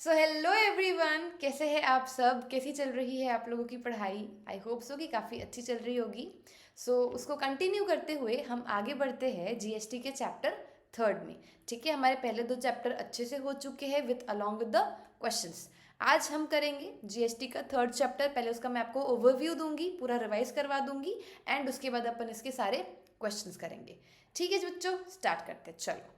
So hello everyone, कैसे हैं आप सब? कैसी चल रही है आप लोगों की पढ़ाई? आई होप सो कि काफ़ी अच्छी चल रही होगी। उसको कंटिन्यू करते हुए हम आगे बढ़ते हैं जीएसटी के चैप्टर थर्ड में। ठीक है, हमारे पहले दो चैप्टर अच्छे से हो चुके हैं with along with the questions. आज हम करेंगे जीएसटी का थर्ड चैप्टर। पहले उसका मैं आपको ओवरव्यू दूंगी, पूरा रिवाइज करवा दूंगी एंड उसके बाद अपन इसके सारे क्वेश्चंस करेंगे। ठीक है बच्चों, स्टार्ट करते हैं। चलो,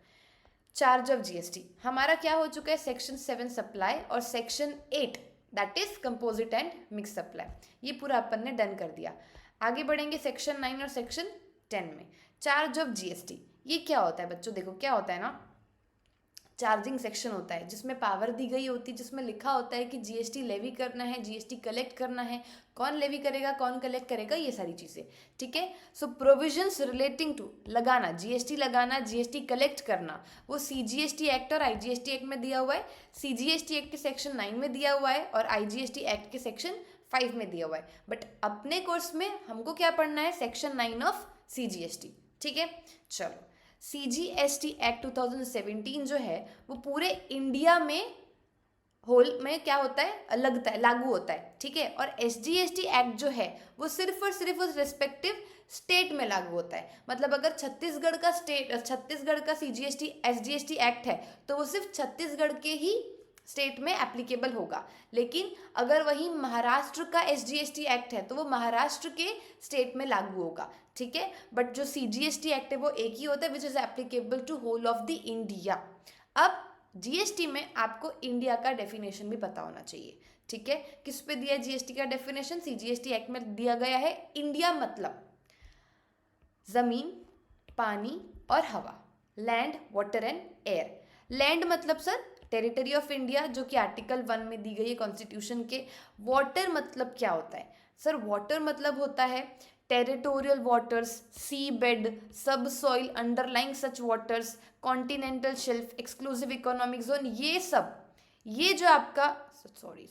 चार्ज ऑफ जीएसटी हमारा क्या हो चुका है? सेक्शन 7 सप्लाई और section 8 that is composite and mix supply, ये पूरा अपन ने डन कर दिया। आगे बढ़ेंगे सेक्शन 9 और सेक्शन 10 में। चार्ज ऑफ जीएसटी ये क्या होता है बच्चों? देखो क्या होता है ना, चार्जिंग सेक्शन होता है जिसमें पावर दी गई होती है, जिसमें लिखा होता है कि जीएसटी लेवी करना है, जीएसटी कलेक्ट करना है, कौन लेवी करेगा, कौन कलेक्ट करेगा, ये सारी चीज़ें। ठीक है, सो प्रोविजंस रिलेटिंग टू लगाना, जीएसटी लगाना, जीएसटी कलेक्ट करना, वो सीजीएसटी एक्ट और आईजीएसटी एक्ट में दिया हुआ है। सीजीएसटी एक्ट के सेक्शन 9 में दिया हुआ है और आईजीएसटी एक्ट के सेक्शन 5 में दिया हुआ है। बट अपने कोर्स में हमको क्या पढ़ना है? Section 9 of CGST. ठीक है, चलो। सीजीएसटी एक्ट 2017 जो है वो पूरे इंडिया में होल में क्या होता है? लगता है, लागू होता है। ठीक है, और एसजीएसटी एक्ट जो है वो सिर्फ और सिर्फ उस रिस्पेक्टिव स्टेट में लागू होता है। मतलब अगर छत्तीसगढ़ का सीजीएसटी एसजीएसटी एक्ट है तो वो सिर्फ छत्तीसगढ़ के ही स्टेट में एप्लीकेबल होगा। लेकिन अगर वही महाराष्ट्र का एसजीएसटी एक्ट है तो वो महाराष्ट्र के स्टेट में लागू होगा। ठीक है, बट जो सीजीएसटी एक्ट है वो एक ही होता है which is applicable to whole of the India. अब जीएसटी में आपको इंडिया का डेफिनेशन भी पता होना चाहिए। ठीक है, किस पे दिया है जीएसटी का डेफिनेशन? सीजीएसटी एक्ट में दिया गया है इंडिया मतलब जमीन, पानी और हवा, land, water and air. Land मतलब सर टेरिटरी ऑफ इंडिया जो कि आर्टिकल 1 में दी गई है कॉन्स्टिट्यूशन के। वाटर मतलब क्या होता है सर? वाटर मतलब होता है territorial waters, seabed, subsoil underlying such waters, continental shelf, exclusive economic zone, ये सब। ये जो आपका सॉरी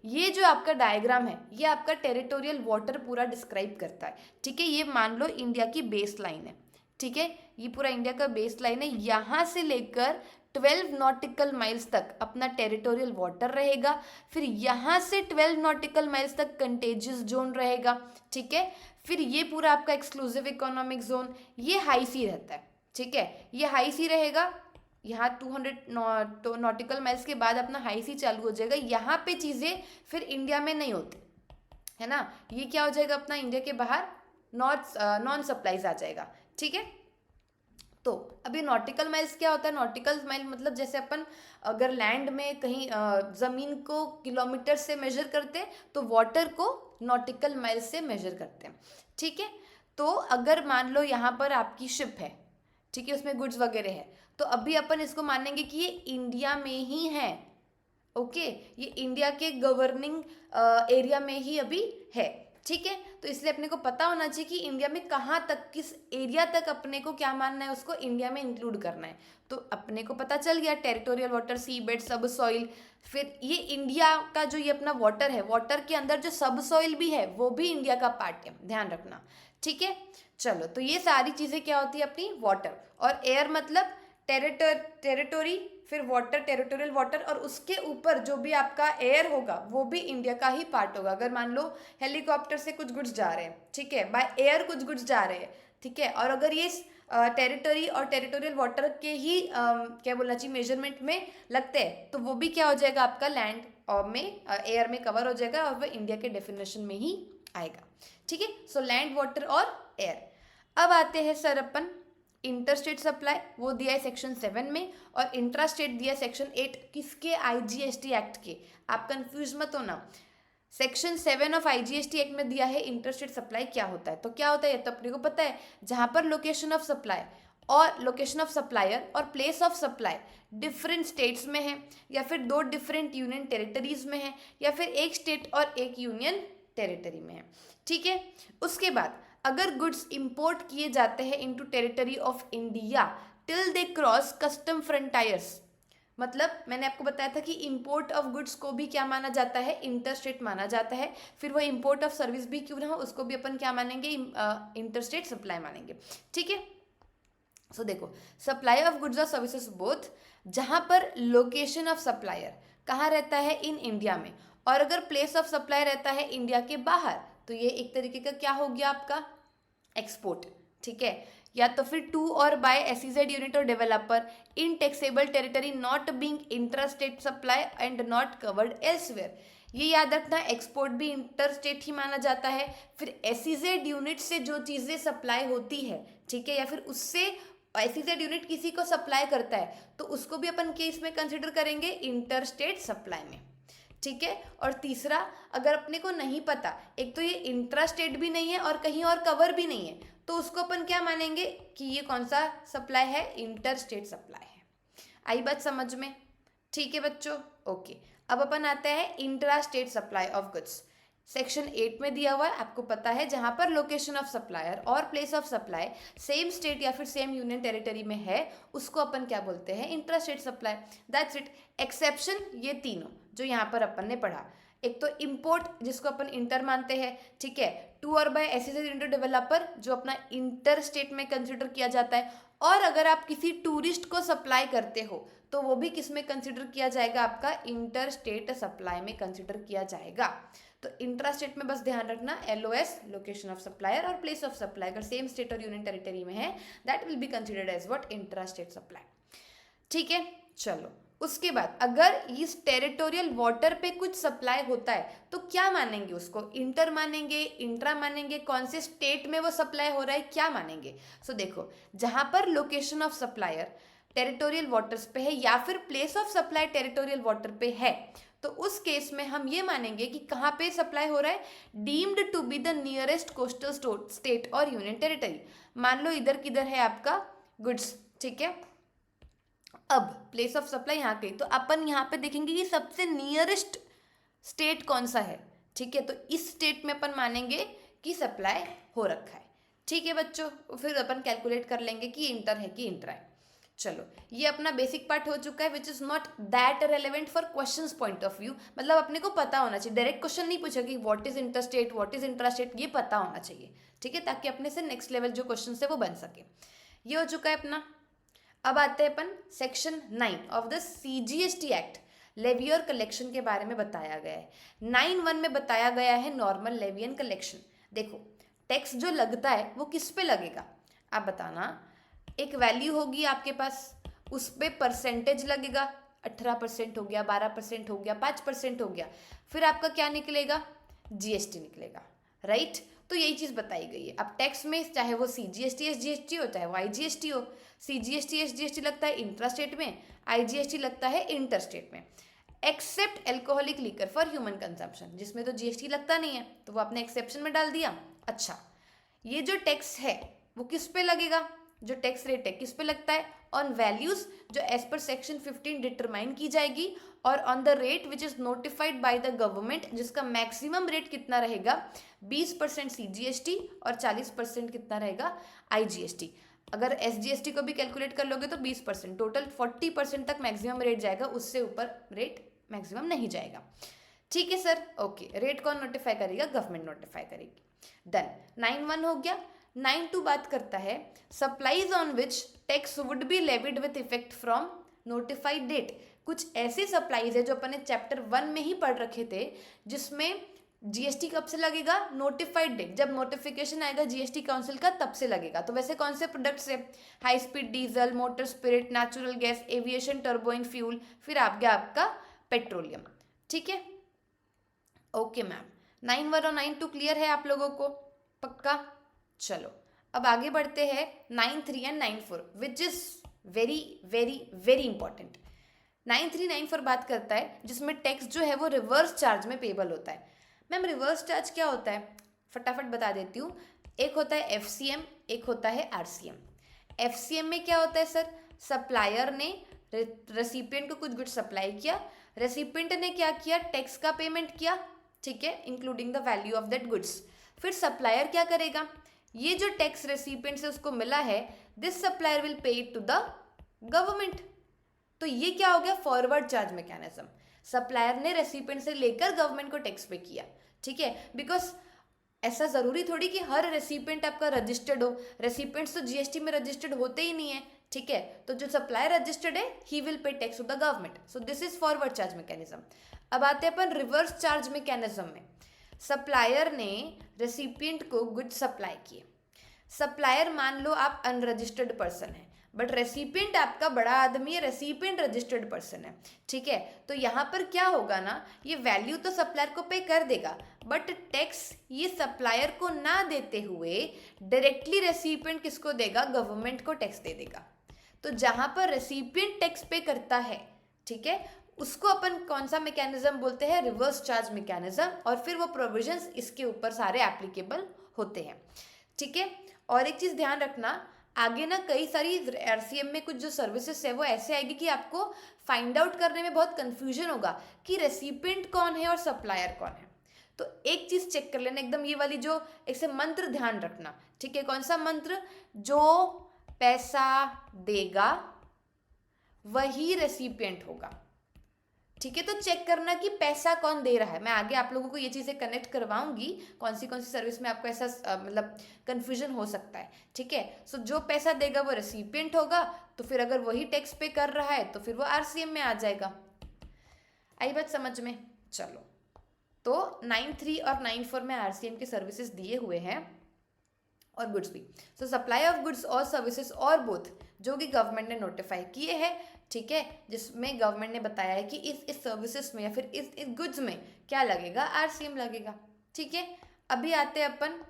ये जो आपका डायग्राम है ये आपका टेरिटोरियल वाटर पूरा डिस्क्राइब करता है। ठीक है, ये मान लो इंडिया की बेस लाइन है। ठीक है, ये पूरा इंडिया का बेस लाइन है। यहाँ से लेकर 12 नॉटिकल माइल्स तक अपना टेरिटोरियल वाटर रहेगा। फिर यहाँ से 12 नॉटिकल माइल्स तक कंटेजियस जोन रहेगा। ठीक है, फिर ये पूरा आपका एक्सक्लूसिव इकोनॉमिक जोन, ये हाई सी रहता है। ठीक है, ये हाई सी रहेगा। यहाँ 200 नॉटिकल माइल्स के बाद अपना हाई सी चालू हो जाएगा। यहाँ पे चीज़ें फिर इंडिया में नहीं होती है ना, ये क्या हो जाएगा अपना इंडिया के बाहर नॉन सप्लाईज आ जाएगा। ठीक है, तो अभी नॉटिकल माइल्स क्या होता है? नॉटिकल माइल मतलब जैसे अपन अगर लैंड में कहीं ज़मीन को किलोमीटर से मेजर करते हैं तो वाटर को नॉटिकल माइल से मेजर करते हैं। ठीक है, तो अगर मान लो यहाँ पर आपकी शिप है, ठीक है, उसमें गुड्स वगैरह है, तो अभी अपन इसको मानेंगे कि ये इंडिया में ही है। ओके, ये इंडिया के गवर्निंग एरिया में ही अभी है। ठीक है, तो इसलिए अपने को पता होना चाहिए कि इंडिया में कहाँ तक, किस एरिया तक अपने को क्या मानना है, उसको इंडिया में इंक्लूड करना है। तो अपने को पता चल गया टेरिटोरियल वाटर, सी बेड, सब सॉइल। फिर ये इंडिया का जो ये अपना वाटर है, वाटर के अंदर जो सब सॉइल भी है वो भी इंडिया का पार्ट है, ध्यान रखना। ठीक है, चलो, तो ये सारी चीज़ें क्या होती है अपनी? वाटर। और एयर मतलब टेरिटोरी, फिर वाटर, टेरिटोरियल वाटर, और उसके ऊपर जो भी आपका एयर होगा वो भी इंडिया का ही पार्ट होगा। अगर मान लो हेलीकॉप्टर से कुछ गुड्स जा रहे हैं, ठीक है, बाय एयर कुछ गुड्स जा रहे हैं, ठीक है, और अगर ये टेरिटरी और टेरिटोरियल वाटर के ही क्या बोलना चाहिए मेजरमेंट में लगते हैं तो वो भी क्या हो जाएगा आपका लैंड में एयर में कवर हो जाएगा और वह इंडिया के डेफिनेशन में ही आएगा। ठीक है, सो लैंड, वाटर और एयर। अब आते हैं सर अपन इंटरस्टेट सप्लाई, वो दिया है सेक्शन 7 में, और इंट्रास्टेट दिया सेक्शन 8 किसके? आईजीएसटी एक्ट के। आप कंफ्यूज मत होना, सेक्शन 7 ऑफ आईजीएसटी एक्ट में दिया है इंटरस्टेट सप्लाई क्या होता है। तो क्या होता है ये तो अपने को पता है, जहां पर लोकेशन ऑफ सप्लाई और लोकेशन ऑफ सप्लायर और place of supply different states में है, या फिर दो डिफरेंट यूनियन टेरिटरीज में है, या फिर एक स्टेट और एक यूनियन टेरिटरी में है। ठीक है, उसके बाद अगर गुड्स इंपोर्ट किए जाते हैं into territory of India till they cross custom frontiers, मतलब मैंने आपको बताया था कि इंपोर्ट ऑफ गुड्स को भी क्या माना जाता है? इंटरस्टेट माना जाता है। फिर वो इंपोर्ट ऑफ सर्विस भी क्यों ना हो, उसको भी अपन क्या मानेंगे? इंटरस्टेट सप्लाई मानेंगे। ठीक है, सो देखो, सप्लाई ऑफ गुड्स और सर्विसेज बोथ जहाँ पर लोकेशन ऑफ सप्लायर कहाँ रहता है, इन इंडिया में, और अगर प्लेस ऑफ सप्लाई रहता है इंडिया के बाहर, तो ये एक तरीके का क्या हो गया आपका, एक्सपोर्ट। ठीक है, या तो फिर टू और बाय एसईजेड यूनिट और developer in taxable territory not being inter state supply and not covered elsewhere. ये याद रखना, एक्सपोर्ट भी इंटर स्टेट ही माना जाता है। फिर एसईजेड यूनिट से जो चीज़ें सप्लाई होती है, ठीक है, या फिर उससे एसईजेड यूनिट किसी को सप्लाई करता है, तो उसको भी अपन केस में कंसिडर करेंगे इंटर स्टेट सप्लाई में। ठीक है, और तीसरा, अगर अपने को नहीं पता, एक तो ये इंट्रा स्टेट भी नहीं है और कहीं और कवर भी नहीं है, तो उसको अपन क्या मानेंगे कि ये कौन सा सप्लाई है, इंटर स्टेट सप्लाई है। आई बात समझ में? ठीक है बच्चों, ओके। अब अपन आते हैं intra state supply of goods. Section 8 में दिया हुआ है, आपको पता है, जहां पर लोकेशन ऑफ सप्लायर और place of supply same state या फिर सेम यूनियन टेरिटरी में है, उसको अपन क्या बोलते हैं, intra state supply. That's it. Exception ये तीनों जो यहाँ पर अपन ने पढ़ा, एक तो इंपोर्ट जिसको अपन इंटर मानते हैं, ठीक है, टू और बाय एसईजेड यूनिट डेवलपर जो अपना इंटर स्टेट में कंसिडर किया जाता है, और अगर आप किसी टूरिस्ट को सप्लाई करते हो तो वो भी किस में कंसिडर किया जाएगा, आपका इंटर स्टेट सप्लाई में कंसिडर किया जाएगा। तो इंट्रा स्टेट में बस ध्यान रखना, एलओएस लोकेशन ऑफ सप्लायर और प्लेस ऑफ सप्लाई अगर सेम स्टेट और यूनियन टेरिटरी में है, that will be considered as what, intra state supply. ठीक है, चलो उसके बाद अगर इस टेरिटोरियल वाटर पे कुछ सप्लाई होता है तो क्या मानेंगे उसको, इंटर मानेंगे, इंट्रा मानेंगे, कौन से स्टेट में वो सप्लाई हो रहा है क्या मानेंगे। सो देखो, जहां पर location of supplier territorial waters पे है या फिर place of supply territorial water पे है, तो उस केस में हम ये मानेंगे कि कहाँ पे सप्लाई हो रहा है, deemed to be the nearest coastal state और यूनियन टेरिटरी। मान लो इधर किधर है आपका गुड्स, ठीक है, अब प्लेस ऑफ सप्लाई यहाँ गई, तो अपन यहाँ पे देखेंगे कि सबसे नियरेस्ट स्टेट कौन सा है। ठीक है, तो इस स्टेट में अपन मानेंगे कि सप्लाई हो रखा है। ठीक है बच्चों, फिर अपन कैलकुलेट कर लेंगे कि इंटर है कि इंट्रा है। चलो, ये अपना बेसिक पार्ट हो चुका है, which is not that relevant for questions point of view. मतलब अपने को पता होना चाहिए, डायरेक्ट क्वेश्चन नहीं पूछा कि what is inter state, what is intra state, ये पता होना चाहिए। ठीक है, ताकि अपने से नेक्स्ट लेवल जो क्वेश्चन है वो बन सके। ये हो चुका है अपना। अब आते हैं अपन section 9 of the CGST act, levy और कलेक्शन के बारे में बताया गया है। 9(1) में बताया गया है नॉर्मल लेवी एंड कलेक्शन। देखो, टैक्स जो लगता है वो किस पे लगेगा, आप बताना। एक वैल्यू होगी आपके पास, उस पे परसेंटेज लगेगा, 18% हो गया, 12% हो गया, 5% हो गया, फिर आपका क्या निकलेगा, जीएसटी निकलेगा, राइट। तो यही चीज़ बताई गई है। अब टैक्स में चाहे वो सीजीएसटी एसजीएसटी हो, चाहे वो आईजीएसटी हो, सीजीएसटी एसजीएसटी लगता है इंट्रा स्टेट में, आईजीएसटी लगता है इंटर स्टेट में, except alcoholic liquor for human consumption, जिसमें तो जीएसटी लगता नहीं है, तो वो आपने एक्सेप्शन में डाल दिया। अच्छा, ये जो टैक्स है वो किस पे लगेगा, जो टैक्स रेट है किस पे लगता है, ऑन वैल्यूज जो एज पर सेक्शन 15 डिटरमाइन की जाएगी, और on the rate which is notified by the government, जिसका मैक्सिमम रेट कितना रहेगा, 20% सीजीएसटी और 40% कितना रहेगा आईजीएसटी। अगर एसजीएसटी को भी कैलकुलेट कर लोगे तो 20%, टोटल 40% तक मैक्सिमम रेट जाएगा, उससे ऊपर रेट मैक्सिमम नहीं जाएगा। ठीक है सर, ओके। रेट कौन नोटिफाई करेगा, गवर्नमेंट नोटिफाई करेगी। डन, 9(1) हो गया। 9(2) बात करता है supplies on which tax would be levied with effect from notified date. कुछ ऐसे सप्लाईज है जो अपन ने चैप्टर 1 में ही पढ़ रखे थे, जिसमें जीएसटी कब से लगेगा, नोटिफाइड डेट, जब नोटिफिकेशन आएगा जीएसटी काउंसिल का तब से लगेगा। तो वैसे कौन से प्रोडक्ट्स है, high speed diesel, motor spirit, natural gas, aviation turbine fuel, फिर आ गया आपका पेट्रोलियम। ठीक है, ओके मैम। 9(1) और 9(2) क्लियर है आप लोगों को, पक्का। चलो, अब आगे बढ़ते हैं 9(3) and 9(4) which is very very very important. 9(3) 9(4 बात करता है जिसमें टैक्स जो है वो रिवर्स चार्ज में पेबल होता है। मैम रिवर्स चार्ज क्या होता है, फटाफट बता देती हूँ। एक होता है एफसीएम, एक होता है आरसीएम। एफसीएम में क्या होता है सर, सप्लायर ने रेसिपिएंट को कुछ गुड्स सप्लाई किया, रेसिपिएंट ने क्या किया, टैक्स का पेमेंट किया, ठीक है, including the value of that goods. फिर सप्लायर क्या करेगा, ये जो टैक्स रेसिपिएंट से उसको मिला है, this supplier will pay it to the government. तो ये क्या हो गया, फॉरवर्ड चार्ज मैकेनिज्म। सप्लायर ने रेसिपिएंट से लेकर गवर्नमेंट को टैक्स पे किया, ठीक है, बिकॉज ऐसा जरूरी थोड़ी कि हर रेसिपिएंट आपका रजिस्टर्ड हो, रेसिपिएंट्स तो जीएसटी में रजिस्टर्ड होते ही नहीं है, ठीक है, तो जो सप्लायर रजिस्टर्ड है ही will pay tax to the government. So this is forward charge mechanism. अब आते हैं अपन रिवर्स चार्ज मैकेनिज्म में। सप्लायर ने रेसिपिएंट को गुड्स सप्लाई किए। सप्लायर मान लो आप अनरजिस्टर्ड पर्सन है, बट रेसिपिएंट आपका बड़ा आदमी है, रेसिपिएंट रजिस्टर्ड पर्सन है, ठीक है। तो यहाँ पर क्या होगा ना, ये वैल्यू तो सप्लायर को पे कर देगा, बट टैक्स ये सप्लायर को ना देते हुए डायरेक्टली रेसिपिएंट किसको देगा, गवर्नमेंट को टैक्स दे देगा। तो जहाँ पर रेसिपिएंट टैक्स पे करता है, ठीक है, उसको अपन कौन सा मैकेनिज्म बोलते हैं, रिवर्स चार्ज मैकेनिज्म, और फिर वो प्रोविजंस इसके ऊपर सारे एप्लीकेबल होते हैं, ठीक है। और एक चीज़ ध्यान रखना, आगे ना कई सारी आरसीएम में कुछ जो सर्विसेज है वो ऐसे आएगी कि आपको फाइंड आउट करने में बहुत कंफ्यूजन होगा कि रेसिपिएंट कौन है और सप्लायर कौन है। तो एक चीज़ चेक कर लेना एकदम, ये वाली जो एक से मंत्र ध्यान रखना, ठीक है। कौन सा मंत्र, जो पैसा देगा वही रेसिपिएंट होगा, ठीक है। तो चेक करना कि पैसा कौन दे रहा है। मैं आगे आप लोगों को ये चीज़ें कनेक्ट करवाऊंगी, कौन सी सर्विस में आपको ऐसा मतलब कंफ्यूजन हो सकता है, ठीक है। सो जो पैसा देगा वो रेसिपिएंट होगा, तो फिर अगर वही टैक्स पे कर रहा है तो फिर वो आरसीएम में आ जाएगा। आई बात समझ में? चलो, तो 9(3) और 9(4) में आरसीएम के सर्विसेज दिए हुए हैं और गुड्स भी। सो सप्लाई ऑफ गुड्स और सर्विसेज और बोथ जो कि गवर्नमेंट ने नोटिफाई किए हैं, ठीक है, जिसमें गवर्नमेंट ने बताया है कि इस सर्विसेज में या फिर इस गुड्स में क्या लगेगा, आरसीएम लगेगा, ठीक है। अभी आते हैं अपन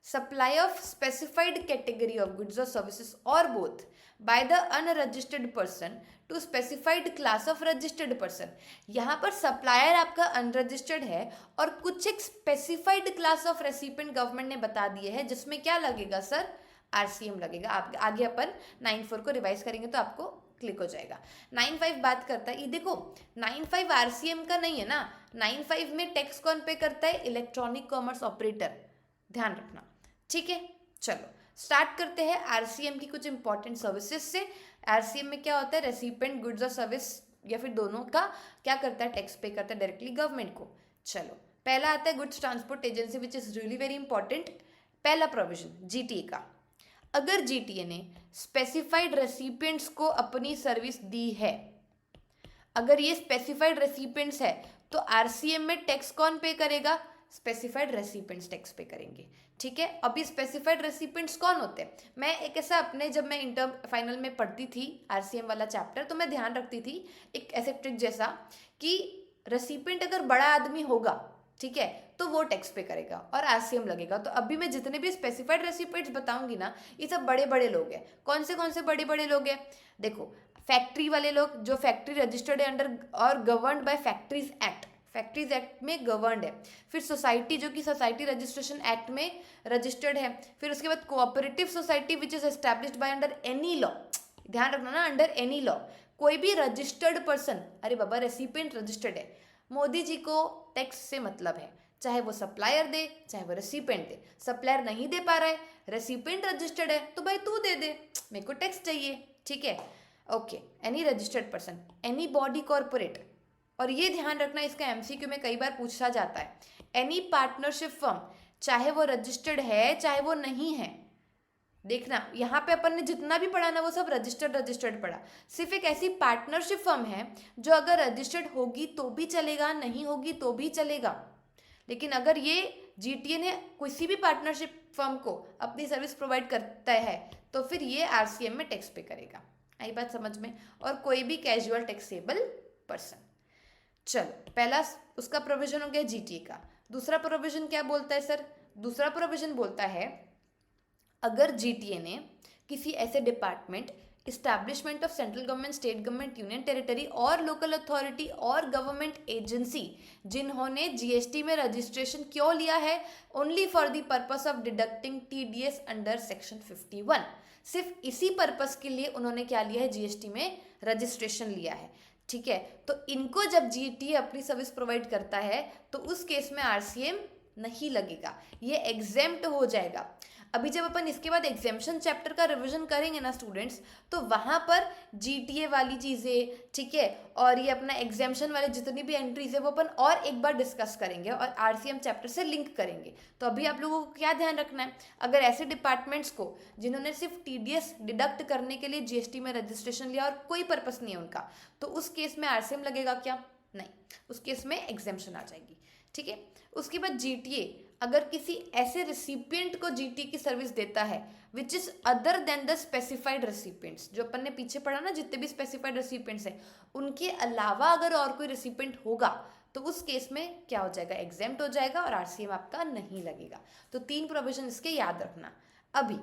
supply of specified category of goods और सर्विसेज और both by the unregistered person to specified class of registered person. यहाँ पर सप्लायर आपका अनरजिस्टर्ड है और कुछ एक specified class of recipient government ने बता दिए हैं, जिसमें क्या लगेगा सर, आरसीएम लगेगा। आप आगे अपन 9(4) को रिवाइज करेंगे तो आपको क्लिक हो जाएगा। 9(5) बात करता है, ये देखो 9(5) आरसीएम का नहीं है ना, 9(5) में टैक्स कौन पे करता है, इलेक्ट्रॉनिक कॉमर्स ऑपरेटर, ध्यान रखना, ठीक है। चलो स्टार्ट करते हैं आरसीएम की कुछ इंपॉर्टेंट सर्विसेज से। आरसीएम में क्या होता है, रेसिपिएंट गुड्स और सर्विस या फिर दोनों का क्या करता है, टैक्स पे करता है डायरेक्टली गवर्नमेंट को। चलो पहला आता है goods transport agency, which is really very important. पहला प्रोविजन जीटीए का, अगर जीटीए ने स्पेसिफाइड रेसिपिएंट्स को अपनी सर्विस दी है, अगर ये स्पेसिफाइड रेसिपिएंट्स है तो आरसीएम में टैक्स कौन पे करेगा, स्पेसिफाइड रेसिपिएंट्स टैक्स पे करेंगे, ठीक है। अभी स्पेसिफाइड रेसिपिएंट्स कौन होते हैं, मैं एक ऐसा अपने जब मैं इंटर फाइनल में पढ़ती थी आरसीएम वाला चैप्टर, तो मैं ध्यान रखती थी एक ऐसे ट्रिक जैसा कि रेसिपिएंट अगर बड़ा आदमी होगा, ठीक है, तो वो टैक्स पे करेगा और आरसीएम लगेगा। तो अभी मैं जितने भी स्पेसिफाइड रेसिपिएंट्स बताऊंगी ना, ये सब बड़े बड़े लोग हैं। कौन से बड़े बड़े लोग हैं, देखो फैक्ट्री वाले लोग जो फैक्ट्री रजिस्टर्ड है अंडर और governed bye factories act, factories act में गवर्नड है। फिर सोसाइटी जो कि सोसाइटी रजिस्ट्रेशन एक्ट में रजिस्टर्ड है। फिर उसके बाद cooperative society which is established by under any law, ध्यान रखना ना, अंडर एनी लॉ। कोई भी रजिस्टर्ड पर्सन, अरे बाबा रेसिपिएंट रजिस्टर्ड है, मोदी जी को टैक्स से मतलब है, चाहे वो सप्लायर दे चाहे वो रेसिपिएंट दे। सप्लायर नहीं दे पा रहा है, रेसिपिएंट रजिस्टर्ड है, तो भाई तू दे दे, मेरे को टैक्स चाहिए, ठीक है। Okay, any registered person, any body corporate, और ये ध्यान रखना इसका एमसीक्यू में कई बार पूछा जाता है, एनी पार्टनरशिप फर्म, चाहे वो रजिस्टर्ड है चाहे वो नहीं है। देखना यहाँ पे अपन ने जितना भी पढ़ा ना वो सब रजिस्टर्ड पढ़ा, सिर्फ एक ऐसी पार्टनरशिप फर्म है जो अगर रजिस्टर्ड होगी तो भी चलेगा, नहीं होगी तो भी चलेगा। लेकिन अगर ये जीटीए ने किसी भी पार्टनरशिप फर्म को अपनी सर्विस प्रोवाइड करता है तो फिर ये आरसीएम में टैक्स पे करेगा। आई बात समझ में? और कोई भी कैजुअल टैक्सेबल पर्सन। चलो पहला उसका प्रोविजन हो गया जीटीए का। दूसरा प्रोविजन क्या बोलता है सर? दूसरा प्रोविजन बोलता है अगर जीटीए ने किसी ऐसे department, establishment of central government, state government, union territory और लोकल अथॉरिटी और गवर्नमेंट एजेंसी जिन्होंने जीएसटी में रजिस्ट्रेशन क्यों लिया है, only for the purpose of deducting TDS under section 51, सिर्फ इसी पर्पस के लिए उन्होंने क्या लिया है, जीएसटी में रजिस्ट्रेशन लिया है, ठीक है। तो इनको जब जीटीए अपनी सर्विस प्रोवाइड करता है तो उस केस में आरसीएम नहीं लगेगा, ये एग्जेम्प्ट हो जाएगा। अभी जब अपन इसके बाद एग्जाम्शन चैप्टर का रिवीजन करेंगे ना स्टूडेंट्स, तो वहाँ पर जीटीए वाली चीज़ें, ठीक है, और ये अपना एग्जाम्शन वाले जितनी भी एंट्रीज है वो अपन और एक बार डिस्कस करेंगे और आरसीएम चैप्टर से लिंक करेंगे। तो अभी आप लोगों को क्या ध्यान रखना है, अगर ऐसे डिपार्टमेंट्स को जिन्होंने सिर्फ टीडीएस डिडक्ट करने के लिए जीएसटी में रजिस्ट्रेशन लिया और कोई पर्पस नहीं है उनका, तो उस केस में आरसीएम लगेगा क्या? नहीं, उस केस में एग्जाम्शन आ जाएगी, ठीक है। उसके बाद जीटीए, अगर किसी ऐसे रिसिपिएंट को जीटीए की सर्विस देता है which is other than the specified recipients, जो अपन ने पीछे पढ़ा ना, जितने भी स्पेसिफाइड रिसिपिएंट्स हैं उनके अलावा अगर और कोई रिसिपिएंट होगा तो उस केस में क्या हो जाएगा? एग्जेम्प्ट हो जाएगा और आरसीएम आपका नहीं लगेगा। तो 3 प्रोविजन इसके याद रखना। अभी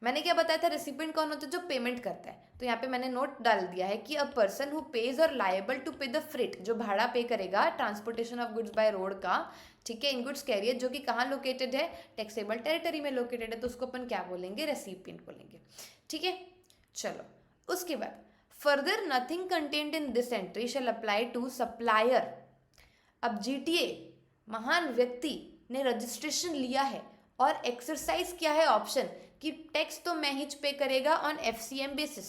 मैंने क्या बताया था, रेसिपिएंट कौन होता है? जो पेमेंट करता है। तो यहाँ पे मैंने नोट डाल दिया है कि अ पर्सन हु पेज और liable to pay the freight, जो भाड़ा पे करेगा transportation of goods by road का, ठीक है, इन गुड्स कैरियर, जो कि कहाँ लोकेटेड है? टैक्सेबल टेरिटरी में लोकेटेड है, तो उसको अपन क्या बोलेंगे? रेसिपिएंट बोलेंगे, ठीक है। चलो उसके बाद further nothing contained in this entry shall apply to supplier. अब जीटीए महान व्यक्ति ने रजिस्ट्रेशन लिया है और एक्सरसाइज किया है ऑप्शन कि टैक्स तो मैं ही पे करेगा ऑन एफसीएम बेसिस।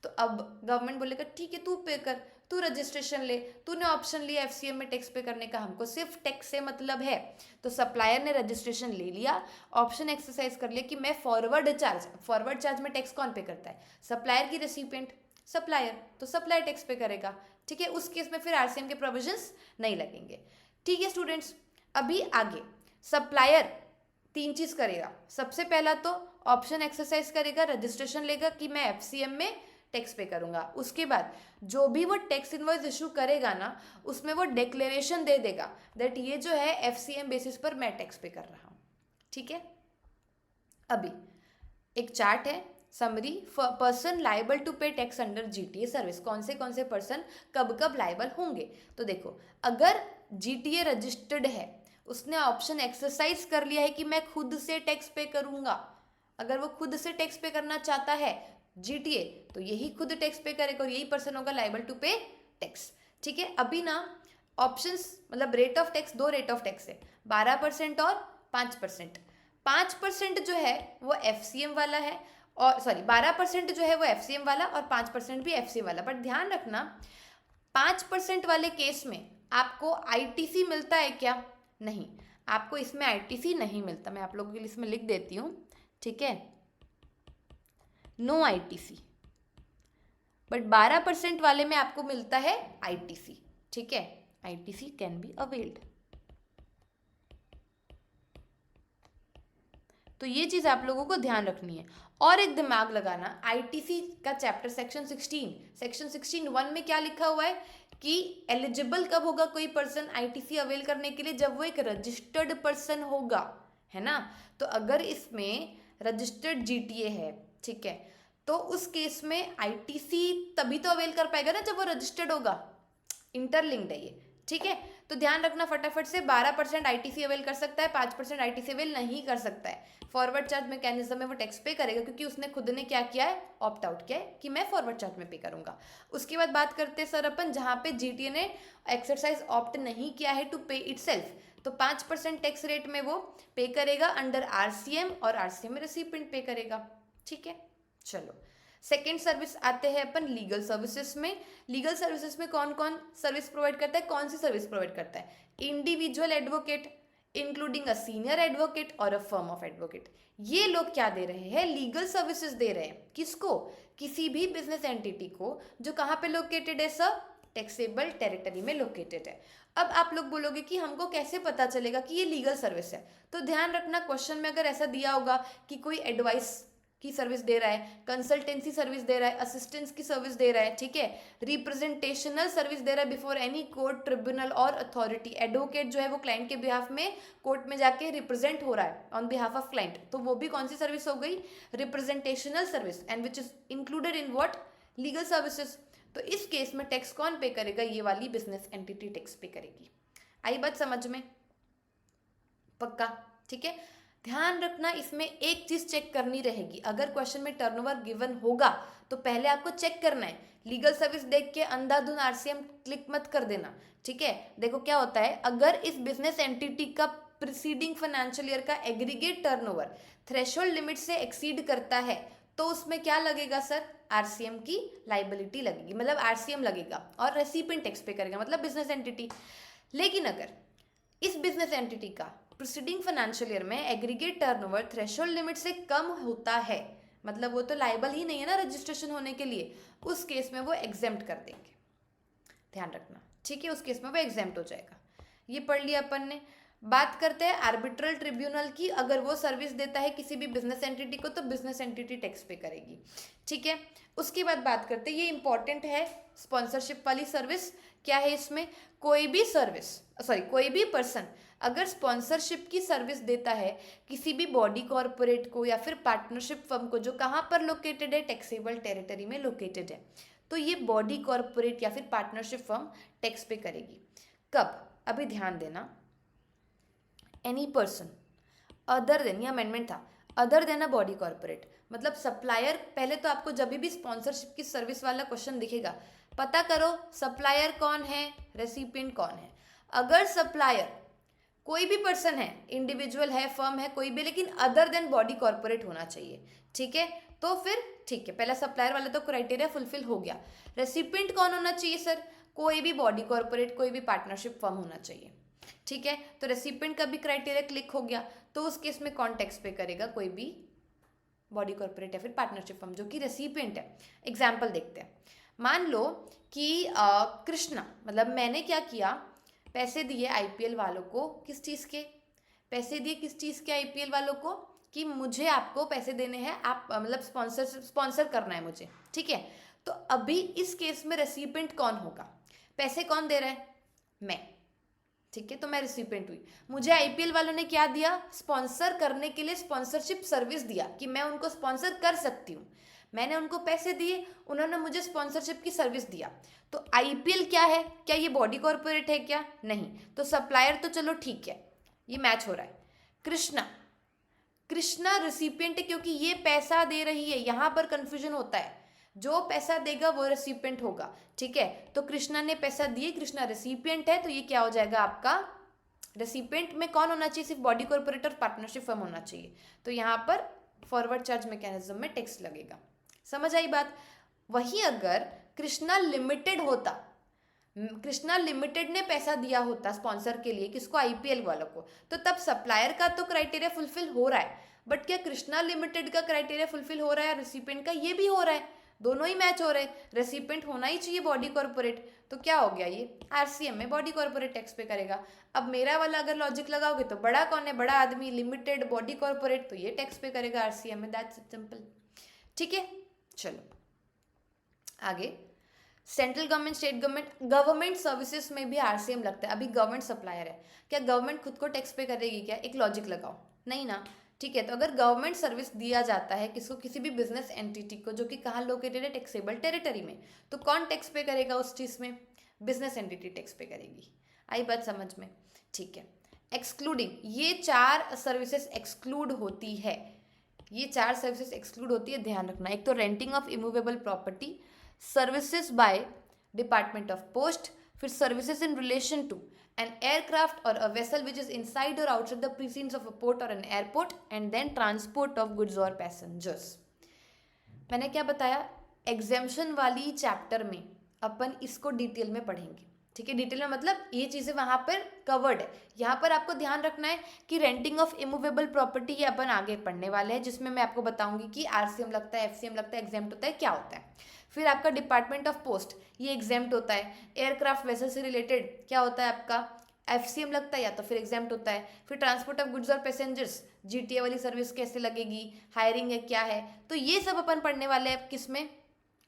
तो अब गवर्नमेंट बोलेगा ठीक है तू पे कर, तू रजिस्ट्रेशन ले, तूने ऑप्शन लिया एफसीएम में टैक्स पे करने का, हमको सिर्फ टैक्स से मतलब है। तो सप्लायर ने रजिस्ट्रेशन ले लिया, ऑप्शन एक्सरसाइज कर लिया कि मैं फॉरवर्ड चार्ज में टैक्स कौन पे करता है? सप्लायर की रेसिपिएंट सप्लायर, तो सप्लायर टैक्स पे करेगा, ठीक है। उस केस में फिर आरसीएम के प्रोविजंस नहीं लगेंगे, ठीक है स्टूडेंट्स। अभी आगे सप्लायर 3 चीज़ करेगा। सबसे पहला तो ऑप्शन एक्सरसाइज करेगा, रजिस्ट्रेशन लेगा कि मैं एफसीएम में टैक्स पे करूंगा। उसके बाद जो भी वो टैक्स इनवॉइस इशू करेगा ना, उसमें वो डिक्लेरेशन दे देगा दैट ये जो है एफसीएम बेसिस पर मैं टैक्स पे कर रहा हूँ, ठीक है। अभी एक चार्ट है, summary person liable to pay tax under GTA service, कौन से पर्सन कब कब लाइबल होंगे। तो देखो, अगर जीटीए रजिस्टर्ड है, उसने ऑप्शन एक्सरसाइज कर लिया है कि मैं खुद से टैक्स पे करूंगा, अगर वो खुद से टैक्स पे करना चाहता है जीटीए, तो यही खुद टैक्स पे करेगा और यही पर्सन होगा लाइबल टू पे टैक्स, ठीक है। अभी ना ऑप्शंस मतलब rate of tax, 2 rate of tax है, 12% और 5%। 5% जो है वो एफसीएम वाला है, और सॉरी 12% जो है वो एफसीएम वाला और 5% भी एफसीएम वाला। बट ध्यान रखना 5% वाले केस में आपको आईटीसी मिलता है क्या? नहीं, आपको इसमें आईटीसी नहीं मिलता। मैं आप लोगों के लिए इसमें लिख देती हूँ, ठीक है, नो आईटीसी। बट 12% वाले में आपको मिलता है आईटीसी, ठीक है, आईटीसी कैन बी अवेल्ड। तो ये चीज़ आप लोगों को ध्यान रखनी है। और एक दिमाग लगाना, आईटीसी का चैप्टर सेक्शन 16(1) में क्या लिखा हुआ है कि एलिजिबल कब होगा कोई पर्सन आईटीसी अवेल करने के लिए? जब वो एक रजिस्टर्ड पर्सन होगा, है ना। तो अगर इसमें रजिस्टर्ड जीटीए है, ठीक है, तो उस केस में आईटीसी तभी तो अवेल कर पाएगा ना जब वो रजिस्टर्ड होगा। इंटरलिंक्ड है ये, ठीक है। तो ध्यान रखना फटाफट से, 12% आईटीसी अवेल कर सकता है, 5% आईटीसी अवेल नहीं कर सकता है। फॉरवर्ड चार्ज मैकेनिज्म में वो टैक्स पे करेगा क्योंकि उसने खुद ने क्या किया है? ऑप्ट आउट किया है कि मैं फॉरवर्ड चार्ज में पे करूंगा। उसके बाद बात करते हैं सर अपन जहाँ पे जीटीए ने एक्सरसाइज ऑप्ट नहीं किया है टू पे इटसेल्फ, तो 5% टैक्स रेट में वो पे करेगा अंडर आरसीएम और आरसीएम में रेसिपिएंट पे करेगा, ठीक है। चलो सेकेंड सर्विस आते हैं अपन लीगल सर्विसेज में। लीगल सर्विसेज में कौन कौन सर्विस प्रोवाइड करता है? कौन सी सर्विस प्रोवाइड करता है? Individual advocate including a senior advocate और अ फर्म ऑफ एडवोकेट। ये लोग क्या दे रहे हैं? लीगल सर्विसेज दे रहे हैं। किसको? किसी भी बिजनेस एंटिटी को जो कहाँ पे लोकेटेड है सर? टैक्सेबल टेरिटरी में लोकेटेड है। अब आप लोग बोलोगे कि हमको कैसे पता चलेगा कि ये लीगल सर्विस है? तो ध्यान रखना क्वेश्चन में अगर ऐसा दिया होगा कि कोई एडवाइस की सर्विस दे रहा है, कंसल्टेंसी सर्विस दे रहा है, असिस्टेंस की सर्विस दे रहा है, ठीक है, रिप्रेजेंटेशनल सर्विस दे रहा है बिफोर एनी कोर्ट, ट्रिब्यूनल और अथॉरिटी। एडवोकेट जो है वो क्लाइंट के बिहाफ में कोर्ट में जाके रिप्रेजेंट हो रहा है ऑन बिहाफ ऑफ क्लाइंट, तो वो भी कौन सी सर्विस हो गई? Representational service, and which is included in what? Legal services. तो इस केस में टैक्स कौन पे करेगा? ये वाली बिजनेस एंटिटी टैक्स पे करेगी। आई बात समझ में? पक्का, ठीक है। ध्यान रखना इसमें एक चीज चेक करनी रहेगी, अगर क्वेश्चन में टर्नओवर गिवन होगा तो पहले आपको चेक करना है। लीगल सर्विस देख के अंधाधुन आरसीएम क्लिक मत कर देना, ठीक है। देखो क्या होता है, अगर इस बिजनेस एंटिटी का प्रीसीडिंग फाइनेंशियल ईयर का एग्रीगेट टर्नओवर थ्रेशोल्ड लिमिट से एक्सीड करता है तो उसमें क्या लगेगा सर, आरसीएम की लाइबिलिटी लगेगी, मतलब आरसीएम लगेगा और रेसिपिएंट टैक्स पे करेगा, मतलब बिजनेस एंटिटी। लेकिन अगर इस बिजनेस एंटिटी का प्रीसीडिंग फाइनेंशियल ईयर में एग्रीगेट टर्नओवर थ्रेशोल्ड लिमिट से कम होता है, मतलब वो तो लाइबल ही नहीं है ना रजिस्ट्रेशन होने के लिए, उस केस में वो एग्जेम्प्ट कर देंगे, ध्यान रखना, ठीक है, उस केस में वो एग्जेम्प्ट हो जाएगा। ये पढ़ लिया अपन ने। बात करते हैं आर्बिट्रल ट्रिब्यूनल की, अगर वो सर्विस देता है किसी भी बिजनेस एंटिटी को तो बिजनेस एंटिटी टैक्स पे करेगी, ठीक है। उसके बाद बात करते हैं, ये इंपॉर्टेंट है, स्पॉन्सरशिप वाली सर्विस क्या है इसमें, कोई भी सर्विस कोई भी पर्सन अगर स्पॉन्सरशिप की सर्विस देता है किसी भी बॉडी कॉरपोरेट को या फिर पार्टनरशिप फर्म को जो कहाँ पर लोकेटेड है, टैक्सेबल टेरिटरी में लोकेटेड है, तो ये बॉडी कॉरपोरेट या फिर पार्टनरशिप फर्म टैक्स पे करेगी। कब, अभी ध्यान देना, एनी पर्सन अदर देन, ये अमेंडमेंट था, other than a body corporate, मतलब सप्लायर, पहले तो आपको जब भी स्पॉन्सरशिप की सर्विस वाला क्वेश्चन दिखेगा पता करो सप्लायर कौन है, रेसिपिएंट कौन है। अगर सप्लायर कोई भी पर्सन है, इंडिविजुअल है, फर्म है, कोई भी, लेकिन अदर देन बॉडी कॉरपोरेट होना चाहिए, ठीक है, तो फिर ठीक है, पहला सप्लायर वाला तो क्राइटेरिया फुलफिल हो गया। रेसिपिएंट कौन होना चाहिए सर, कोई भी बॉडी कॉरपोरेट, कोई भी पार्टनरशिप फर्म होना चाहिए, ठीक है। तो रेसिपिएंट का भी क्राइटेरिया क्लिक हो गया, तो उस केस में कौन टैक्स पे करेगा, कोई भी बॉडी कॉरपोरेट या फिर पार्टनरशिप फर्म जो कि रेसिपिएंट है। एग्जाम्पल देखते हैं, मान लो कि कृष्णा, मतलब मैंने क्या किया, पैसे दिए आईपीएल वालों को, किस चीज़ के पैसे दिए, किस चीज़ के, आईपीएल वालों को, कि मुझे आपको पैसे देने हैं, आप मतलब स्पॉन्सर करना है मुझे, ठीक है। तो अभी इस केस में रेसिपिएंट कौन होगा, पैसे कौन दे रहा है, मैं, ठीक है, तो मैं रेसिपिएंट हुई। मुझे आईपीएल वालों ने क्या दिया, स्पॉन्सर करने के लिए स्पॉन्सरशिप सर्विस दिया कि मैं उनको स्पॉन्सर कर सकती हूँ, मैंने उनको पैसे दिए, उन्होंने मुझे स्पॉन्सरशिप की सर्विस दिया। तो आईपीएल क्या है, क्या ये बॉडी कॉरपोरेट है क्या, नहीं, तो सप्लायर तो चलो ठीक है, ये मैच हो रहा है। कृष्णा रेसिपिएंट है क्योंकि ये पैसा दे रही है, यहाँ पर कंफ्यूजन होता है, जो पैसा देगा वो रेसिपिएंट होगा, ठीक है। तो कृष्णा ने पैसा दिए, कृष्णा रेसिपिएंट है, तो ये क्या हो जाएगा आपका, रेसिपिएंट में कौन होना चाहिए, सिर्फ बॉडी कॉरपोरेट और पार्टनरशिप फर्म होना चाहिए, तो यहाँ पर फॉरवर्ड चार्ज मैकेनिज्म में टैक्स लगेगा। समझ आई बात। वहीं अगर कृष्णा लिमिटेड होता, कृष्णा लिमिटेड ने पैसा दिया होता स्पॉन्सर के लिए, किसको, आईपीएल वालों को, तो तब सप्लायर का तो क्राइटेरिया फुलफिल हो रहा है, बट क्या कृष्णा लिमिटेड का क्राइटेरिया फुलफिल हो रहा है, रेसिपिएंट का ये भी हो रहा है, दोनों ही मैच हो रहे हैं, रेसिपिएंट होना ही चाहिए बॉडी कॉरपोरेट, तो क्या हो गया, ये आरसीएम में बॉडी कॉरपोरेट टैक्स पे करेगा। अब मेरा वाला अगर लॉजिक लगाओगे तो बड़ा कौन है, बड़ा आदमी, लिमिटेड, बॉडी कॉरपोरेट, तो ये टैक्स पे करेगा आरसीएम में, दैट्स सिंपल, ठीक है। चलो आगे, central government, state government services में भी आरसीएम लगता है। अभी गवर्नमेंट सप्लायर है, क्या गवर्नमेंट खुद को टैक्स पे करेगी क्या, एक लॉजिक लगाओ, नहीं ना, ठीक है। तो अगर गवर्नमेंट सर्विस दिया जाता है किसको, किसी भी बिजनेस एंटिटी को जो कि कहाँ लोकेटेड है, टैक्सेबल टेरिटरी में, तो कौन टैक्स पे करेगा उस चीज़ में, बिजनेस एंटिटी टैक्स पे करेगी। आई बात समझ में, ठीक है। एक्सक्लूडिंग, ये 4 सर्विसेज एक्सक्लूड होती है, ये 4 सर्विसेज एक्सक्लूड होती है, ध्यान रखना। एक तो renting of immovable property, services by department of post, फिर services in relation to an aircraft or a vessel which is inside or outside the precincts of a port or an airport, and then transport of goods or passengers। मैंने क्या बताया, exemption वाली chapter में अपन इसको detail में पढ़ेंगे, ठीक है। डिटेल में मतलब ये चीज़ें वहाँ पर कवर्ड है। यहाँ पर आपको ध्यान रखना है कि रेंटिंग ऑफ इमूवेबल प्रॉपर्टी ये अपन आगे पढ़ने वाले हैं, जिसमें मैं आपको बताऊंगी कि आरसीएम लगता है, एफसीएम लगता है, एग्जेम्प्ट होता है, क्या होता है। फिर आपका डिपार्टमेंट ऑफ पोस्ट, ये एग्जेम्प्ट होता है। एयरक्राफ्ट वेसल से रिलेटेड क्या होता है आपका, एफसीएम लगता है या तो फिर एग्जेम्प्ट होता है। फिर ट्रांसपोर्ट ऑफ गुड्स और पैसेंजर्स, जीटीए वाली सर्विस कैसे लगेगी, हायरिंग है, क्या है, तो ये सब अपन पढ़ने वाले हैं किसमें,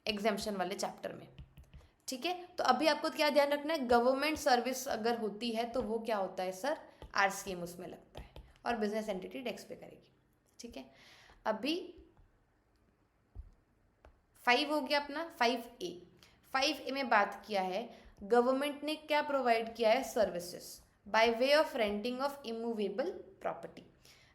एग्जेम्पशन वाले चैप्टर में, ठीक है। तो अभी आपको क्या ध्यान रखना है, गवर्नमेंट सर्विस अगर होती है तो वो क्या होता है सर, आरसीएम उसमें लगता है और बिजनेस एंटिटी टैक्स पे करेगी, ठीक है। अभी 5 हो गया अपना, 5A में बात किया है, गवर्नमेंट ने क्या प्रोवाइड किया है, services by way of renting of immovable property.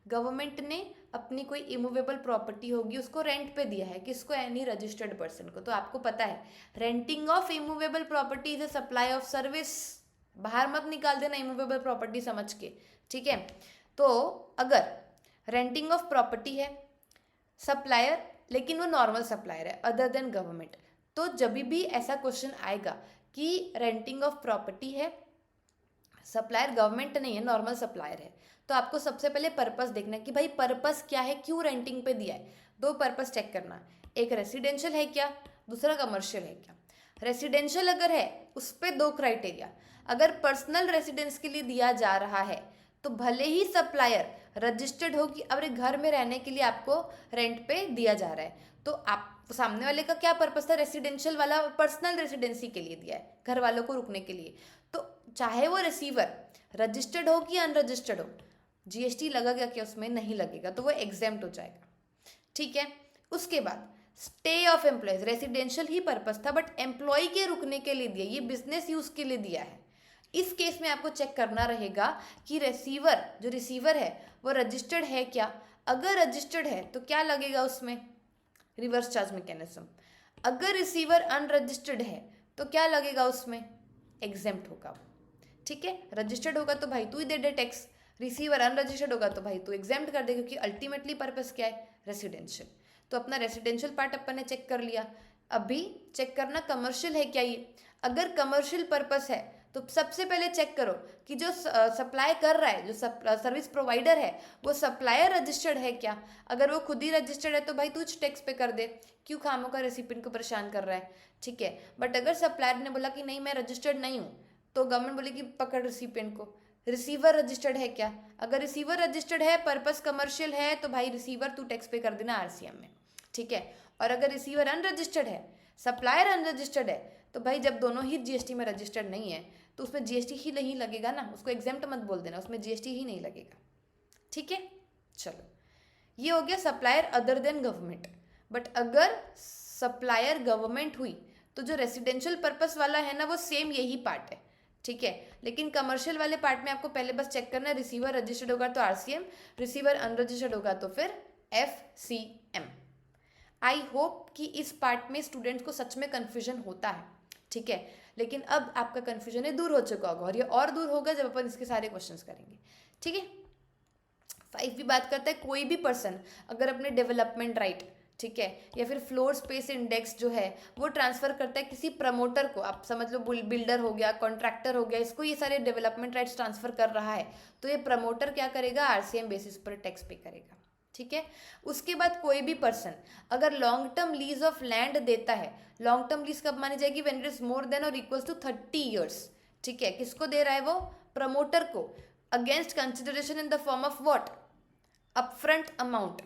Government ने अपनी कोई इमूवेबल प्रॉपर्टी होगी उसको रेंट पे दिया है, किसको, एनी रजिस्टर्ड पर्सन को। तो आपको पता है renting of immovable property is a supply of service, बाहर मत निकाल देना इमूवेबल प्रॉपर्टी समझ के, ठीक है। तो अगर रेंटिंग ऑफ प्रॉपर्टी है, सप्लायर लेकिन वो नॉर्मल सप्लायर है अदर देन गवर्नमेंट, तो जब भी ऐसा क्वेश्चन आएगा कि रेंटिंग ऑफ प्रॉपर्टी है, सप्लायर गवर्नमेंट नहीं है, नॉर्मल सप्लायर है, तो आपको सबसे पहले पर्पस देखना है कि भाई पर्पस क्या है, क्यों रेंटिंग पे दिया है। दो पर्पस चेक करना, एक रेसिडेंशियल है क्या, दूसरा कमर्शियल है क्या। रेसिडेंशियल अगर है उस पर दो क्राइटेरिया, अगर पर्सनल रेसिडेंस के लिए दिया जा रहा है तो भले ही सप्लायर रजिस्टर्ड हो कि अरे घर में रहने के लिए आपको रेंट पे दिया जा रहा है, तो आप सामने वाले का क्या पर्पस था, रेसिडेंशियल वाला पर्सनल रेसिडेंसी के लिए दिया है, घर वालों को रुकने के लिए, तो चाहे वो रिसीवर रजिस्टर्ड हो कि अनरजिस्टर्ड हो, जीएसटी लगेगा क्या उसमें, नहीं लगेगा, तो वो एग्जेम्प्ट हो जाएगा। ठीक है। उसके बाद stay of employees, residential he purpose था बट एम्प्लॉय के रुकने के लिए दिया, ये बिजनेस यूज के लिए दिया है। इस केस में आपको चेक करना रहेगा कि रिसीवर, जो रिसीवर है वो रजिस्टर्ड है क्या, अगर रजिस्टर्ड है तो क्या लगेगा उसमें, रिवर्स चार्ज मैकेनिज्म। अगर रिसीवर अनरजिस्टर्ड है तो क्या लगेगा उसमें, एग्जेम्प्ट होगा। ठीक है, रजिस्टर्ड होगा तो भाई तू ही दे दे टैक्स, रिसीवर अनरजिस्टर्ड होगा तो भाई तू एग्जेम्प्ट कर दे, क्योंकि अल्टीमेटली पर्पस क्या है, रेसिडेंशियल। तो अपना रेसिडेंशियल पार्ट अपन ने चेक कर लिया। अभी चेक करना कमर्शियल है क्या ये, अगर कमर्शियल पर्पस है तो सबसे पहले चेक करो कि जो सप्लाई कर रहा है, जो सर्विस प्रोवाइडर है, वो सप्लायर रजिस्टर्ड है क्या। अगर वो खुद ही रजिस्टर्ड है तो भाई तू टैक्स पे कर दे, क्यों खामों का रेसिपिएंट को परेशान कर रहा है। ठीक है, बट अगर सप्लायर ने बोला कि नहीं मैं रजिस्टर्ड नहीं हूँ, तो गवर्नमेंट बोलेगी पकड़ रेसिपिएंट को। रिसीवर रजिस्टर्ड है क्या, अगर रिसीवर रजिस्टर्ड है, पर्पस कमर्शियल है, तो भाई रिसीवर तू टैक्स पे कर देना आरसीएम में। ठीक है, और अगर रिसीवर अनरजिस्टर्ड है, सप्लायर अनरजिस्टर्ड है, तो भाई जब दोनों ही जीएसटी में रजिस्टर्ड नहीं है तो उसमें जीएसटी ही नहीं लगेगा ना, उसको एग्जेम्प्ट मत बोल देना, उसमें जीएसटी ही नहीं लगेगा। ठीक है, चलो ये हो गया supplier other then government. But अगर सप्लायर गवर्नमेंट हुई तो जो रेसिडेंशियल पर्पस वाला है ना वो सेम यही पार्ट है। ठीक है, लेकिन कमर्शियल वाले पार्ट में आपको पहले बस चेक करना है, रिसीवर रजिस्टर्ड होगा तो आरसीएम, रिसीवर अनरजिस्टर्ड होगा तो फिर एफसीएम। आई होप कि इस पार्ट में स्टूडेंट्स को सच में कन्फ्यूजन होता है। ठीक है, लेकिन अब आपका कन्फ्यूजन है दूर हो चुका होगा, और ये और दूर होगा जब अपन इसके सारे क्वेश्चंस करेंगे। ठीक है, 5 भी बात करता है, कोई भी पर्सन अगर अपने डेवलपमेंट राइट, ठीक है, या फिर फ्लोर स्पेस इंडेक्स जो है वो ट्रांसफर करता है किसी प्रमोटर को, आप समझ लो बिल्डर हो गया, कॉन्ट्रैक्टर हो गया, इसको ये सारे डेवलपमेंट राइट्स ट्रांसफर कर रहा है, तो ये प्रमोटर क्या करेगा, आरसीएम बेसिस पर टैक्स पे करेगा। ठीक है, उसके बाद कोई भी पर्सन अगर long term lease of land देता है, लॉन्ग टर्म लीज कब मानी जाएगी, when it is more than और इक्वल्स टू 30 ईयर्स। ठीक है, किसको दे रहा है वो, प्रमोटर को, against consideration in the form of what, upfront amount.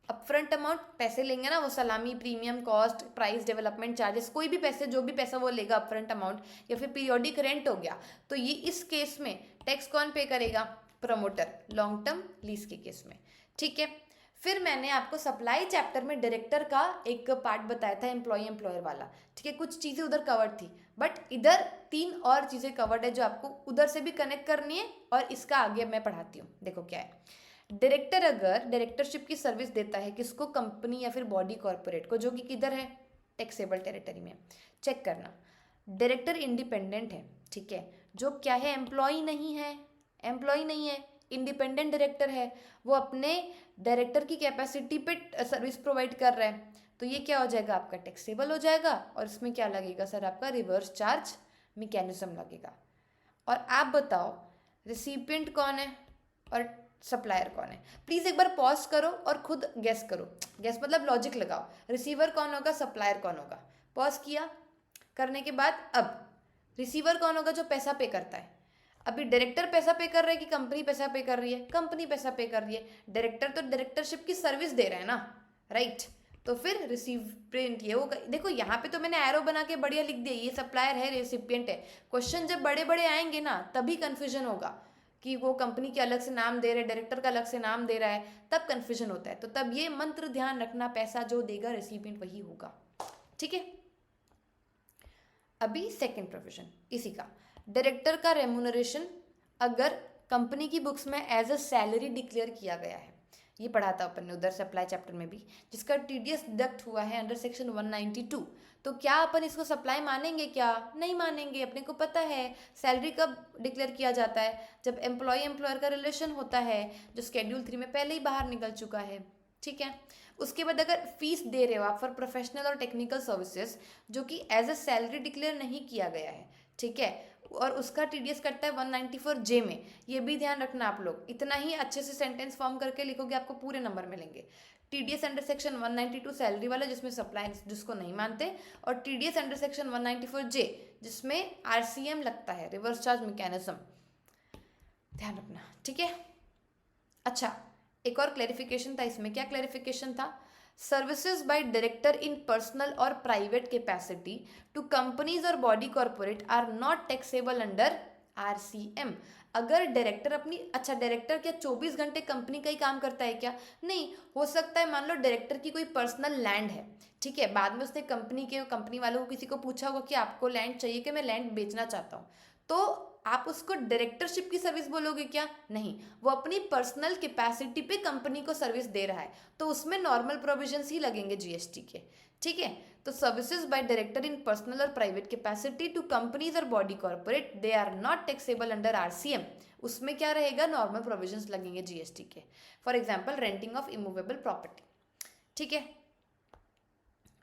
Upfront amount पैसे लेंगे ना, वो सलामी, premium, cost, price, development charges, कोई भी पैसे, जो भी पैसा वो लेगा अपफ्रंट अमाउंट, या फिर पीरियोडिक रेंट हो गया, तो ये इस केस में टैक्स कौन पे करेगा, प्रमोटर, लॉन्ग टर्म लीज के केस में। ठीक है, फिर मैंने आपको सप्लाई चैप्टर में डायरेक्टर का एक पार्ट बताया था, एम्प्लॉय एम्प्लॉयर वाला। ठीक है, कुछ चीज़ें उधर कवर्ड थी, बट इधर 3 और चीज़ें कवर्ड है जो आपको उधर से भी कनेक्ट करनी है, और इसका आगे मैं पढ़ाती हूँ। देखो क्या है, डायरेक्टर अगर डायरेक्टरशिप की सर्विस देता है किसको, कंपनी या फिर बॉडी कॉर्पोरेट को, जो कि किधर है, टैक्सेबल टेरिटरी में। चेक करना, डायरेक्टर इंडिपेंडेंट है। ठीक है, जो क्या है, एम्प्लॉय नहीं है, एम्प्लॉय नहीं है, इंडिपेंडेंट डायरेक्टर है, वो अपने डायरेक्टर की कैपेसिटी पे सर्विस प्रोवाइड कर रहा है, तो ये क्या हो जाएगा, आपका टैक्सेबल हो जाएगा, और इसमें क्या लगेगा सर, आपका रिवर्स चार्ज मैकेनिज्म लगेगा। और आप बताओ रिसिपिएंट कौन है और सप्लायर कौन है, प्लीज़ एक बार पॉज करो और खुद गेस करो, गेस मतलब लॉजिक लगाओ, रिसीवर कौन होगा, सप्लायर कौन होगा। पॉज किया, करने के बाद अब रिसीवर कौन होगा, जो पैसा पे करता है। अभी डायरेक्टर पैसा पे कर रहा है कि कंपनी पैसा पे कर रही है, कंपनी पैसा पे कर रही है, डायरेक्टर तो डायरेक्टरशिप की सर्विस दे रहा है ना, राइट, तो फिर रिसिपिएंट ये होगा। देखो यहाँ पे तो मैंने एरो बना के बढ़िया लिख दिया, ये सप्लायर है, रिसिपिएंट है। क्वेश्चन जब बड़े बड़े आएंगे ना तभी कन्फ्यूजन होगा कि वो कंपनी के अलग से नाम दे रहे, डायरेक्टर का अलग से नाम दे रहा है, तब कन्फ्यूजन होता है। तो तब ये मंत्र ध्यान रखना, पैसा जो देगा रिसिपिएंट वही होगा। ठीक है, अभी सेकेंड प्रोविजन इसी का, डायरेक्टर का रेम्यूनरेशन अगर कंपनी की बुक्स में एज अ सैलरी डिक्लेयर किया गया है, ये पढ़ा था अपन ने उधर सप्लाई चैप्टर में भी, जिसका टीडीएस डिडक्ट हुआ है अंडर सेक्शन 192। तो क्या अपन इसको सप्लाई मानेंगे? क्या नहीं मानेंगे? अपने को पता है सैलरी कब डिक्लेयर किया जाता है, जब एम्प्लॉय एम्प्लॉयर का रिलेशन होता है, जो शेड्यूल 3 में पहले ही बाहर निकल चुका है। ठीक है, उसके बाद अगर फीस दे रहे हो आप फॉर प्रोफेशनल और टेक्निकल सर्विसेज, जो कि एज अ सैलरी डिक्लेयर नहीं किया गया है, ठीक है, और उसका टीडीएस कटता है 194J में। ये भी ध्यान रखना आप लोग, इतना ही अच्छे से सेंटेंस फॉर्म करके लिखोगे आपको पूरे नंबर मिलेंगे। टीडीएस अंडर सेक्शन 192 सैलरी वाला, जिसमें सप्लाई जिसको नहीं मानते, और टीडीएस अंडर सेक्शन 194J जिसमें आरसीएम लगता है, रिवर्स चार्ज मैकेनिज्म, ध्यान रखना। ठीक है, अच्छा एक और क्लैरिफिकेशन था इसमें। क्या क्लैरिफिकेशन था? Services by director in personal और प्राइवेट कैपेसिटी टू कंपनीज और body corporate are not taxable under RCM. अगर डायरेक्टर अपनी, अच्छा डायरेक्टर क्या 24 घंटे कंपनी का ही काम करता है क्या? नहीं, हो सकता है मान लो डायरेक्टर की कोई पर्सनल लैंड है, ठीक है, बाद में उसने कंपनी वालों को किसी को पूछा होगा कि आपको लैंड चाहिए कि मैं लैंड बेचना चाहता हूँ, तो आप उसको डायरेक्टरशिप की सर्विस बोलोगे क्या? नहीं, वो अपनी पर्सनल कैपेसिटी पे कंपनी को सर्विस दे रहा है, तो उसमें नॉर्मल प्रोविजंस ही लगेंगे जीएसटी के। ठीक है, तो services by director in personal और प्राइवेट कैपेसिटी टू कंपनीज और body corporate they are not taxable under RCM. उसमें क्या रहेगा? नॉर्मल प्रोविजंस लगेंगे जीएसटी के। For example renting of immovable property. ठीक है,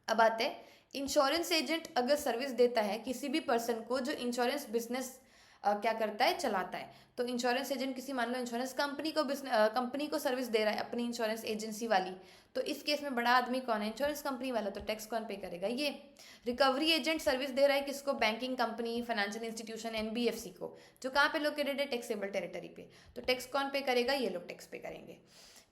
अब आते हैं इंश्योरेंस एजेंट अगर सर्विस देता है किसी भी पर्सन को जो इंश्योरेंस बिजनेस क्या करता है, चलाता है, तो इंश्योरेंस एजेंट किसी मान लो इंश्योरेंस कंपनी को सर्विस दे रहा है अपनी इंश्योरेंस एजेंसी वाली, तो इस केस में बड़ा आदमी कौन है? इंश्योरेंस कंपनी वाला, तो टैक्स कौन पे करेगा? ये। रिकवरी एजेंट सर्विस दे रहा है किसको? Banking company, financial institution, NBFC को, जो कहाँ पे लोकेटेड है? टैक्सेबल टेरिटरी पे, तो टैक्स कौन पे करेगा? ये लोग टैक्स पे करेंगे।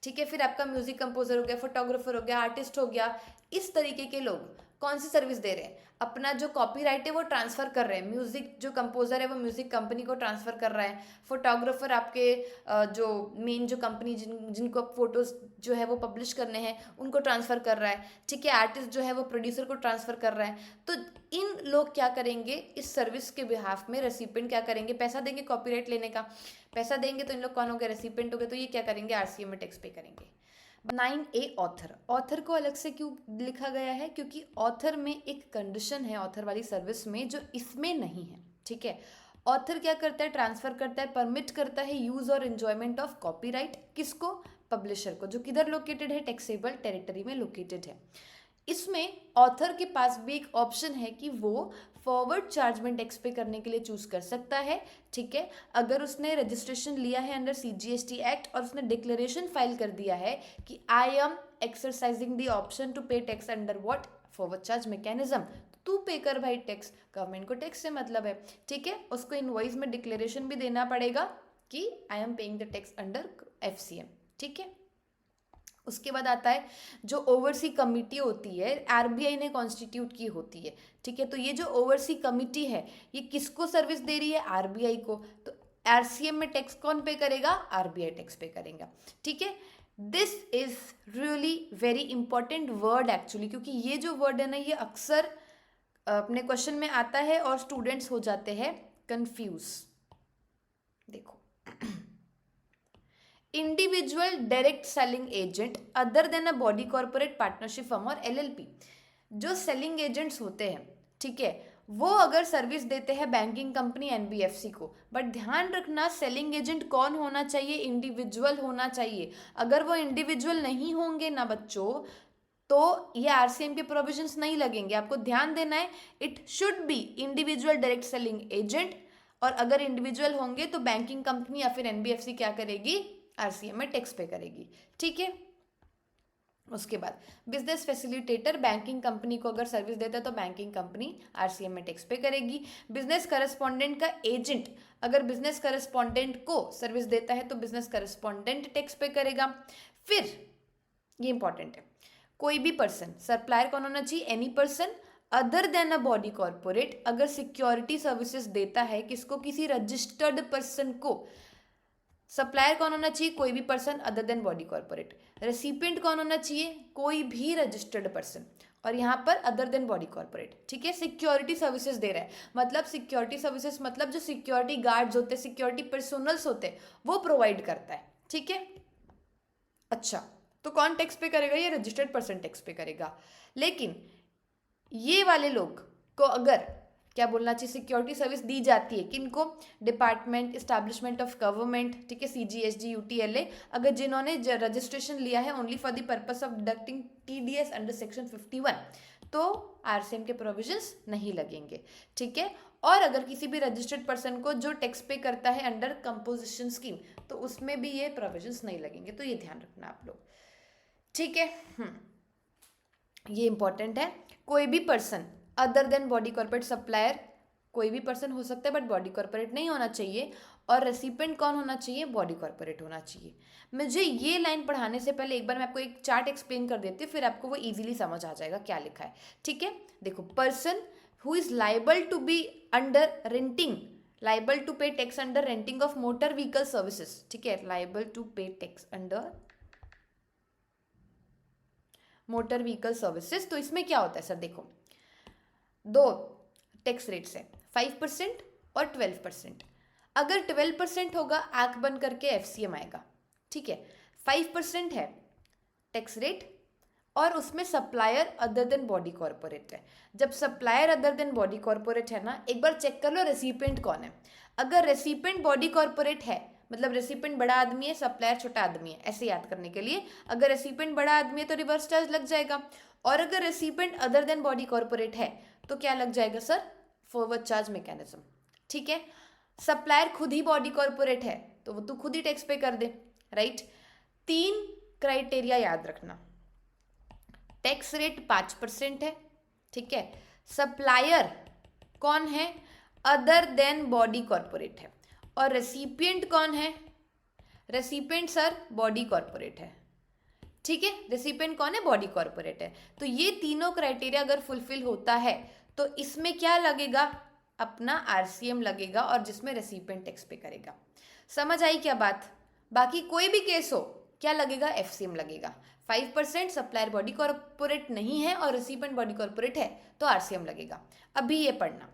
ठीक है, फिर आपका म्यूजिक कंपोजर हो गया, फोटोग्राफर हो गया, आर्टिस्ट हो गया, इस तरीके के लोग कौन सी सर्विस दे रहे हैं? अपना जो कॉपीराइट है वो ट्रांसफर कर रहे हैं, म्यूजिक जो कंपोजर है वो म्यूजिक कंपनी को ट्रांसफर कर रहा है, फोटोग्राफर आपके जो मेन जो कंपनी जिनको फोटोज जो है वो पब्लिश करने हैं उनको ट्रांसफर कर रहा है। ठीक है, आर्टिस्ट जो है वो प्रोड्यूसर को ट्रांसफर कर रहा है। तो इन लोग क्या करेंगे? इस सर्विस के बिहाफ में रेसिपिएंट क्या करेंगे? पैसा देंगे, कॉपीराइट लेने का पैसा देंगे, तो इन लोग कौन हो गए? रेसिपिएंट हो गए, तो ये क्या करेंगे? आरसीएम में टैक्स पे करेंगे। 9A author. ऑथर को अलग से क्यों लिखा गया है? क्योंकि ऑथर में एक कंडीशन है ऑथर वाली सर्विस में जो इसमें नहीं है। ठीक है, ऑथर क्या करता है? ट्रांसफर करता है, परमिट करता है यूज और एंजॉयमेंट ऑफ कॉपीराइट, किसको? पब्लिशर को, जो किधर लोकेटेड है? टैक्सेबल टेरिटरी में लोकेटेड है। इसमें ऑथर के पास भी एक ऑप्शन है कि वो फॉरवर्ड चार्ज में टैक्स पे करने के लिए चूज कर सकता है। ठीक है, अगर उसने रजिस्ट्रेशन लिया है अंडर सीजीएसटी एक्ट और उसने डिक्लेरेशन फाइल कर दिया है कि I am exercising the option to pay tax under what? Forward charge mechanism, तू पे कर भाई टैक्स, गवर्नमेंट को टैक्स से मतलब है। ठीक है, उसको इनवॉइस में डिक्लेरेशन भी देना पड़ेगा कि I am paying the tax under FCM. ठीक है, उसके बाद आता है जो ओवरसी कमिटी होती है, आरबीआई ने कॉन्स्टिट्यूट की होती है। ठीक है, तो ये जो ओवरसी कमिटी है ये किसको सर्विस दे रही है? आरबीआई को। तो आरसीएम में टैक्स कौन पे करेगा? आरबीआई टैक्स पे करेगा। ठीक है, this is really very important word actually, क्योंकि ये जो वर्ड है ना ये अक्सर अपने क्वेश्चन में आता है और स्टूडेंट्स हो जाते हैं कंफ्यूज। देखो, individual direct selling agent other than a body corporate partnership firm और एलएलपी, जो सेलिंग एजेंट्स होते हैं, ठीक है, वो अगर सर्विस देते हैं बैंकिंग कंपनी एनबीएफसी को, बट ध्यान रखना सेलिंग एजेंट कौन होना चाहिए? इंडिविजुअल होना चाहिए। अगर वो इंडिविजुअल नहीं होंगे ना बच्चों, तो ये आरसीएम के प्रोविजंस नहीं लगेंगे। आपको ध्यान देना है, it should be individual direct selling agent, और अगर इंडिविजुअल होंगे तो बैंकिंग कंपनी या फिर एनबीएफसी क्या करेगी? आरसीएम में टैक्स पे करेगी। ठीक है, उसके बाद बिजनेस फैसिलिटेटर बैंकिंग कंपनी को अगर सर्विस देता है तो बैंकिंग कंपनी आरसीएम में टैक्स पे करेगी। बिजनेस करस्पॉन्डेंट का एजेंट अगर बिजनेस करस्पॉन्डेंट को सर्विस देता है तो बिजनेस करस्पॉन्डेंट टैक्स पे करेगा। फिर ये इंपॉर्टेंट है, कोई भी पर्सन, सप्लायर कौन होना चाहिए? Any person other then a body corporate अगर सिक्योरिटी सर्विसेज देता है किसको? किसी रजिस्टर्ड पर्सन को। सप्लायर कौन होना चाहिए? कोई भी person other than body corporate. Recipient कौन होना चाहिए? कोई भी रजिस्टर्ड पर्सन, और यहाँ पर अदर देन बॉडी कॉर्पोरेट। ठीक है, सिक्योरिटी सर्विसेज दे रहा है, मतलब सिक्योरिटी सर्विसेज मतलब जो सिक्योरिटी गार्ड्स होते हैं, सिक्योरिटी पर्सोनल्स होते हैं, वो प्रोवाइड करता है। ठीक है, अच्छा तो कौन टैक्स पे करेगा? ये रजिस्टर्ड पर्सन टैक्स पे करेगा। लेकिन ये वाले लोग को अगर क्या बोलना चाहिए, सिक्योरिटी सर्विस दी जाती है किनको? डिपार्टमेंट, एस्टैब्लिशमेंट ऑफ गवर्नमेंट, ठीक है, CGST, UTLA, अगर जिन्होंने रजिस्ट्रेशन लिया है only for the purpose of deducting TDS under section 51, तो RCM के प्रोविजंस नहीं लगेंगे, ठीक है। और अगर किसी भी रजिस्टर्ड पर्सन को जो टैक्स पे करता है अंडर कंपोजिशन स्कीम, तो उसमें भी ये प्रोविजंस नहीं लगेंगे, तो ये ध्यान रखना आप लोग, ठीक है। ये इंपॉर्टेंट है। कोई भी person other than body corporate supplier, कोई भी पर्सन हो सकता है बट बॉडी कॉर्पोरेट नहीं होना चाहिए, और रेसिपिएंट कौन होना चाहिए? बॉडी कॉर्पोरेट होना चाहिए। मुझे ये लाइन पढ़ाने से पहले एक बार मैं आपको एक चार्ट एक्सप्लेन कर देती हूँ, फिर आपको वो इजीली समझ आ जाएगा क्या लिखा है, ठीक है। देखो, person who is liable to be under renting, liable to pay tax under renting of motor vehicle services, ठीक है, liable to pay tax under motor vehicle services. तो इसमें क्या होता है सर? देखो, दो टैक्स रेट्स है, 5% और 12%। अगर 12% होगा, आंख बंद करके FCM आएगा, ठीक है। 5% है टैक्स रेट, और उसमें supplier other than body corporate है। जब supplier other than body corporate है ना, एक बार चेक कर लो रेसिपिएंट कौन है। अगर रेसिपिएंट बॉडी कॉर्पोरेट है, मतलब रेसिपिएंट बड़ा आदमी है, सप्लायर छोटा आदमी है, ऐसे याद करने के लिए। अगर रेसिपिएंट बड़ा आदमी है तो रिवर्स चार्ज लग जाएगा, और अगर recipient other than body corporate है तो क्या लग जाएगा सर? फॉरवर्ड चार्ज मैकेनिज्म, ठीक है। सप्लायर खुद ही बॉडी कॉर्पोरेट है तो वो तो खुद ही टैक्स पे कर दे, राइट। 3 क्राइटेरिया याद रखना। टैक्स रेट 5% है, ठीक है। सप्लायर कौन है? अदर देन बॉडी कॉर्पोरेट है। और रेसिपिएंट कौन है? रेसिपिएंट सर बॉडी कॉर्पोरेट है, ठीक है। रेसिपिएंट कौन है? बॉडी कॉर्पोरेट है। तो ये तीनों क्राइटेरिया अगर फुलफिल होता है तो इसमें क्या लगेगा? अपना RCM लगेगा, और जिसमें रेसिपिएंट टैक्स पे करेगा। समझ आई क्या बात? बाकी कोई भी केस हो, क्या लगेगा? FCM लगेगा। 5% सप्लायर बॉडी कॉर्पोरेट नहीं है और रेसिपिएंट बॉडी कॉर्पोरेट है तो RCM लगेगा। अभी ये पढ़ना,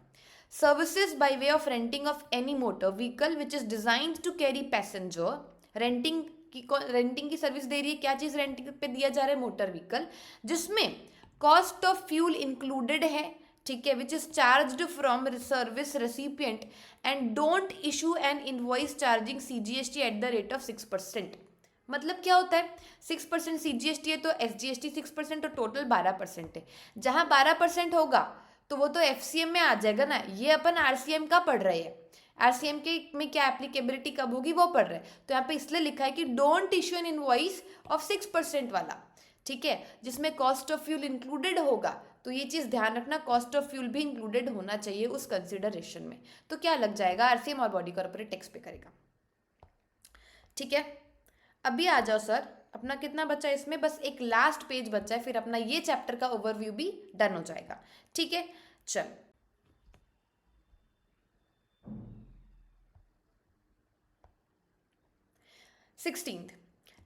services by way of renting of any motor vehicle which is designed to carry passenger. Renting की सर्विस दे रही है, क्या चीज रेंटिंग पे दिया जा रहा है? मोटर व्हीकल, जिसमें कॉस्ट ऑफ फ्यूल इंक्लूडेड है, ठीक है, which is charged from service recipient and don't issue an invoice charging CGST eight the rate of 6%। मतलब क्या होता है? 6% CGST है तो SGST 6% और टोटल 12% है। जहां 12% होगा तो वो तो FCM में आ जाएगा ना। ये अपन RCM का पढ़ रहे हैं, RCM के में क्या एप्लीकेबिलिटी कब होगी वो पढ़ रहे हैं। तो यहाँ पे इसलिए लिखा है कि don't issue an invoice of 6% वाला, ठीक है, जिसमें कॉस्ट ऑफ फ्यूल इंक्लूडेड होगा। तो ये चीज ध्यान रखना, कॉस्ट ऑफ फ्यूल भी इंक्लूडेड होना चाहिए उस कंसिडरेशन में। तो क्या लग जाएगा? RCM और बॉडी कॉर्पोरेट टैक्स पे करेगा, ठीक है। अभी आ जाओ सर, अपना कितना बचा है इसमें? बस एक लास्ट पेज बचा है, फिर अपना ये चैप्टर का ओवरव्यू भी डन हो जाएगा, ठीक है। चल,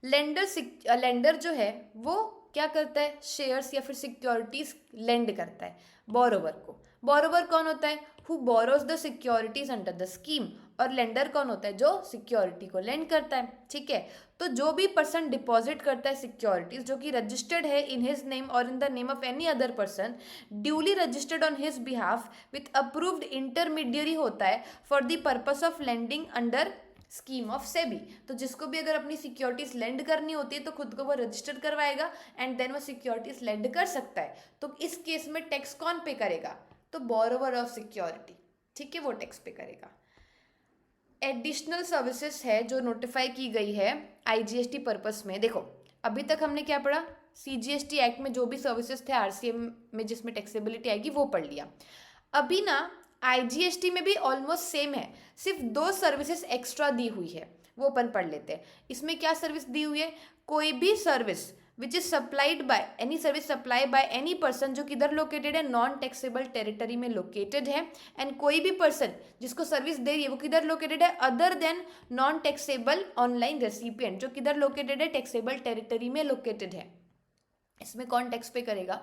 लेंडर जो है वो क्या करता है? शेयर्स या फिर सिक्योरिटीज लेंड करता है बोरोवर को। बोरोवर कौन होता है? Who borrows the securities under the scheme. और लेंडर कौन होता है? जो सिक्योरिटी को लेंड करता है, ठीक है। तो जो भी पर्सन डिपॉजिट करता है सिक्योरिटीज जो कि रजिस्टर्ड है इन हिज नेम और in the name of any other person duly registered on his behalf with approved intermediary होता है for the purpose of lending under scheme of SEBI. तो जिसको भी अगर अपनी सिक्योरिटीज लेंड करनी होती है तो खुद को वो रजिस्टर करवाएगा एंड देन वो सिक्योरिटीज लेंड कर सकता है। तो इस केस में टैक्स कौन पे करेगा? तो बोरोवर ऑफ सिक्योरिटी, ठीक है, वो टैक्स पे करेगा। एडिशनल सर्विसेज है जो नोटिफाई की गई है IGST पर्पस में। देखो, अभी तक हमने क्या पढ़ा? CGST एक्ट में जो भी सर्विसेज थे RCM में जिसमें टैक्सेबिलिटी आएगी वो पढ़ लिया। अभी ना IGST में भी ऑलमोस्ट सेम है, सिर्फ 2 सर्विसेज एक्स्ट्रा दी हुई है, वो अपन पढ़ लेते हैं। इसमें क्या सर्विस दी हुई है? कोई भी service which is supplied by any service supply bye any person जो किधर लोकेटेड है? नॉन टैक्सेबल टेरिटरी में लोकेटेड है। एंड कोई भी पर्सन जिसको सर्विस दे रही है वो किधर लोकेटेड है? Other than non taxable online recipient जो किधर लोकेटेड है? टैक्सेबल टेरिटरी में लोकेटेड है। इसमें कौन टैक्स पे करेगा?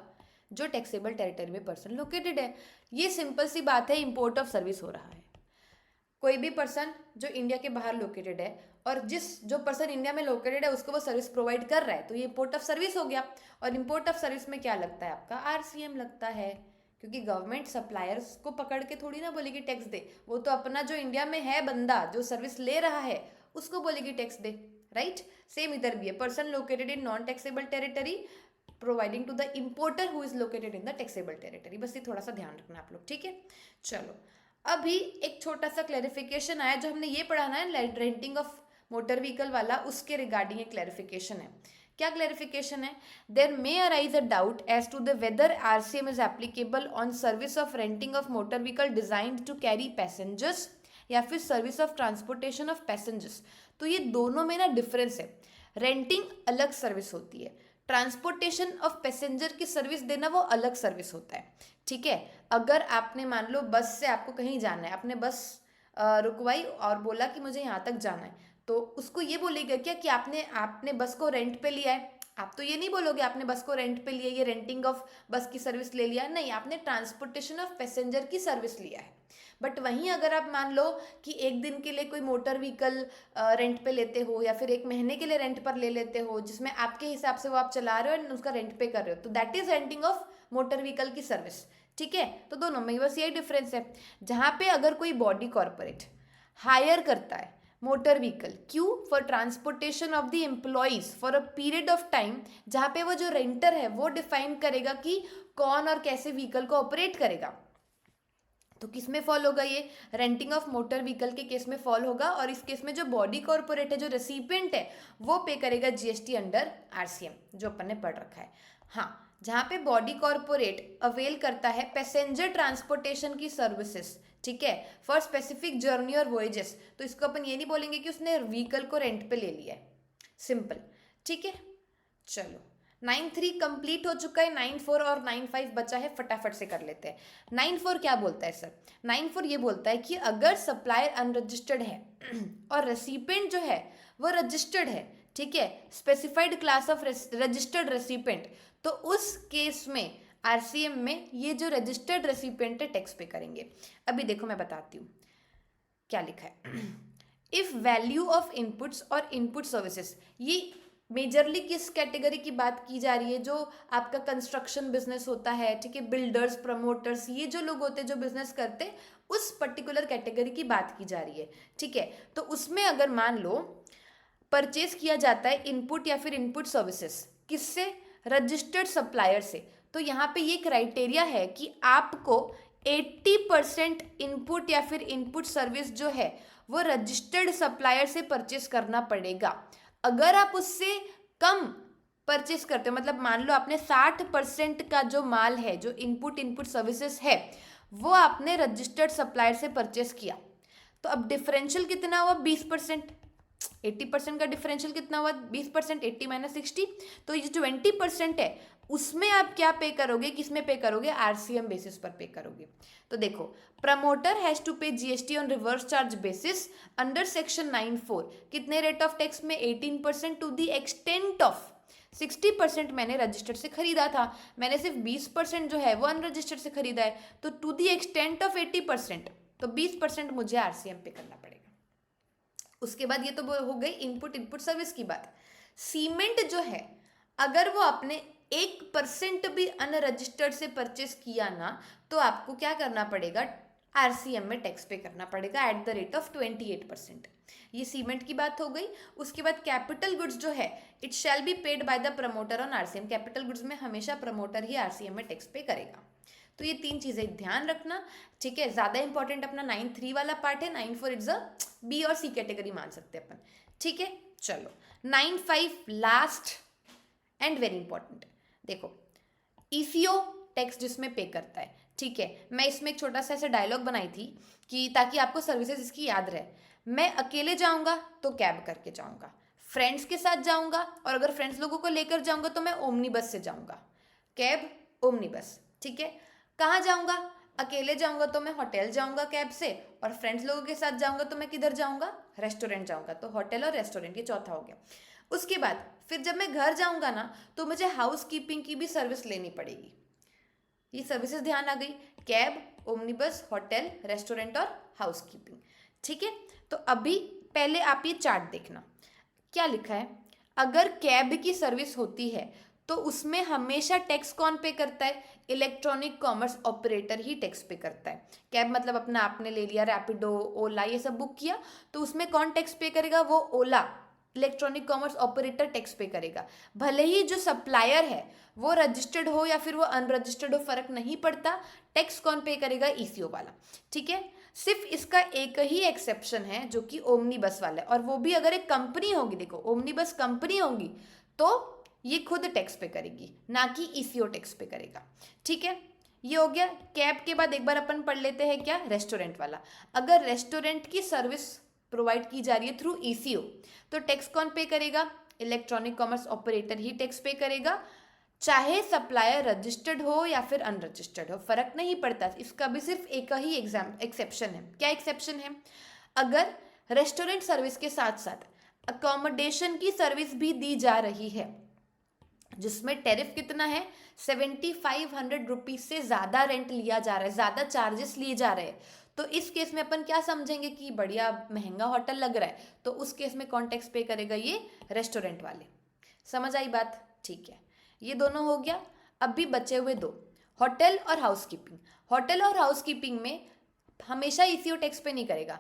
जो टैक्सेबल टेरिटरी में पर्सन लोकेटेड है। ये सिंपल सी बात है, इंपोर्ट ऑफ सर्विस हो रहा है। कोई भी पर्सन जो इंडिया के बाहर लोकेटेड है और जो पर्सन इंडिया में लोकेटेड है उसको वो सर्विस प्रोवाइड कर रहा है, तो ये इम्पोर्ट ऑफ सर्विस हो गया। और इम्पोर्ट ऑफ सर्विस में क्या लगता है आपका, आरसीएम लगता है, क्योंकि गवर्नमेंट सप्लायर्स को पकड़ के थोड़ी ना बोलेगी टैक्स दे, वो तो अपना जो इंडिया में है बंदा जो सर्विस ले रहा है उसको बोलेगी टैक्स दे, राइट। सेम इधर भी है, person located in non taxable territory providing to the importer who is located in the taxable territory. बस ये थोड़ा सा ध्यान रखना आप लोग, ठीक है। चलो अभी एक छोटा सा क्लैरिफिकेशन आया, जो हमने ये पढ़ा ना रेंटिंग ऑफ मोटर व्हीकल वाला, उसके रिगार्डिंग एक क्लैरिफिकेशन है। क्या क्लैरिफिकेशन है, there may arise a doubt as to the whether RCM is applicable on service of renting of motor vehicle designed to carry passengers या फिर service of transportation of passengers. तो ये दोनों में ना डिफरेंस है, रेंटिंग अलग सर्विस होती है, ट्रांसपोर्टेशन ऑफ पैसेंजर की सर्विस देना वो अलग सर्विस होता है, ठीक है। अगर आपने मान लो बस से आपको कहीं जाना है, आपने बस रुकवाई और बोला कि मुझे यहाँ तक जाना है, तो उसको ये बोलेगा क्या कि आपने बस को रेंट पे लिया है। आप तो ये नहीं बोलोगे आपने बस को रेंट पे लिया, ये रेंटिंग ऑफ बस की सर्विस ले लिया, नहीं, आपने ट्रांसपोर्टेशन ऑफ पैसेंजर की सर्विस लिया है। बट वहीं अगर आप मान लो कि एक दिन के लिए कोई मोटर व्हीकल रेंट पे लेते हो या फिर एक महीने के लिए रेंट पर ले लेते हो, जिसमें आपके हिसाब से वो आप चला रहे हो और उसका रेंट पे कर रहे हो, तो that is renting of motor vehicle की सर्विस, ठीक है। तो दोनों में बस यही डिफरेंस है, जहाँ पे अगर कोई बॉडी कॉर्पोरेट हायर करता है मोटर व्हीकल, क्यों, for transportation of the employees for a period of time, जहाँ पे वो जो रेंटर है वो डिफाइन करेगा कि कौन और कैसे व्हीकल को ऑपरेट करेगा, तो किस में फॉल होगा, ये रेंटिंग ऑफ मोटर व्हीकल के केस में फॉल होगा। और इस केस में जो बॉडी कॉर्पोरेट है, जो रेसिपिएंट है, वो पे करेगा जीएसटी अंडर आरसीएम, जो अपन ने पढ़ रखा है। हाँ, जहाँ पे बॉडी कॉर्पोरेट अवेल करता है पैसेंजर ट्रांसपोर्टेशन की सर्विसेज, ठीक है, फॉर स्पेसिफिक जर्नी और वॉयजेस, तो इसको अपन ये नहीं बोलेंगे कि उसने व्हीकल को रेंट पे ले लिया है, सिंपल, ठीक है। चलो 9.3 कंप्लीट हो चुका है, 9.4 और 9.5 बचा है, फटाफट से कर लेते हैं। 9.4 क्या बोलता है सर, 9.4 ये बोलता है कि अगर सप्लायर अनरजिस्टर्ड है और रेसिपिएंट जो है वो रजिस्टर्ड है, ठीक है, specified class of registered recipient, तो उस केस में आरसीएम में ये जो रजिस्टर्ड रेसिपिएंट है टैक्स पे करेंगे। अभी देखो मैं बताती हूँ क्या लिखा है। इफ वैल्यू ऑफ इनपुट्स और इनपुट सर्विसेज, ये मेजरली किस कैटेगरी की बात की जा रही है, जो आपका कंस्ट्रक्शन बिजनेस होता है, ठीक है, बिल्डर्स, प्रमोटर्स, ये जो लोग होते हैं जो बिजनेस करते हैं, उस पर्टिकुलर कैटेगरी की बात की जा रही है, ठीक है। तो उसमें अगर मान लो परचेज किया जाता है इनपुट या फिर इनपुट सर्विसेज, किससे, रजिस्टर्ड सप्लायर से, तो यहाँ पे ये क्राइटेरिया है कि आपको 80% इनपुट या फिर इनपुट सर्विस जो है वो रजिस्टर्ड सप्लायर से परचेस करना पड़ेगा। अगर आप उससे कम परचेस करते हो, मतलब मान लो आपने 60% का जो माल है, जो इनपुट सर्विसेज है, वो आपने रजिस्टर्ड सप्लायर से परचेस किया, तो अब डिफरेंशियल कितना हुआ, 20%। 80% का डिफरेंशियल कितना हुआ, 20%, 80 माइनस 60, तो ये जो 20% है उसमें आप क्या पे करोगे, किसमें पे करोगे, आरसीएम बेसिस पर पे करोगे। तो देखो, promoter has to pay GST on reverse charge basis under section 9(4), कितने रेट ऑफ टैक्स में, 18% टू द एक्सटेंट ऑफ 60% मैंने रजिस्टर्ड से खरीदा था, मैंने सिर्फ 20% जो है वो अनरजिस्टर्ड से खरीदा है, तो टू द एक्सटेंट ऑफ 80%, तो 20% मुझे आरसीएम पे करना पड़ेगा। उसके बाद ये तो हो गई इनपुट सर्विस की बात। सीमेंट जो है, अगर वो आपने 1% भी अनरजिस्टर्ड से परचेस किया ना, तो आपको क्या करना पड़ेगा, आरसीएम में टैक्स पे करना पड़ेगा एट द रेट ऑफ 28%। ये सीमेंट की बात हो गई। उसके बाद कैपिटल गुड्स जो है, it shall be paid by the promoter on RCM, capital goods में हमेशा प्रमोटर ही आरसीएम में टैक्स पे करेगा। तो ये 3 चीजें ध्यान रखना, ठीक है। ज्यादा इंपॉर्टेंट अपना 9.3 वाला पार्ट है, 9.4 इट्स अ बी और सी कैटेगरी मान सकते हैं अपन, ठीक है। चलो 9.5 लास्ट एंड वेरी इंपॉर्टेंट। देखो, ईसीओ टैक्स जिसमें पे करता है, ठीक है, मैं इसमें एक छोटा सा ऐसा डायलॉग बनाई थी कि ताकि आपको सर्विसेज इसकी याद रहे। मैं अकेले जाऊंगा तो कैब करके जाऊंगा, फ्रेंड्स के साथ जाऊंगा, और अगर फ्रेंड्स लोगों को लेकर जाऊंगा तो मैं ओमनी बस से जाऊंगा, कैब ओमनी बस, ठीक है। कहाँ जाऊंगा, अकेले जाऊंगा तो मैं होटल जाऊंगा कैब से, और फ्रेंड्स लोगों के साथ जाऊंगा तो मैं किधर जाऊंगा, रेस्टोरेंट जाऊंगा, तो होटल और रेस्टोरेंट, ये चौथा हो गया। उसके बाद फिर जब मैं घर जाऊंगा ना, तो मुझे हाउस कीपिंग की भी सर्विस लेनी पड़ेगी। ये सर्विसेज ध्यान आ गई, कैब, ओमनी बस, होटल, रेस्टोरेंट और हाउस कीपिंग, ठीक है, तो अभी पहले आप ये चार्ट देखना, क्या लिखा है। अगर कैब की सर्विस होती है तो उसमें हमेशा टैक्स कौन पे करता है, इलेक्ट्रॉनिक कॉमर्स ऑपरेटर ही टैक्स पे करता है। कैब मतलब अपना आपने ले लिया, रैपिडो, ओला, ये सब बुक किया, तो उसमें कौन टैक्स पे करेगा, वो ओला, electronic commerce operator tax pay करेगा। भले ही जो सप्लायर है वो रजिस्टर्ड हो या फिर वो अनरजिस्टर्ड हो, फर्क नहीं पड़ता, टैक्स कौन पे करेगा, ईसीओ वाला। ठीक है, सिर्फ इसका एक ही एक्सेप्शन है जो कि ओमनी बस वाला है, और वो भी अगर एक कंपनी होगी, देखो ओमनी बस कंपनी होगी तो ये खुद टैक्स पे करेगी, ना कि ईसीओ टैक्स पे करेगा। ठीक है, ये हो गया। कैब के बाद एक बार अपन पढ़ लेते हैं क्या, रेस्टोरेंट वाला। अगर रेस्टोरेंट की सर्विस प्रोवाइड की जा रही है थ्रू ईसीओ, तो टैक्स कौन पे करेगा, इलेक्ट्रॉनिक कॉमर्स ऑपरेटर ही टैक्स पे करेगा, चाहे सप्लायर रजिस्टर्ड हो या फिर अनरजिस्टर्ड हो, फर्क नहीं पड़ता। इसका भी सिर्फ एक ही एक्सेप्शन है। क्या एक्सेप्शन है, अगर रेस्टोरेंट सर्विस के साथ साथ अकोमोडेशन की सर्विस भी दी जा रही है, जिसमें टैरिफ कितना है, 7500 रुपीज से ज़्यादा रेंट लिया जा रहा है, ज़्यादा चार्जेस लिए जा रहे हैं, तो इस केस में अपन क्या समझेंगे कि बढ़िया महंगा होटल लग रहा है, तो उस केस में कौन टैक्स पे करेगा, ये रेस्टोरेंट वाले। समझ आई बात, ठीक है, ये दोनों हो गया। अब भी बचे हुए दो, होटल और हाउसकीपिंग। होटल और हाउसकीपिंग में हमेशा ईसीओ टैक्स पे नहीं करेगा।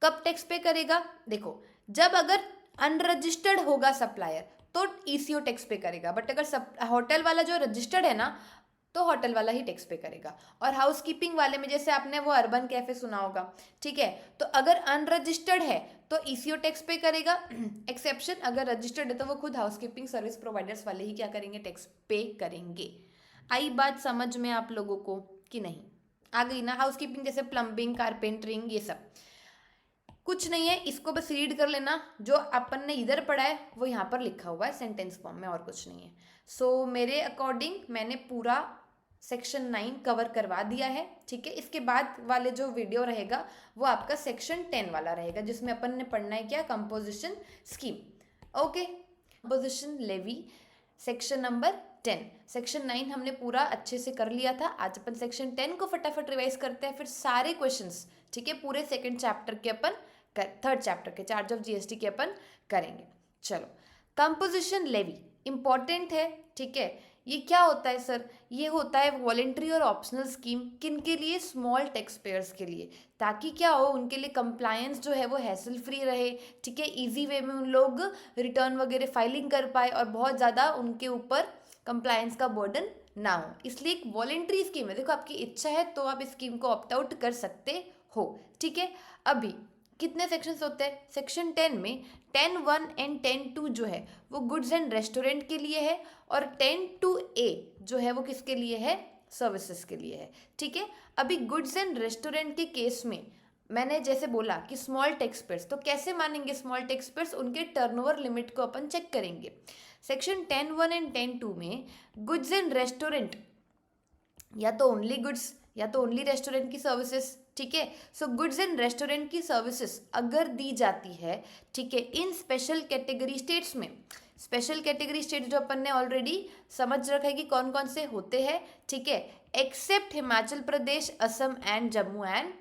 कब टैक्स पे करेगा, देखो जब अगर अनरजिस्टर्ड होगा सप्लायर तो ईसीओ टैक्स पे करेगा, बट अगर होटल वाला जो रजिस्टर्ड है ना, तो होटल वाला ही टैक्स पे करेगा। और हाउसकीपिंग वाले में जैसे आपने वो अर्बन कैफे सुना होगा, ठीक है, तो अगर अनरजिस्टर्ड है तो ईसीओ टैक्स पे करेगा। एक्सेप्शन, अगर रजिस्टर्ड है तो वो खुद हाउसकीपिंग सर्विस प्रोवाइडर्स वाले ही क्या करेंगे, टैक्स पे करेंगे। आई बात समझ में आप लोगों को कि नहीं, आ गई ना। हाउसकीपिंग जैसे प्लम्बिंग, कारपेंटरिंग, ये सब कुछ नहीं है, इसको बस रीड कर लेना। जो अपन ने इधर पढ़ा है वो यहाँ पर लिखा हुआ है सेंटेंस फॉर्म में, और कुछ नहीं है। सो मेरे अकॉर्डिंग मैंने पूरा सेक्शन 9 कवर करवा दिया है। ठीक है, इसके बाद वाले जो वीडियो रहेगा वो आपका सेक्शन 10 वाला रहेगा, जिसमें अपन ने पढ़ना है क्या, composition scheme. Okay, composition levy section number 10। Section 9 हमने पूरा अच्छे से कर लिया था। आज अपन सेक्शन 10 को फटाफट रिवाइज करते हैं, फिर सारे क्वेश्चंस, ठीक है, पूरे सेकंड चैप्टर के अपन थर्ड चैप्टर के चार्ज ऑफ जीएसटी के अपन करेंगे। चलो, कंपोजिशन लेवी इंपॉर्टेंट है। ठीक है, ये क्या होता है सर, ये होता है वॉलेंट्री और ऑप्शनल स्कीम। किन के लिए, स्मॉल टैक्स पेयर्स के लिए, ताकि क्या हो, उनके लिए कंप्लायंस जो है वो हैसल फ्री रहे। ठीक है, इजी वे में उन लोग रिटर्न वगैरह फाइलिंग कर पाए और बहुत ज़्यादा उनके ऊपर कंप्लायंस का बर्डन ना हो, इसलिए एक वॉलेंट्री स्कीम है। देखो आपकी इच्छा है तो आप इस स्कीम को ऑप्ट आउट कर सकते हो। ठीक है, अभी कितने सेक्शंस होते हैं, सेक्शन 10 में 10(1) एंड 10(2) जो है वो गुड्स एंड रेस्टोरेंट के लिए है, और 10(2)A जो है वो किसके लिए है, सर्विसेज के लिए है। ठीक है, अभी गुड्स एंड रेस्टोरेंट के केस में मैंने जैसे बोला कि स्मॉल टैक्स पेयर्स, तो कैसे मानेंगे स्मॉल टैक्स पेयर्स, उनके टर्नओवर लिमिट को अपन चेक करेंगे। सेक्शन 10(1) एंड 10(2) में गुड्स एंड रेस्टोरेंट या तो ओनली गुड्स या तो ओनली रेस्टोरेंट की सर्विसेज। ठीक है, सो गुड्स एंड रेस्टोरेंट की सर्विसेज अगर दी जाती है, ठीक है, इन स्पेशल कैटेगरी स्टेट्स में, स्पेशल कैटेगरी स्टेट जो अपन ने ऑलरेडी समझ रखा है कि कौन कौन से होते हैं। ठीक है, except Himachal Pradesh, Assam and Jammu and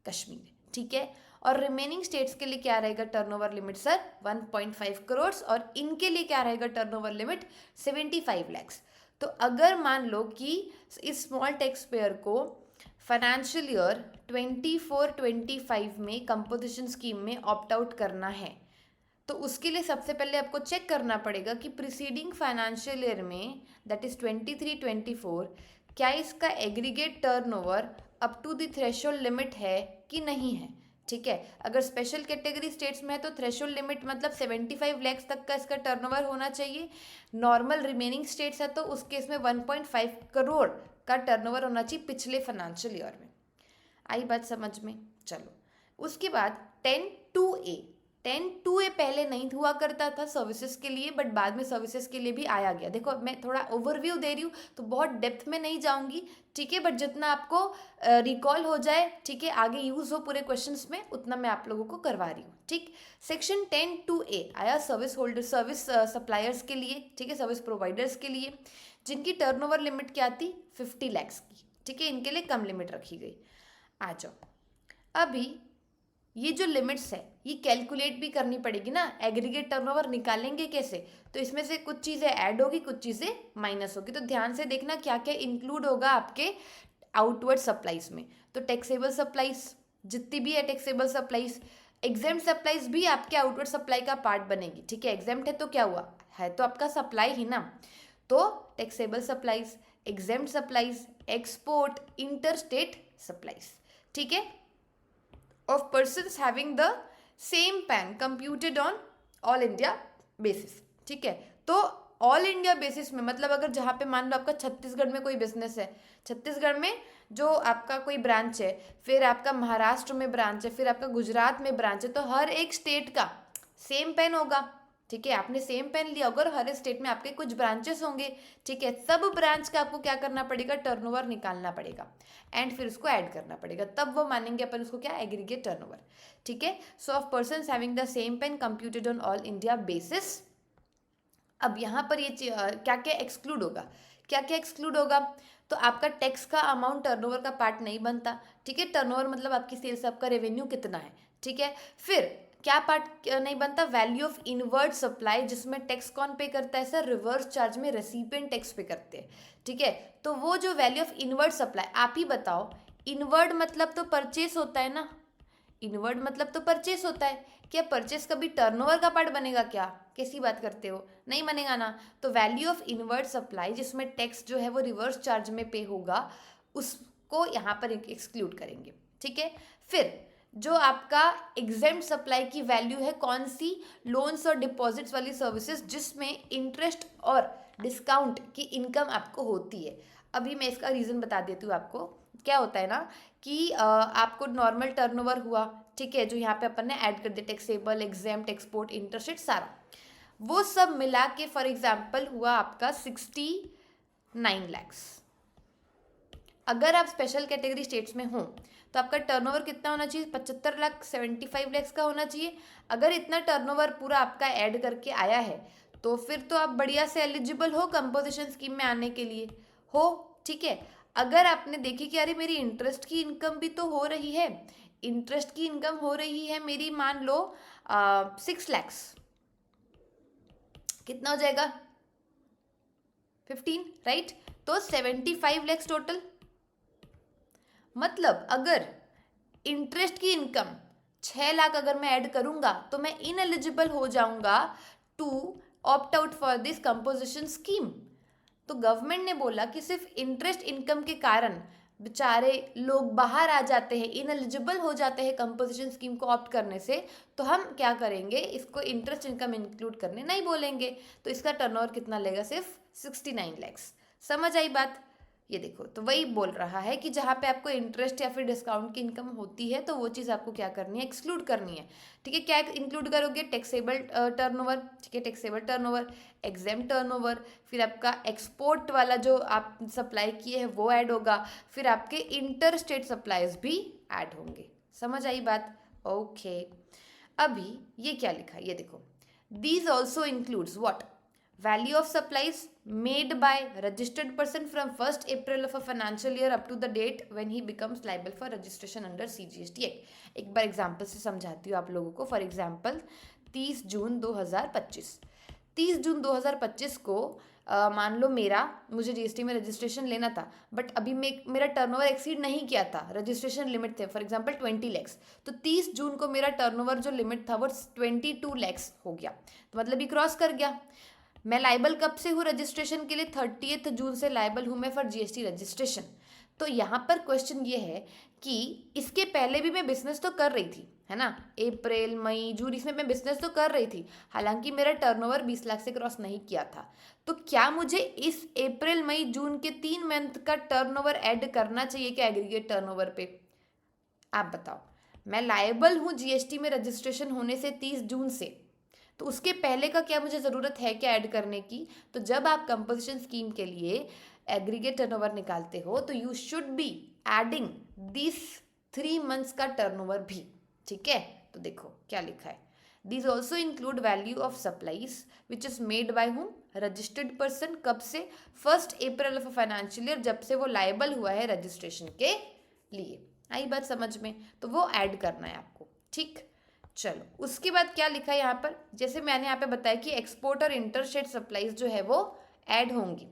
Kashmir. ठीक है, और रिमेनिंग स्टेट्स के लिए क्या रहेगा टर्नओवर लिमिट सर, 1.5 करोड़, और इनके लिए क्या रहेगा टर्नओवर लिमिट, 75 लाख। तो अगर मान लो कि इस स्मॉल टैक्स पेयर को फाइनेंशियल ईयर 24-25 में कंपोजिशन स्कीम में ऑप्ट आउट करना है, तो उसके लिए सबसे पहले आपको चेक करना पड़ेगा कि प्रीसीडिंग फाइनेंशियल ईयर में, दैट इज 23-24, क्या इसका aggregate turnover up to the threshold limit है कि नहीं है। ठीक है, अगर स्पेशल कैटेगरी स्टेट्स में है तो थ्रेशोल्ड लिमिट मतलब 75 लाख तक का इसका टर्नओवर होना चाहिए। नॉर्मल रिमेनिंग स्टेट्स है तो उस केस में 1.5 करोड़ का टर्नओवर होना चाहिए पिछले फाइनेंशियल ईयर में। आई बात समझ में, चलो उसके बाद 10(2)A, 10(2)A पहले नहीं हुआ करता था सर्विसेज के लिए, बट बाद में सर्विसेज के लिए भी आया गया। देखो मैं थोड़ा ओवरव्यू दे रही हूँ तो बहुत डेप्थ में नहीं जाऊंगी, ठीक है, बट जितना आपको रिकॉल हो जाए, ठीक है, आगे यूज हो पूरे क्वेश्चंस में, उतना मैं आप लोगों को करवा रही हूँ। ठीक, सेक्शन 10(2)A आया सर्विस होल्डर, सर्विस सप्लायर्स के लिए, ठीक है, सर्विस प्रोवाइडर्स के लिए, जिनकी टर्नओवर लिमिट क्या थी, 50 लाख की। ठीक है, इनके लिए कम लिमिट रखी गई। आ जाओ, अभी ये जो लिमिट्स है ये कैलकुलेट भी करनी पड़ेगी ना, एग्रीगेट टर्नओवर निकालेंगे कैसे, तो इसमें से कुछ चीज़ें ऐड होगी, कुछ चीज़ें माइनस होगी। तो ध्यान से देखना क्या क्या इंक्लूड होगा आपके आउटवर्ड सप्लाईज में। तो टैक्सेबल सप्लाईज जितनी भी है, टैक्सेबल सप्लाईज, एग्जेम्प्ट सप्लाईज भी आपके आउटवर्ड सप्लाई का पार्ट बनेगी। ठीक है, एग्जेम्प्ट है तो क्या हुआ, है तो आपका सप्लाई ही ना। तो taxable supplies, exempt supplies, export, interstate supplies. ठीक है, of persons having the same PAN computed on all India basis। ठीक है, तो ऑल इंडिया बेसिस में मतलब अगर जहाँ पे मान लो आपका छत्तीसगढ़ में कोई बिजनेस है, छत्तीसगढ़ में जो आपका कोई ब्रांच है, फिर आपका महाराष्ट्र में ब्रांच है, फिर आपका गुजरात में ब्रांच है, तो हर एक स्टेट का सेम पेन होगा। ठीक है, आपने सेम पेन लिया होगा और हर स्टेट में आपके कुछ ब्रांचेस होंगे। ठीक है, सब ब्रांच का आपको क्या करना पड़ेगा, टर्नओवर निकालना पड़ेगा एंड फिर उसको ऐड करना पड़ेगा, तब वो मानेंगे अपन उसको क्या, एग्रीगेट टर्नओवर। ठीक है, so of persons having the same PAN computed on all India basis. अब यहाँ पर ये क्या क्या एक्सक्लूड होगा, क्या क्या एक्सक्लूड होगा, तो आपका टैक्स का अमाउंट टर्नओवर का पार्ट नहीं बनता। ठीक है, टर्नओवर मतलब आपकी सेल्स, आपका रेवेन्यू कितना है। ठीक है, फिर क्या पार्ट नहीं बनता, वैल्यू ऑफ इनवर्ड सप्लाई, जिसमें टैक्स कौन पे करता है सर, रिवर्स चार्ज में रेसिपिएंट टैक्स पे करते हैं। ठीक है, तो वो जो वैल्यू ऑफ इनवर्ड सप्लाई, आप ही बताओ, इनवर्ड मतलब तो परचेस होता है ना, इनवर्ड मतलब तो परचेस होता है, क्या परचेस कभी टर्नओवर का पार्ट बनेगा क्या, कैसी बात करते हो, नहीं बनेगा ना। तो वैल्यू ऑफ इनवर्ड सप्लाई जिसमें टैक्स जो है वो रिवर्स चार्ज में पे होगा, उसको यहाँ पर एक्सक्लूड करेंगे। ठीक है, फिर जो आपका एग्जेम्प्ट सप्लाई की वैल्यू है कौन सी, लोन्स और डिपॉजिट्स वाली सर्विसेज जिसमें इंटरेस्ट और डिस्काउंट की इनकम आपको होती है। अभी मैं इसका रीज़न बता देती हूँ आपको। क्या होता है ना कि आपको नॉर्मल टर्नओवर हुआ, ठीक है, जो यहाँ पे अपन ने ऐड कर दिया, टैक्सेबल, एग्जेम्प्ट, एक्सपोर्ट, इंटरस्टेट, सारा वो सब मिला के फॉर एग्जाम्पल हुआ आपका 69 लैक्स। अगर आप स्पेशल कैटेगरी स्टेट्स में हो तो आपका टर्नओवर कितना होना चाहिए, 75 लाख, 75 लैक्स का होना चाहिए। अगर इतना टर्नओवर पूरा आपका ऐड करके आया है तो फिर तो आप बढ़िया से एलिजिबल हो कंपोजिशन स्कीम में आने के लिए हो। ठीक है, अगर आपने देखी कि अरे मेरी इंटरेस्ट की इनकम भी तो हो रही है, इंटरेस्ट की इनकम हो रही है मेरी, मान लो 6 लैक्स, कितना हो जाएगा 15, राइट, तो 75 लैक्स टोटल। मतलब अगर इंटरेस्ट की इनकम 6 लाख अगर मैं ऐड करूंगा तो मैं इनएलिजिबल हो जाऊंगा to opt out for this composition scheme. तो गवर्नमेंट ने बोला कि सिर्फ इंटरेस्ट इनकम के कारण बेचारे लोग बाहर आ जाते हैं, इनएलिजिबल हो जाते हैं कंपोजिशन स्कीम को ऑप्ट करने से, तो हम क्या करेंगे, इसको इंटरेस्ट इनकम इंक्लूड करने नहीं बोलेंगे। तो इसका टर्नओवर कितना लेगा, सिर्फ 69 लैक्स। समझ आई बात, ये देखो, तो वही बोल रहा है कि जहाँ पे आपको इंटरेस्ट या फिर डिस्काउंट की इनकम होती है तो वो चीज़ आपको क्या करनी है, एक्सक्लूड करनी है। ठीक है, क्या इंक्लूड करोगे, टैक्सेबल टर्नओवर। ठीक है, टैक्सेबल टर्नओवर, एग्जेम्प्ट टर्नओवर, फिर आपका एक्सपोर्ट वाला जो आप सप्लाई किए हैं वो ऐड होगा, फिर आपके इंटर स्टेट सप्लाईज भी ऐड होंगे। समझ आई बात, ओके। अभी ये क्या लिखा है, ये देखो, these also includes what, value of supplies made by registered person from 1st April of a financial year up to the date when he becomes liable for registration under CGST Act। एक बार example से समझाती हूँ आप लोगों को। For example 30 जून 2025, 30 जून 2025 को मान लो मुझे जीएसटी में रजिस्ट्रेशन लेना था, बट अभी मेरा टर्नओवर एक्सीड नहीं किया था, रजिस्ट्रेशन लिमिट थे फॉर एग्जांपल 20 लैक्स, तो 30 जून को मेरा टर्नओवर जो लिमिट था वो 22 लैक्स हो गया, तो मतलब ये क्रॉस कर गया। मैं लाइबल कब से हूँ रजिस्ट्रेशन के लिए, 30 जून से लाइबल हूँ मैं फॉर जीएसटी रजिस्ट्रेशन। तो यहाँ पर क्वेश्चन ये है कि इसके पहले भी मैं बिजनेस तो कर रही थी, है ना, अप्रैल मई जून इसमें मैं बिजनेस तो कर रही थी, हालांकि मेरा टर्नओवर 20 लाख से क्रॉस नहीं किया था। तो क्या मुझे इस अप्रैल मई जून के 3 मंथ का टर्नओवर ऐड करना चाहिए क्या एग्रीगेट टर्नओवर पे, आप बताओ। मैं लायबल हूँ जीएसटी में रजिस्ट्रेशन होने से 30 जून से, तो उसके पहले का क्या मुझे ज़रूरत है क्या ऐड करने की। तो जब आप कंपोजिशन स्कीम के लिए एग्रीगेट टर्नओवर निकालते हो तो you should be adding this 3 months का टर्नओवर भी। ठीक है, तो देखो क्या लिखा है, this also include value of supplies which is made by whom, registered person, कब से, 1st April of financial year, जब से वो लायबल हुआ है रजिस्ट्रेशन के लिए। आई बात समझ में, तो वो ऐड करना है आपको। ठीक, चलो उसके बाद क्या लिखा है यहाँ पर, जैसे मैंने यहाँ पे बताया कि एक्सपोर्ट और इंटरस्टेट सप्लाईज जो है वो ऐड होंगी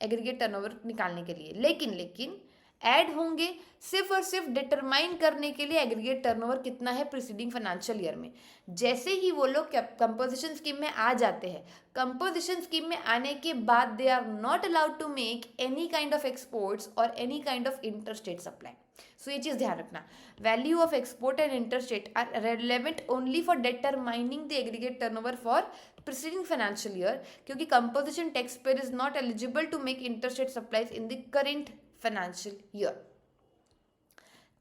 एग्रीगेट टर्नओवर निकालने के लिए, लेकिन ऐड होंगे सिर्फ और सिर्फ डिटरमाइन करने के लिए एग्रीगेट टर्नओवर कितना है प्रीसीडिंग फाइनेंशियल ईयर में। जैसे ही वो लोग कंपोजिशन स्कीम में आ जाते हैं, कंपोजिशन स्कीम में आने के बाद they are not allowed to make any kind of exports और any kind of interstate supply. So ये चीज़ ध्यान रखना, value of export and interstate are relevant only for determining the aggregate turnover for preceding financial year, क्योंकि composition taxpayer is not eligible to make interstate supplies in the current financial year।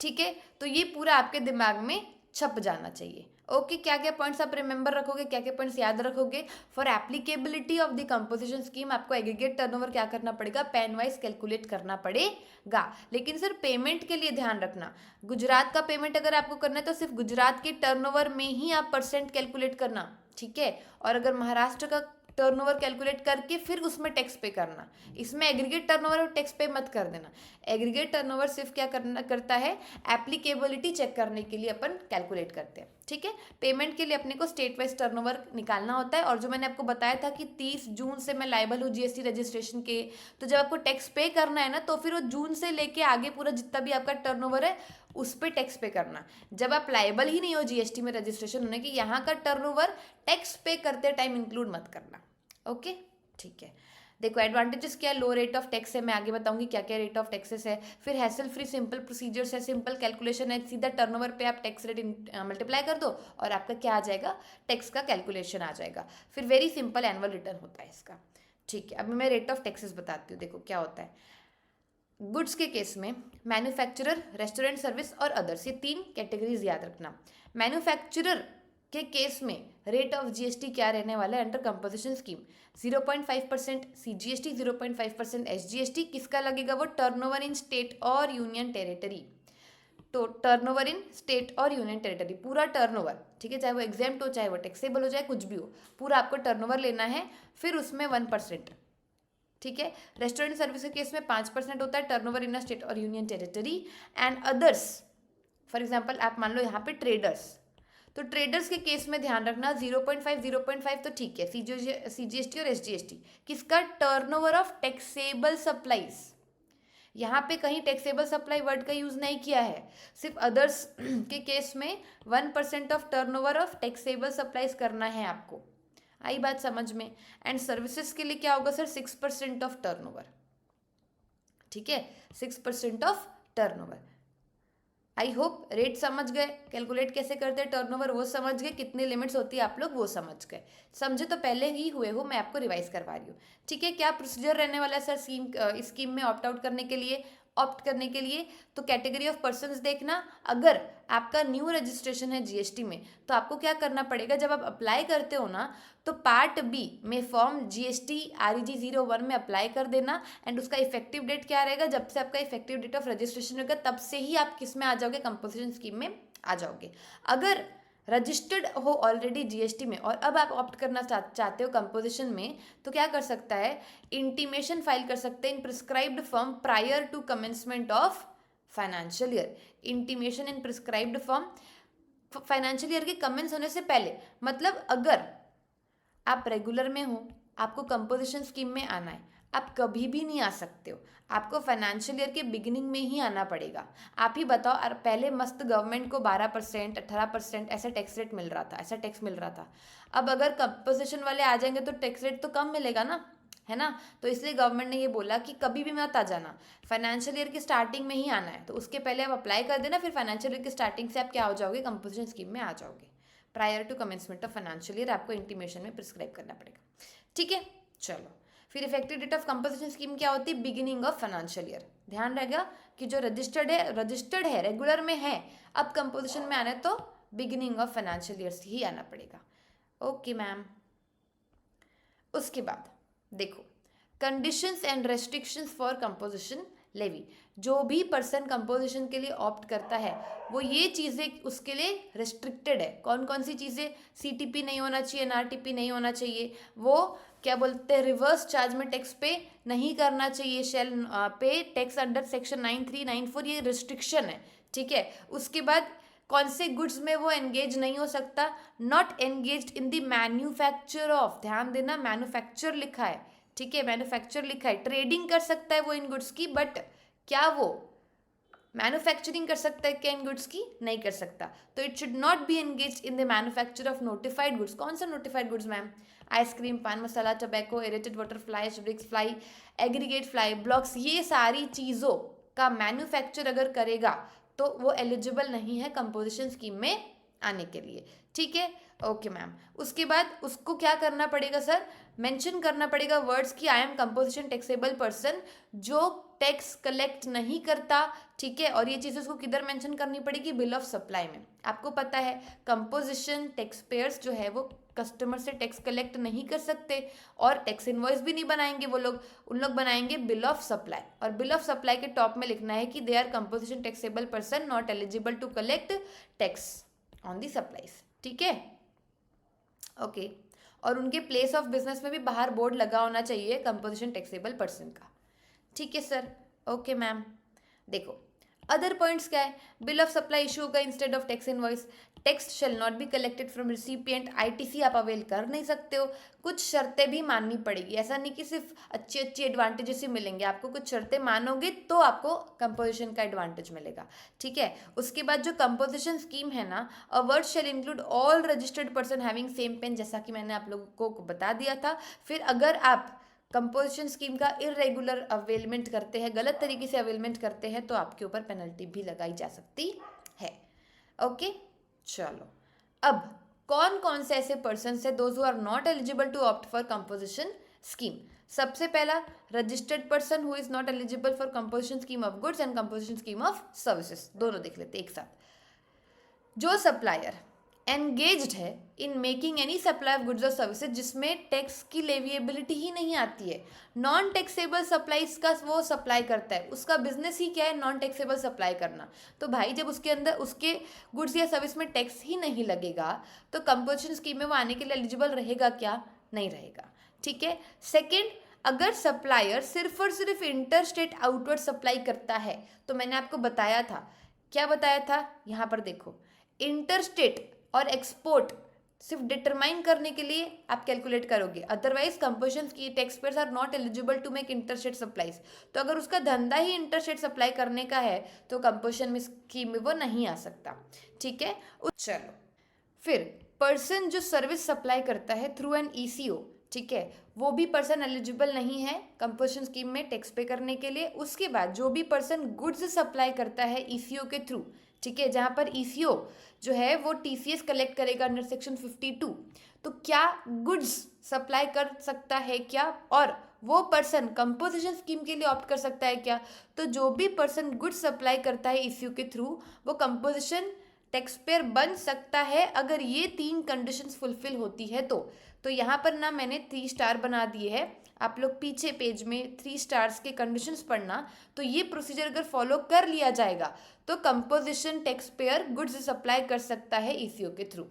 ठीक है, तो ये पूरा आपके दिमाग में छप जाना चाहिए। ओके, क्या क्या पॉइंट्स आप रिमेंबर रखोगे, क्या क्या पॉइंट्स याद रखोगे? For applicability of the composition scheme आपको एग्रीगेट टर्नओवर क्या करना पड़ेगा, पेन वाइज कैलकुलेट करना पड़ेगा। लेकिन सर पेमेंट के लिए ध्यान रखना, गुजरात का पेमेंट अगर आपको करना है तो सिर्फ गुजरात के टर्नओवर में ही आप परसेंट कैलकुलेट करना, ठीक है। और अगर महाराष्ट्र का टर्नओवर कैलकुलेट करके फिर उसमें टैक्स पे करना, इसमें एग्रीगेट टर्नओवर और टैक्स पे मत कर देना। एग्रीगेट टर्नओवर सिर्फ क्या करता है, एप्लीकेबिलिटी चेक करने के लिए अपन कैलकुलेट करते हैं, ठीक है। पेमेंट के लिए अपने को स्टेट वाइज टर्नओवर निकालना होता है। और जो मैंने आपको बताया था कि 30 जून से मैं लायबल हूँ जीएसटी रजिस्ट्रेशन के, तो जब आपको टैक्स पे करना है ना, तो फिर वो जून से लेके आगे पूरा जितना भी आपका टर्नओवर है उस पर टैक्स पे करना। जब आप लायबल ही नहीं हो जीएसटी में रजिस्ट्रेशन होने की, यहाँ का टर्नओवर टैक्स पे करते टाइम इंक्लूड मत करना। ओके, ठीक है। देखो एडवांटेजेस क्या है, लो रेट ऑफ टैक्स है, मैं आगे बताऊंगी क्या क्या रेट ऑफ टैक्सेस है। फिर हैसल फ्री सिंपल प्रोसीजर्स है, सिंपल कैलकुलेशन है, सीधा टर्नओवर पे आप टैक्स रेट मल्टीप्लाई कर दो और आपका क्या आ जाएगा, टैक्स का कैलकुलेशन आ जाएगा। फिर वेरी सिंपल एनुअल रिटर्न होता है इसका, ठीक है। अब मैं रेट ऑफ टैक्सेस बताती हूँ। देखो क्या होता है, गुड्स के केस में मैन्युफैक्चरर, रेस्टोरेंट सर्विस और अदर्स, ये 3 कैटेगरीज याद रखना। मैन्युफैक्चरर के केस में रेट ऑफ जीएसटी क्या रहने वाला है under composition scheme, 0.5% CGST, 0.5% SGST. किसका लगेगा वो, टर्नओवर इन स्टेट और यूनियन टेरिटरी। तो टर्नओवर इन स्टेट और यूनियन टेरिटरी, पूरा टर्नओवर, ठीक है, चाहे वो एग्जेम्प्ट हो, चाहे वो टैक्सेबल हो, चाहे कुछ भी हो, पूरा आपको टर्नओवर लेना है। फिर उसमें 1%, ठीक है। रेस्टोरेंट सर्विस के केस में 5% होता है टर्नओवर इन स्टेट और union territory. And others, for example आप मान लो यहाँ पे ट्रेडर्स, तो ट्रेडर्स के केस में ध्यान रखना 0.5 तो ठीक है, सीजीएसटी और एसजीएसटी। किसका, टर्नओवर ऑफ टैक्सेबल सप्लाईज। यहाँ पे कहीं टैक्सेबल सप्लाई वर्ड का यूज नहीं किया है, सिर्फ अदर्स के केस में 1% of turnover of taxable supplies करना है आपको। आई बात समझ में? एंड सर्विसेज के लिए क्या होगा सर, 6% ऑफ टर्नओवर, ठीक है, 6% of turnover. I hope rate समझ गए, कैलकुलेट कैसे करते हैं टर्नओवर वो समझ गए, कितनी लिमिट्स होती है आप लोग वो समझ गए। समझे तो पहले ही हुए हो, मैं आपको रिवाइज करवा रही हूँ, ठीक है। क्या प्रोसीजर रहने वाला है सर इस स्कीम में ऑप्ट आउट करने के लिए, ऑप्ट करने के लिए? तो कैटेगरी ऑफ पर्सन्स देखना, अगर आपका न्यू रजिस्ट्रेशन है जीएसटी में तो आपको क्या करना पड़ेगा, जब आप अप्लाई करते हो ना तो पार्ट बी में फॉर्म जीएसटी REG 01 में अप्लाई कर देना। एंड उसका इफेक्टिव डेट क्या रहेगा, जब से आपका इफेक्टिव डेट ऑफ रजिस्ट्रेशन होगा तब से ही आप किस में आ जाओगे, कंपोजिशन स्कीम में आ जाओगे। अगर रजिस्टर्ड हो ऑलरेडी जीएसटी में और अब आप ऑप्ट करना चाहते हो कंपोजिशन में, तो क्या कर सकता है, इंटीमेशन फाइल कर सकते हैं in prescribed form prior to commencement of financial year. Intimation in prescribed form financial year के कमेंस होने से पहले, मतलब अगर आप रेगुलर में हो, आपको कंपोजिशन स्कीम में आना है, आप कभी भी नहीं आ सकते हो, आपको फाइनेंशियल ईयर के बिगिनिंग में ही आना पड़ेगा। आप ही बताओ, और पहले मस्त गवर्नमेंट को 12%, 18% ऐसा टैक्स रेट मिल रहा था, ऐसा टैक्स मिल रहा था। अब अगर कंपोजिशन वाले आ जाएंगे तो टैक्स रेट तो कम मिलेगा ना, है ना। तो इसलिए गवर्नमेंट ने ये बोला कि कभी भी मत आ जाना, फाइनेंशियल ईयर की स्टार्टिंग में ही आना है। तो उसके पहले आप अप्लाई कर देना, फिर फाइनेंशियल ईयर की स्टार्टिंग से आप क्या हो जाओगे, कंपोजिशन स्कीम में आ जाओगे। Prior to commencement of financial year आपको इंटीमेशन में प्रिस्क्राइब करना पड़ेगा, ठीक है। चलो फिर effective date of composition scheme क्या होती है, बिगिनिंग ऑफ फाइनेंशियल ईयर। ध्यान रहेगा कि जो रजिस्टर्ड है रेगुलर में है, अब कंपोजिशन में आना है तो बिगिनिंग ऑफ फाइनेंशियल ईयर से ही आना पड़ेगा। Okay ma'am. उसके बाद देखो, conditions and restrictions for composition levy. जो भी पर्सन कंपोजिशन के लिए ऑप्ट करता है वो ये चीज़ें उसके लिए रिस्ट्रिक्टेड है। कौन कौन सी चीज़ें, सीटीपी नहीं होना चाहिए, एनआरटीपी नहीं होना चाहिए, वो क्या बोलते हैं, रिवर्स चार्ज में टैक्स पे नहीं करना चाहिए, शेल पे टैक्स अंडर सेक्शन 9394, ये रिस्ट्रिक्शन है, ठीक है। उसके बाद कौन से गुड्स में वो एंगेज नहीं हो सकता, not engaged in the manufacture of, ध्यान देना मैन्युफैक्चर लिखा है, ठीक है, मैन्युफैक्चर लिखा है। ट्रेडिंग कर सकता है वो इन गुड्स की, बट क्या वो मैन्युफैक्चरिंग कर सकता है क्या इन गुड्स की, नहीं कर सकता। तो it should not be engage in the manufacture of notified goods. कौन सा notified goods ma'am? Ice cream, pan masala, tobacco, aerated water, fly, bricks, fly, aggregate fly, blocks, ये सारी चीज़ों का मैन्युफैक्चर अगर करेगा तो वो एलिजिबल नहीं है कंपोजिशन स्कीम में आने के लिए, ठीक है। ओके मैम, उसके बाद उसको क्या करना पड़ेगा सर, मेंशन करना पड़ेगा वर्ड्स की I am composition taxable person, जो टैक्स कलेक्ट नहीं करता, ठीक है। और ये चीज़ उसको किधर मेंशन करनी पड़ेगी, बिल ऑफ सप्लाई में। आपको पता है कंपोजिशन टैक्स पेयर्स जो है वो कस्टमर से टैक्स कलेक्ट नहीं कर सकते और टैक्स इनवॉइस भी नहीं बनाएंगे वो लोग, उन लोग बनाएंगे बिल ऑफ सप्लाई। और बिल ऑफ सप्लाई के टॉप में लिखना है कि they are composition taxable person not eligible to collect tax on the supplies, ठीक है। ओके, और उनके प्लेस ऑफ बिजनेस में भी बाहर बोर्ड लगा होना चाहिए कंपोजिशन टैक्सेबल पर्सन का, ठीक है सर। ओके मैम, देखो अदर पॉइंट्स क्या है, बिल ऑफ सप्लाई इशू होगा instead of tax invoice, tax shall not be collected from recipient, ITC आप अवेल कर नहीं सकते हो, कुछ शर्तें भी माननी पड़ेगी। ऐसा नहीं कि सिर्फ अच्छी अच्छी एडवांटेजेस ही मिलेंगे, आपको कुछ शर्तें मानोगे तो आपको कंपोजिशन का एडवांटेज मिलेगा, ठीक है। उसके बाद जो कंपोजिशन स्कीम है ना, a word shall include all registered person having same PAN, जैसा कि मैंने आप लोगों को बता दिया था। फिर अगर आप कंपोजिशन स्कीम का इरेगुलर अवेलमेंट करते हैं, गलत तरीके से अवेलमेंट करते हैं, तो आपके ऊपर पेनल्टी भी लगाई जा सकती है। ओके, चलो अब कौन कौन से ऐसे पर्सन है those who are not eligible to opt for composition scheme. सबसे पहला, registered person who is not eligible for composition scheme of goods and composition scheme of services, दोनों देख लेते एक साथ। जो सप्लायर एंगेज्ड है in making any supply of goods और सर्विसेज जिसमें टैक्स की लेविएबिलिटी ही नहीं आती है, नॉन टैक्सेबल सप्लाईज का वो सप्लाई करता है, उसका बिजनेस ही क्या है, नॉन टैक्सेबल सप्लाई करना। तो भाई जब उसके अंदर उसके गुड्स या सर्विस में टैक्स ही नहीं लगेगा तो कंपोजिशन स्कीम में वो आने के लिए एलिजिबल रहेगा क्या, नहीं रहेगा, ठीक है। सेकेंड, अगर सप्लायर सिर्फ और सिर्फ इंटर स्टेट आउटवर्ड सप्लाई करता है, तो मैंने आपको बताया था, क्या बताया था, यहाँ पर देखो, इंटर स्टेट और एक्सपोर्ट सिर्फ डिटरमाइन करने के लिए आप कैलकुलेट करोगे, अदरवाइज कंपोजिशन की tax payers are not eligible to make interstate supplies. तो अगर उसका धंधा ही इंटरस्टेट सप्लाई करने का है तो कंपोजिशन स्कीम में वो नहीं आ सकता, ठीक है। चलो फिर पर्सन जो सर्विस सप्लाई करता है थ्रू एन ईसीओ, ठीक है, वो भी पर्सन एलिजिबल नहीं है कंपोजिशन स्कीम में टैक्स पे करने के लिए। उसके बाद जो भी पर्सन गुड्स सप्लाई करता है ईसीओ के थ्रू, ठीक है, जहाँ पर ईसीओ जो है वो टीसीएस कलेक्ट करेगा अंडर सेक्शन 52, तो क्या गुड्स सप्लाई कर सकता है क्या, और वो पर्सन कंपोजिशन स्कीम के लिए ऑप्ट कर सकता है क्या। तो जो भी पर्सन गुड्स सप्लाई करता है ईसीओ के थ्रू वो कंपोजिशन टैक्स पेयर बन सकता है अगर ये 3 कंडीशंस फुलफिल होती है तो यहाँ पर ना मैंने 3 स्टार बना दिए हैं, आप लोग पीछे पेज में 3 स्टार्स के कंडीशंस पढ़ना। तो ये प्रोसीजर अगर फॉलो कर लिया जाएगा तो composition tax pair goods supply कर सकता है ईसीओ के थ्रू,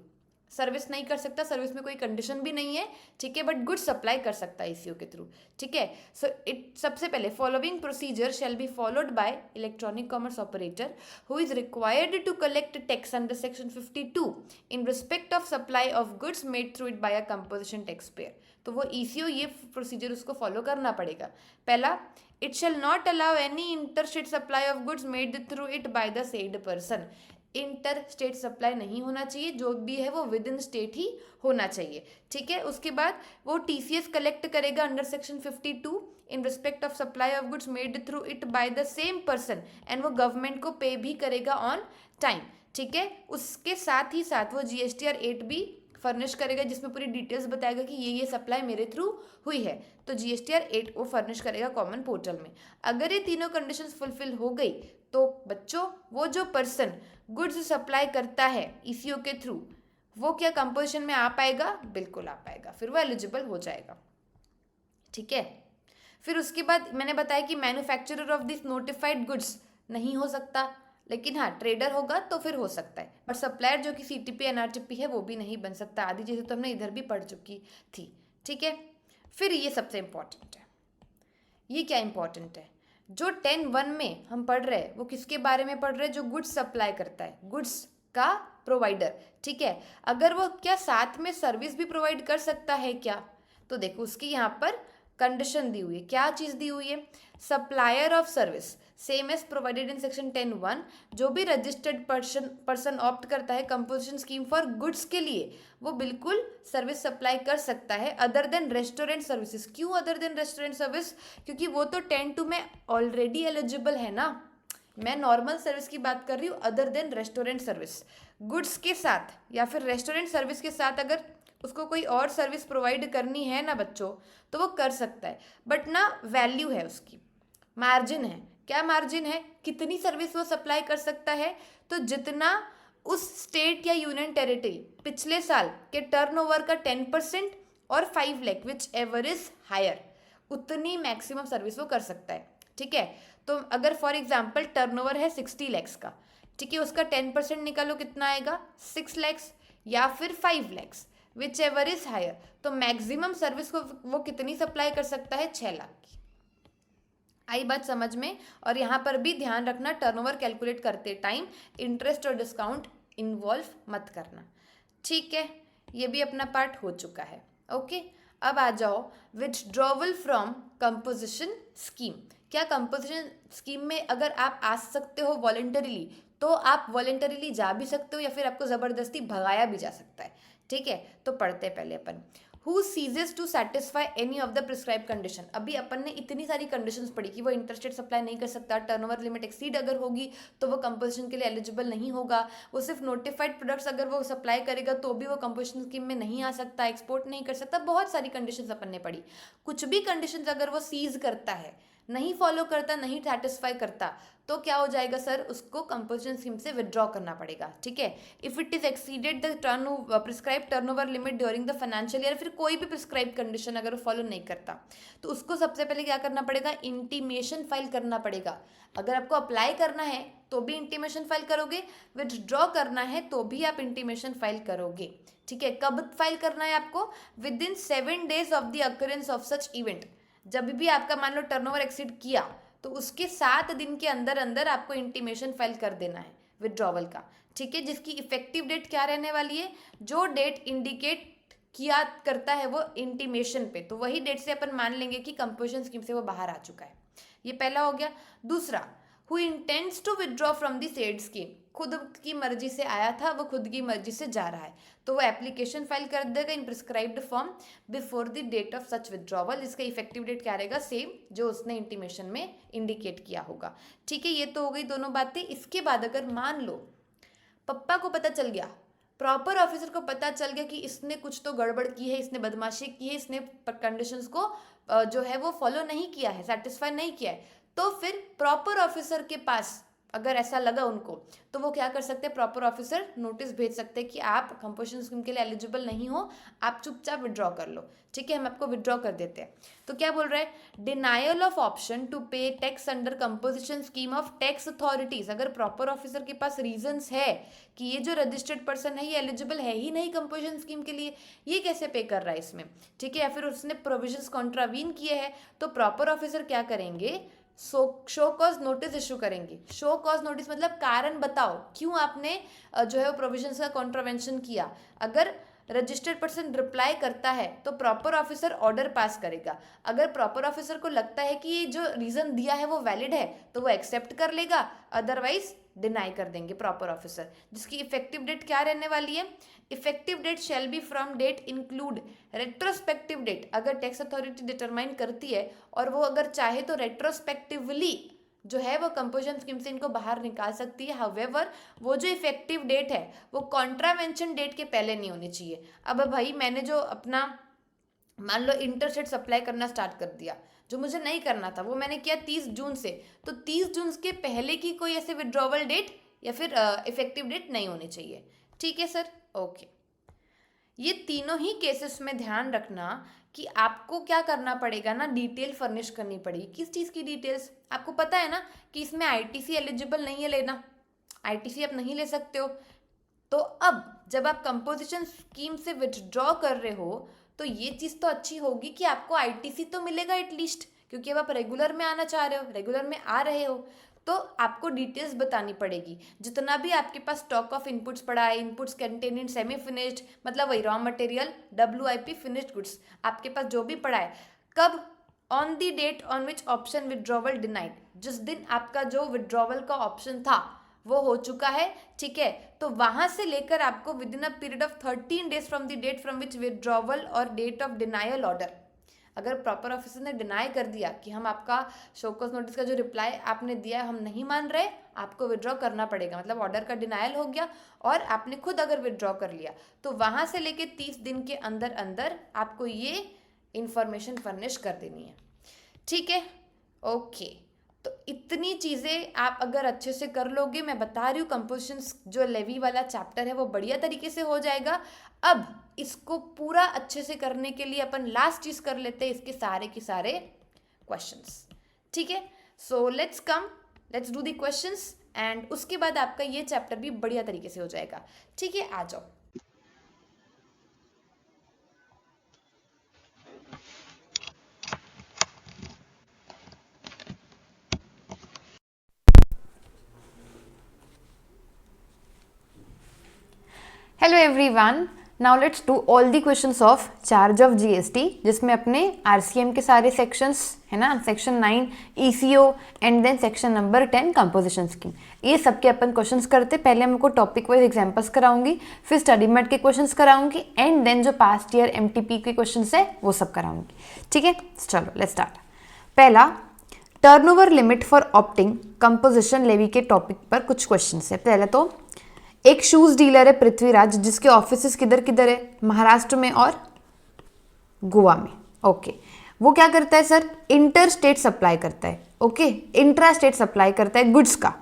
सर्विस नहीं कर सकता, सर्विस में कोई कंडीशन भी नहीं है, ठीक है, बट गुड्स सप्लाई कर सकता है ईसीओ के थ्रू, ठीक है। सो इट सबसे पहले following procedure shall be followed by electronic commerce operator who is required to collect tax under section 52 in respect of supply of goods made through it by a composition tax payer. तो वो eco ये procedure उसको follow करना पड़ेगा। पहला, it shall not allow any interstate supply of goods made through it by the said person, inter state supply नहीं होना चाहिए, जो भी है वो विद इन स्टेट ही होना चाहिए, ठीक है। उसके बाद वो टीसीएस कलेक्ट करेगा under section 52 in respect of supply of goods made through it by the same person and वो गवर्नमेंट को पे भी करेगा ऑन टाइम, ठीक है। उसके साथ ही साथ वो जीएसटीआर 8 भी फर्निश करेगा जिसमें पूरी डिटेल्स बताएगा कि ये सप्लाई मेरे थ्रू हुई है, तो जीएसटीआर 8 वो फर्निश करेगा कॉमन पोर्टल में। अगर ये तीनों कंडीशंस फुलफिल हो गई तो बच्चों वो जो पर्सन गुड्स सप्लाई करता है ईसीओ के थ्रू वो क्या कंपोजिशन में आ पाएगा, बिल्कुल आ पाएगा, फिर वो एलिजिबल हो जाएगा, ठीक है। फिर उसके बाद मैंने बताया कि manufacturer of this notified goods नहीं हो सकता, लेकिन हाँ ट्रेडर होगा तो फिर हो सकता है, और सप्लायर जो कि सीटीपी एनआरटीपी है वो भी नहीं बन सकता, आदि चीज़ें तो हमने इधर भी पढ़ चुकी थी, ठीक है। फिर ये सबसे इम्पॉर्टेंट है, ये क्या इम्पॉर्टेंट है, जो 10(1) में हम पढ़ रहे हैं वो किसके बारे में पढ़ रहे हैं, जो गुड्स सप्लाई करता है, गुड्स का प्रोवाइडर, ठीक है। अगर वो क्या साथ में सर्विस भी प्रोवाइड कर सकता है क्या, तो देखो उसकी यहाँ पर कंडीशन दी हुई है। क्या चीज़ दी हुई है, supplier of service same as provided in section 10(1), जो भी रजिस्टर्ड पर्सन ऑप्ट करता है कंपोजिशन स्कीम फॉर गुड्स के लिए, वो बिल्कुल सर्विस सप्लाई कर सकता है अदर देन रेस्टोरेंट सर्विसेज। क्यों अदर देन रेस्टोरेंट सर्विस, क्योंकि वो तो 10(2) में ऑलरेडी एलिजिबल है ना। मैं नॉर्मल सर्विस की बात कर रही हूँ, other than restaurant service. Goods के साथ या फिर रेस्टोरेंट सर्विस के साथ अगर उसको कोई और सर्विस प्रोवाइड करनी है ना बच्चों, तो वो कर सकता है। बट ना वैल्यू है उसकी, मार्जिन है। क्या मार्जिन है, कितनी सर्विस वो सप्लाई कर सकता है, तो जितना उस स्टेट या यूनियन टेरिटरी पिछले साल के टर्नओवर का 10% और 5 lakh whichever is higher, उतनी मैक्सिमम सर्विस वो कर सकता है, ठीक है। तो अगर फॉर एग्जाम्पल टर्नओवर है 60 लैक्स का, ठीक है, उसका 10% निकालो, कितना आएगा 6 लैक्स या फिर 5 lakhs whichever is higher, तो मैक्सिमम सर्विस को वो कितनी सप्लाई कर सकता है, 6 लाख की। आई बात समझ में। और यहाँ पर भी ध्यान रखना, टर्नओवर कैलकुलेट करते टाइम इंटरेस्ट और डिस्काउंट इन्वॉल्व मत करना, ठीक है। ये भी अपना पार्ट हो चुका है, ओके। अब आ जाओ विथड्रॉवल फ्रॉम कंपोजिशन स्कीम। क्या कंपोजिशन स्कीम में अगर आप आ सकते हो वॉलंटरीली, तो आप वॉलंटरीली जा भी सकते हो या फिर आपको ज़बरदस्ती भगाया भी जा सकता है, ठीक है। तो पढ़ते हैं पहले अपन, who ceases to satisfy any of the prescribe condition. अभी अपन ने इतनी सारी कंडीशंस पढ़ी कि वो इंटरेस्टेड सप्लाई नहीं कर सकता, टर्नओवर लिमिट एक्सीड अगर होगी तो वो कंपोजिशन के लिए एलिजिबल नहीं होगा, वो सिर्फ नोटिफाइड प्रोडक्ट्स अगर वो सप्लाई करेगा तो भी वो कंपोजिशन स्कीम में नहीं आ सकता, एक्सपोर्ट नहीं कर सकता, बहुत सारी कंडीशंस अपन ने पढ़ी। कुछ भी कंडीशंस अगर वो सीज करता है, नहीं फॉलो करता, नहीं सेटिस्फाई करता, तो क्या हो जाएगा सर, उसको कंपोजिशन स्कीम से विदड्रॉ करना पड़ेगा, ठीक है। If it is exceeded the prescribe turnover limit during the financial year, फिर कोई भी प्रिस्क्राइब कंडीशन अगर वो फॉलो नहीं करता, तो उसको सबसे पहले क्या करना पड़ेगा, इंटीमेशन फाइल करना पड़ेगा। अगर आपको अप्लाई करना है तो भी इंटीमेशन फाइल करोगे, विदड्रॉ करना है तो भी आप इंटीमेशन फाइल करोगे, ठीक है। कब फाइल करना है आपको, with in 7 days of the occurrence of such event. जब भी आपका मान लो टर्नओवर एक्सीड किया, तो उसके 7 दिन के अंदर अंदर आपको इंटीमेशन फाइल कर देना है विड्रॉवल का, ठीक है। जिसकी इफेक्टिव डेट क्या रहने वाली है, जो डेट इंडिकेट किया करता है वो इंटीमेशन पे, तो वही डेट से अपन मान लेंगे कि कंपोजिशन स्कीम से वो बाहर आ चुका है। ये पहला हो गया। दूसरा, who intends to withdraw from the said scheme, खुद की मर्जी से आया था, वो खुद की मर्जी से जा रहा है, तो वो एप्लीकेशन फाइल कर देगा in prescribed form before the date of such withdrawal. इसका इफेक्टिव डेट क्या रहेगा, सेम जो उसने इंटीमेशन में इंडिकेट किया होगा, ठीक है। ये तो हो गई दोनों बातें। इसके बाद अगर मान लो पप्पा को पता चल गया, प्रॉपर ऑफिसर को पता चल गया कि इसने कुछ तो गड़बड़ की है, इसने बदमाशी की है, इसने कंडीशंस को जो है वो फॉलो नहीं किया है, सेटिस्फाई नहीं किया है, तो फिर प्रॉपर ऑफिसर के पास अगर ऐसा लगा उनको, तो वो क्या कर सकते हैं, प्रॉपर ऑफिसर नोटिस भेज सकते हैं कि आप कंपोजिशन स्कीम के लिए एलिजिबल नहीं हो, आप चुपचाप विड्रॉ कर लो, ठीक है, हम आपको विड्रॉ कर देते हैं। तो क्या बोल रहा है, denial of option to pay tax under composition scheme of tax authorities. अगर प्रॉपर ऑफिसर के पास रीजंस है कि ये जो रजिस्टर्ड पर्सन है ये एलिजिबल है ही नहीं कंपोजिशन स्कीम के लिए, ये कैसे पे कर रहा है इसमें, ठीक है, या फिर उसने प्रोविजंस कॉन्ट्रावीन किए हैं, तो प्रॉपर ऑफिसर क्या करेंगे, शो कॉज नोटिस इशू करेंगे। शो कॉज नोटिस मतलब कारण बताओ क्यों आपने जो है वो प्रोविजंस का कॉन्ट्रावेंशन किया। अगर रजिस्टर्ड पर्सन रिप्लाई करता है तो प्रॉपर ऑफिसर ऑर्डर पास करेगा। अगर प्रॉपर ऑफिसर को लगता है कि ये जो रीज़न दिया है वो वैलिड है तो वो एक्सेप्ट कर लेगा, अदरवाइज डिनाई कर देंगे प्रॉपर ऑफिसर। जिसकी इफेक्टिव डेट क्या रहने वाली है, effective date shall be from date include retrospective date. अगर टैक्स अथॉरिटी डिटरमाइन करती है और वो अगर चाहे तो रेट्रोस्पेक्टिवली जो है वो कंपोजिशन स्कीम से इनको बाहर निकाल सकती है। हाउएवर वो जो इफेक्टिव डेट है वो कॉन्ट्रावेंशन डेट के पहले नहीं होनी चाहिए। अब भाई मैंने जो अपना मान लो इंटरस्टेट सप्लाई करना स्टार्ट कर दिया, जो मुझे नहीं करना था वो मैंने किया 30 जून से, तो 30 जून के पहले की कोई ऐसे विड्रॉवल डेट या फिर इफेक्टिव डेट नहीं होनी चाहिए, ठीक है सर, ओके। ये तीनों ही केसेस में ध्यान रखना कि आपको क्या करना पड़ेगा ना, डिटेल फर्निश करनी पड़ेगी। किस चीज़ की डिटेल्स, आपको पता है ना कि इसमें आईटीसी एलिजिबल नहीं है लेना, आईटीसी आप नहीं ले सकते हो। तो अब जब आप कंपोजिशन स्कीम से विथड्रॉ कर रहे हो तो ये चीज़ तो अच्छी होगी कि आपको आईटीसी तो मिलेगा एटलीस्ट, क्योंकि अब आप रेगुलर में आना चाह रहे हो, रेगुलर में आ रहे हो, तो आपको डिटेल्स बतानी पड़ेगी। जितना भी आपके पास स्टॉक ऑफ इनपुट्स पड़ा है, inputs contain in semi finished, मतलब वही raw material, WIP, finished goods, आपके पास जो भी पड़ा है, कब, on the date on which option withdrawal denied, जिस दिन आपका जो विड्रॉवल का ऑप्शन था वो हो चुका है, ठीक है। तो वहां से लेकर आपको within a period of 13 days from the date from which withdrawal और डेट ऑफ डिनायल ऑर्डर, अगर प्रॉपर ऑफिसर ने डिनाई कर दिया कि हम आपका शोकॉज नोटिस का जो रिप्लाई आपने दिया है हम नहीं मान रहे, आपको विड्रॉ करना पड़ेगा, मतलब ऑर्डर का डिनायल हो गया और आपने खुद अगर विड्रॉ कर लिया, तो वहां से लेके 30 दिन के अंदर अंदर आपको ये इंफॉर्मेशन फर्निश कर देनी है, ठीक है। ओके, तो इतनी चीज़ें आप अगर अच्छे से कर लोगे, मैं बता रही हूँ कंपोजिशन जो लेवी वाला चैप्टर है वो बढ़िया तरीके से हो जाएगा। अब इसको पूरा अच्छे से करने के लिए अपन लास्ट चीज़ कर लेते हैं, इसके सारे के सारे क्वेश्चंस, ठीक है। So let's do the questions and उसके बाद आपका ये चैप्टर भी बढ़िया तरीके से हो जाएगा, ठीक है। आ जाओ। Hello everyone, now let's do all the questions of charge of GST, जिसमें अपने RCM के सारे सेक्शंस है ना, section 9 ECO and then section number 10 composition scheme, ये सब के अपन क्वेश्चंस करते। पहले हमको टॉपिक वाइज एग्जांपल्स कराऊंगी, फिर स्टडी मेट के क्वेश्चंस कराऊंगी एंड देन जो पास्ट ईयर MTP के क्वेश्चंस है वो सब कराऊंगी, ठीक है। चलो लेट्स स्टार्ट। पहला, turnover limit for opting composition levy के टॉपिक पर कुछ क्वेश्चंस है। पहले तो एक शूज डीलर है पृथ्वीराज, जिसके ऑफिसेस किधर किधर है, महाराष्ट्र में और गोवा में। ओके, वो क्या करता है सर, इंटर स्टेट सप्लाई करता है, ओके, इंट्रा स्टेट सप्लाई करता है गुड्स का,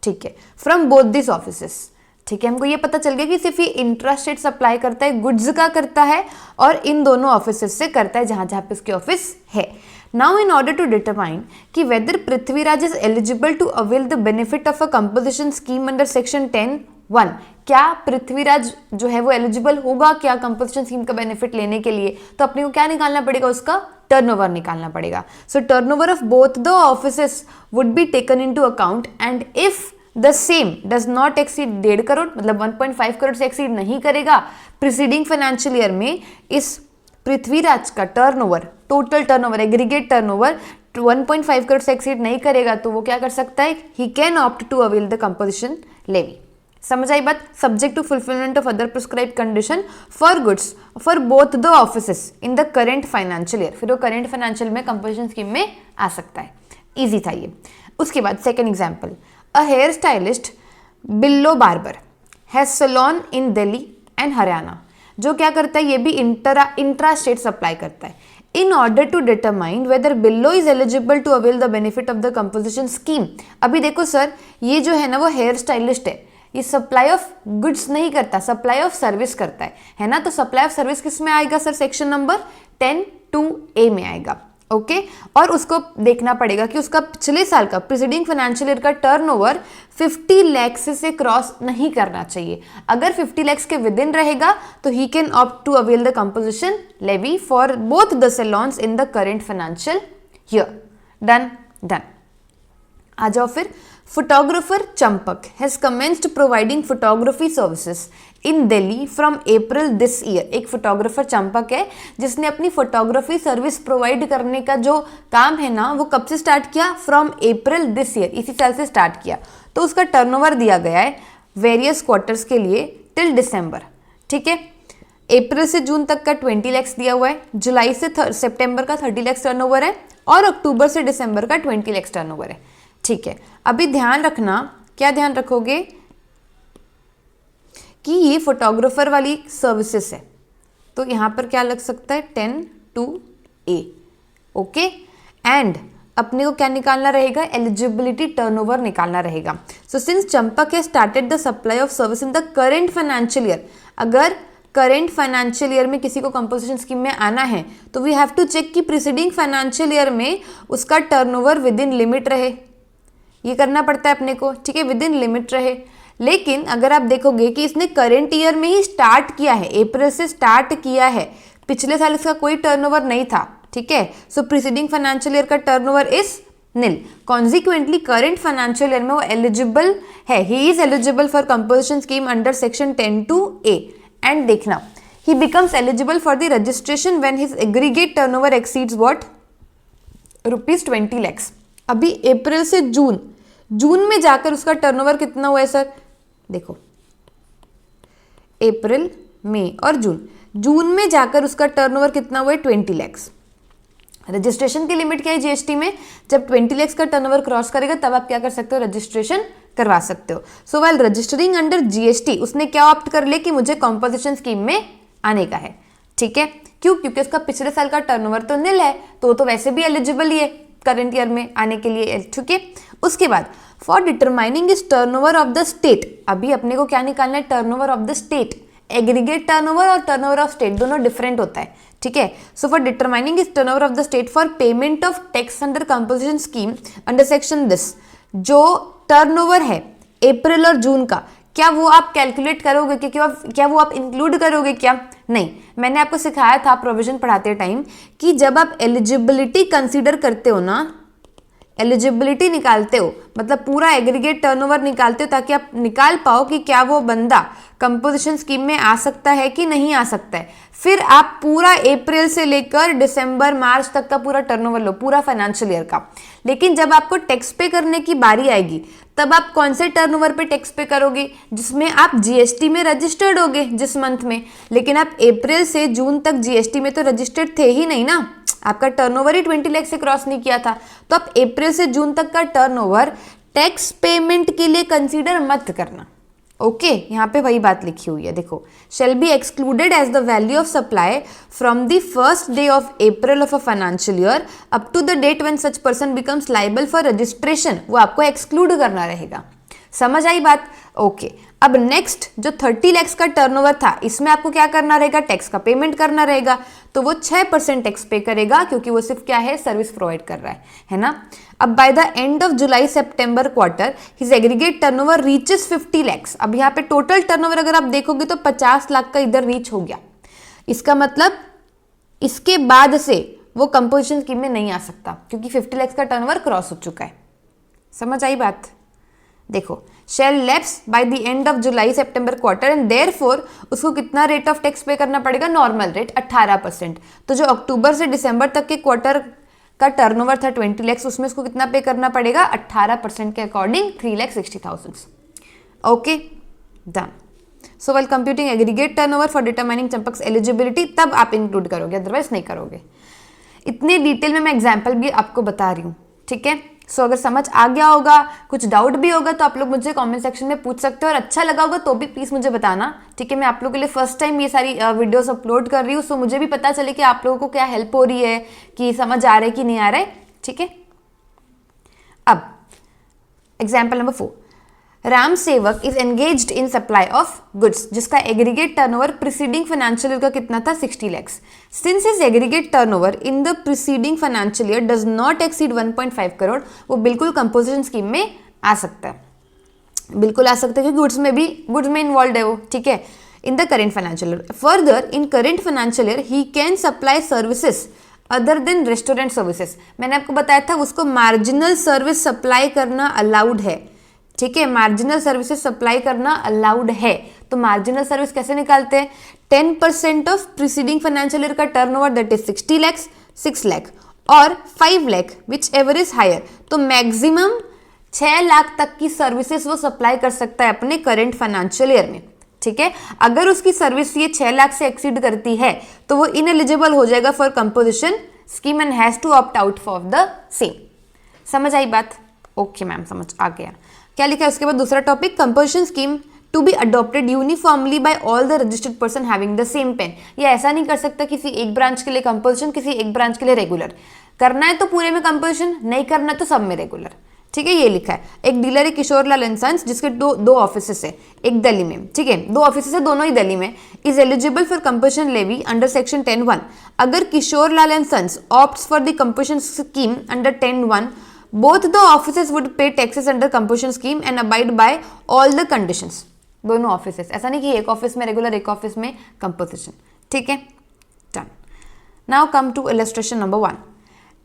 ठीक है, फ्रॉम बोथ दिस ऑफिसेस, ठीक है। हमको ये पता चल गया कि सिर्फ ये इंट्रा स्टेट सप्लाई करता है, गुड्स का करता है और इन दोनों ऑफिसेस से करता है जहां जहां पे उसके ऑफिस है। Now in order to determine कि whether Prithviraj is eligible to avail the benefit of a composition scheme under section 10(1), क्या पृथ्वीराज जो है वो एलिजिबल होगा क्या कंपोजिशन स्कीम का बेनिफिट लेने के लिए, तो अपने को क्या निकालना पड़ेगा, उसका टर्नओवर निकालना पड़ेगा। So turnover of both the offices would be taken into account and if the same does not exceed 1.5 crore, मतलब 1.5 करोड़ से एक्सीड नहीं करेगा प्रीसीडिंग फाइनेंशियल ईयर में, इस पृथ्वीराज का turnover, total turnover, aggregate turnover 1.5 crore से एक्सीड नहीं करेगा, तो वो क्या कर सकता है, he can opt to avail the composition levy. समझ आई बात। Subject to fulfilment of other prescribe condition for goods for both the offices in the current financial year, फिर वो करेंट फाइनेंशियल में कंपोजिशन स्कीम में आ सकता है। इजी था ये। उसके बाद second example, a hair stylist Billo barber has salon in Delhi and Haryana, जो क्या करता है, ये भी इंट्रा स्टेट सप्लाई करता है। In order to determine whether Billo is eligible to avail the benefit of the composition scheme. अभी देखो सर, ये जो है ना वो हेयर स्टाइलिस्ट है, ये सप्लाई ऑफ गुड्स नहीं करता, सप्लाई ऑफ सर्विस करता है ना। तो सप्लाई ऑफ सर्विस किस में आएगा सर, सेक्शन नंबर 10(2)(a) में आएगा, ओके। और उसको देखना पड़ेगा कि उसका पिछले साल का प्रीसीडिंग फाइनेंशियल ईयर का टर्नओवर 50 लाख से क्रॉस नहीं करना चाहिए। अगर 50 लाख के विद इन रहेगा तो he can opt to avail the composition levy for both the salons in the current financial year. Done. आ जाओ फिर। Photographer Champak has commenced providing photography services in Delhi from April this year. एक photographer Champak है जिसने अपनी photography service provide करने का जो काम है ना वो कब से स्टार्ट किया, फ्रॉम अप्रैल दिस ईयर, इसी साल से स्टार्ट किया। तो उसका टर्नओवर दिया गया है वेरियस क्वार्टर्स के लिए टिल दिसंबर, ठीक है। अप्रैल से जून तक का 20 लाख दिया हुआ है, जुलाई से सितंबर का 30 लाख टर्नओवर है और अक्टूबर से दिसंबर का 20 लाख टर्नओवर है, ठीक है। अभी ध्यान रखना, क्या ध्यान रखोगे कि ये फोटोग्राफर वाली सर्विसेज है, तो यहां पर क्या लग सकता है 10(2)(a), ओके। एंड अपने को क्या निकालना रहेगा, एलिजिबिलिटी टर्नओवर निकालना रहेगा। So since Champak has started the supply of service in the current financial year, अगर करेंट फाइनेंशियल ईयर में किसी को कंपोजिशन स्कीम में आना है तो वी हैव टू चेक कि प्रीसीडिंग फाइनेंशियल ईयर में उसका टर्नओवर विद इन लिमिट रहे, ये करना पड़ता है अपने को, ठीक है, विद इन लिमिट रहे। लेकिन अगर आप देखोगे कि इसने करेंट ईयर में ही स्टार्ट किया है, अप्रैल से स्टार्ट किया है, पिछले साल इसका कोई टर्नओवर नहीं था, ठीक है। सो प्रीसीडिंग फाइनेंशियल ईयर का turnover is nil. Consequently current financial year में वो एलिजिबल है, he is eligible for composition scheme under section 10(2)(a) and देखना he becomes eligible for the registration when his aggregate turnover exceeds what? ₹20 lakhs। अभी अप्रैल से जून, जून में जाकर उसका turnover कितना हुआ है सर? देखो अप्रैल, मई और जून, जून में जाकर उसका टर्नओवर कितना हुआ है? 20 lakhs। रजिस्ट्रेशन की लिमिट क्या है जीएसटी में? जब 20 lakhs का टर्नओवर क्रॉस करेगा तब आप क्या कर सकते हो? रजिस्ट्रेशन करवा सकते हो। So while registering under GST उसने क्या ऑप्ट कर लिया कि मुझे कॉम्पोजिशन स्कीम में आने का है। ठीक है, क्यों? क्योंकि उसका पिछले साल का टर्नओवर तो नील है, तो वैसे भी एलिजिबल ही है करंट ईयर में आने के लिए। ठीक है, उसके बाद for determining is turnover of the state, अभी अपने को क्या निकालना है? Turnover of the state. Aggregate turnover और टर्नओवर ऑफ स्टेट दोनों डिफरेंट होता है। ठीक है, so for determining is turnover of the state for payment of tax under composition scheme under section this, जो टर्नओवर है अप्रैल और जून का, क्या वो आप कैलकुलेट करोगे कि क्या वो आप इंक्लूड करोगे क्या? नहीं। मैंने आपको सिखाया था प्रोविजन पढ़ाते टाइम कि जब आप एलिजिबिलिटी कंसीडर करते हो ना, एलिजिबिलिटी निकालते हो मतलब पूरा एग्रीगेट टर्नओवर निकालते हो ताकि आप निकाल पाओ कि क्या वो बंदा कंपोजिशन स्कीम में आ सकता है कि नहीं आ सकता है। फिर आप पूरा अप्रैल से लेकर दिसंबर मार्च तक का पूरा टर्नओवर लो, पूरा फाइनेंशियल ईयर का। लेकिन जब आपको टैक्स पे करने की बारी आएगी तब आप कौन से टर्नओवर पे टैक्स पे करोगे? जिसमें आप जीएसटी में रजिस्टर्ड होगे जिस मंथ में, लेकिन आप अप्रैल से जून तक जीएसटी में तो रजिस्टर्ड थे ही नहीं ना, आपका टर्नओवर ही 20 लाख से क्रॉस नहीं किया था। तो आप अप्रैल से जून तक का टर्नओवर टैक्स पेमेंट के लिए कंसीडर मत करना। ओके, यहाँ पे वही बात लिखी हुई है, देखो, shall be excluded as the value of supply from the first day of April of a financial year up to the date when such person becomes liable for registration, वो आपको एक्सक्लूड करना रहेगा। समझ आई बात? ओके, अब next जो 30 lakhs का टर्नओवर था, इसमें आपको क्या करना रहेगा? टैक्स का पेमेंट करना रहेगा, तो वो 6% टैक्स पे करेगा क्योंकि वो सिर्फ क्या है? सर्विस प्रोवाइड कर रहा है ना। अब bye the end of July September quarter his aggregate turnover reaches 50 lakhs। अब यहाँ पे टोटल टर्नओवर अगर आप देखोगे तो 50 लाख का इधर रीच हो गया। इसका मतलब इसके बाद से वो कंपोजिशन स्कीम में नहीं आ सकता क्योंकि 50 lakhs का टर्नओवर क्रॉस हो चुका है। समझ आई बात? देखो, shall lapse by the end of July September quarter and therefore उसको कितना रेट ऑफ टैक्स पे करना पड़ेगा? Normal rate 18%। तो जो अक्टूबर से दिसंबर तक के क्वार्टर का टर्नओवर था 20 lakhs, उसमें उसको कितना पे करना पड़ेगा? 18% के according 3,60,000। Okay, done. So well computing aggregate turnover for determining Champak's eligibility, तब आप इंक्लूड करोगे, अदरवाइज नहीं करोगे। इतने डिटेल में मैं एग्जाम्पल भी आपको बता रही हूँ। ठीक है, सो अगर समझ आ गया होगा, कुछ डाउट भी होगा तो आप लोग मुझे कमेंट सेक्शन में पूछ सकते हो, और अच्छा लगा होगा तो भी प्लीज मुझे बताना। ठीक है, मैं आप लोगों के लिए फर्स्ट टाइम ये सारी वीडियोस अपलोड कर रही हूँ, सो मुझे भी पता चले कि आप लोगों को क्या हेल्प हो रही है, कि समझ आ रहा है कि नहीं आ रहा है। ठीक है, अब example number 4, Ram Sevak is engaged in supply of goods, जिसका aggregate turnover preceding financial year का कितना था? 60 lakhs। Since is aggregate turnover in the preceding financial year does not exceed 1.5 crore, वो बिल्कुल कंपोजिशन स्कीम में आ सकता है, बिल्कुल आ सकता है, क्योंकि गुड्स में इन्वॉल्व है वो। ठीक है, in the current financial year. Further in current financial year he can supply services other than restaurant services. मैंने आपको बताया था उसको मार्जिनल सर्विस सप्लाई करना अलाउड है। ठीक है, मार्जिनल सर्विसेज सप्लाई करना अलाउड है। तो मार्जिनल सर्विस कैसे निकालते हैं? 10% ऑफ प्रीसीडिंग फाइनेंशियल ईयर का turnover, that is 60 lakhs, 6 lakh और 5 lakh whichever is higher. तो मैक्सिमम 6 लाख तक की सर्विसेज वो सप्लाई कर सकता है अपने करेंट फाइनेंशियल ईयर में। ठीक है, अगर उसकी सर्विस ये 6 लाख से एक्सीड करती है तो वो इनएलिजिबल हो जाएगा for composition scheme and has to opt out for the same. समझ आई बात? ओके मैम, समझ आ गया। क्या लिखा है उसके बाद? दूसरा topic, composition scheme to be adopted uniformly by all the registered person having the same PAN. ये ऐसा नहीं कर सकता किसी एक ब्रांच के लिए कंपोजिशन, किसी एक ब्रांच के लिए रेगुलर। करना है तो पूरे में कंपोजिशन, नहीं करना तो सब में रेगुलर। ठीक है, ये लिखा है। एक डीलर है किशोर लाल एंड सन्स, जिसके दो ऑफिसेस है, एक दिल्ली में। ठीक है, 2 ऑफिसेस है, दोनों ही दिल्ली में। Is eligible for composition levy under section 10(1). अगर Kishore Lal and sons opts for the composition scheme under 10(1), both the offices would pay taxes under composition scheme and abide by all the conditions। दोनों offices, ऐसा नहीं कि एक office में regular, एक office में composition. ठीक है, done. Now come to illustration number 1।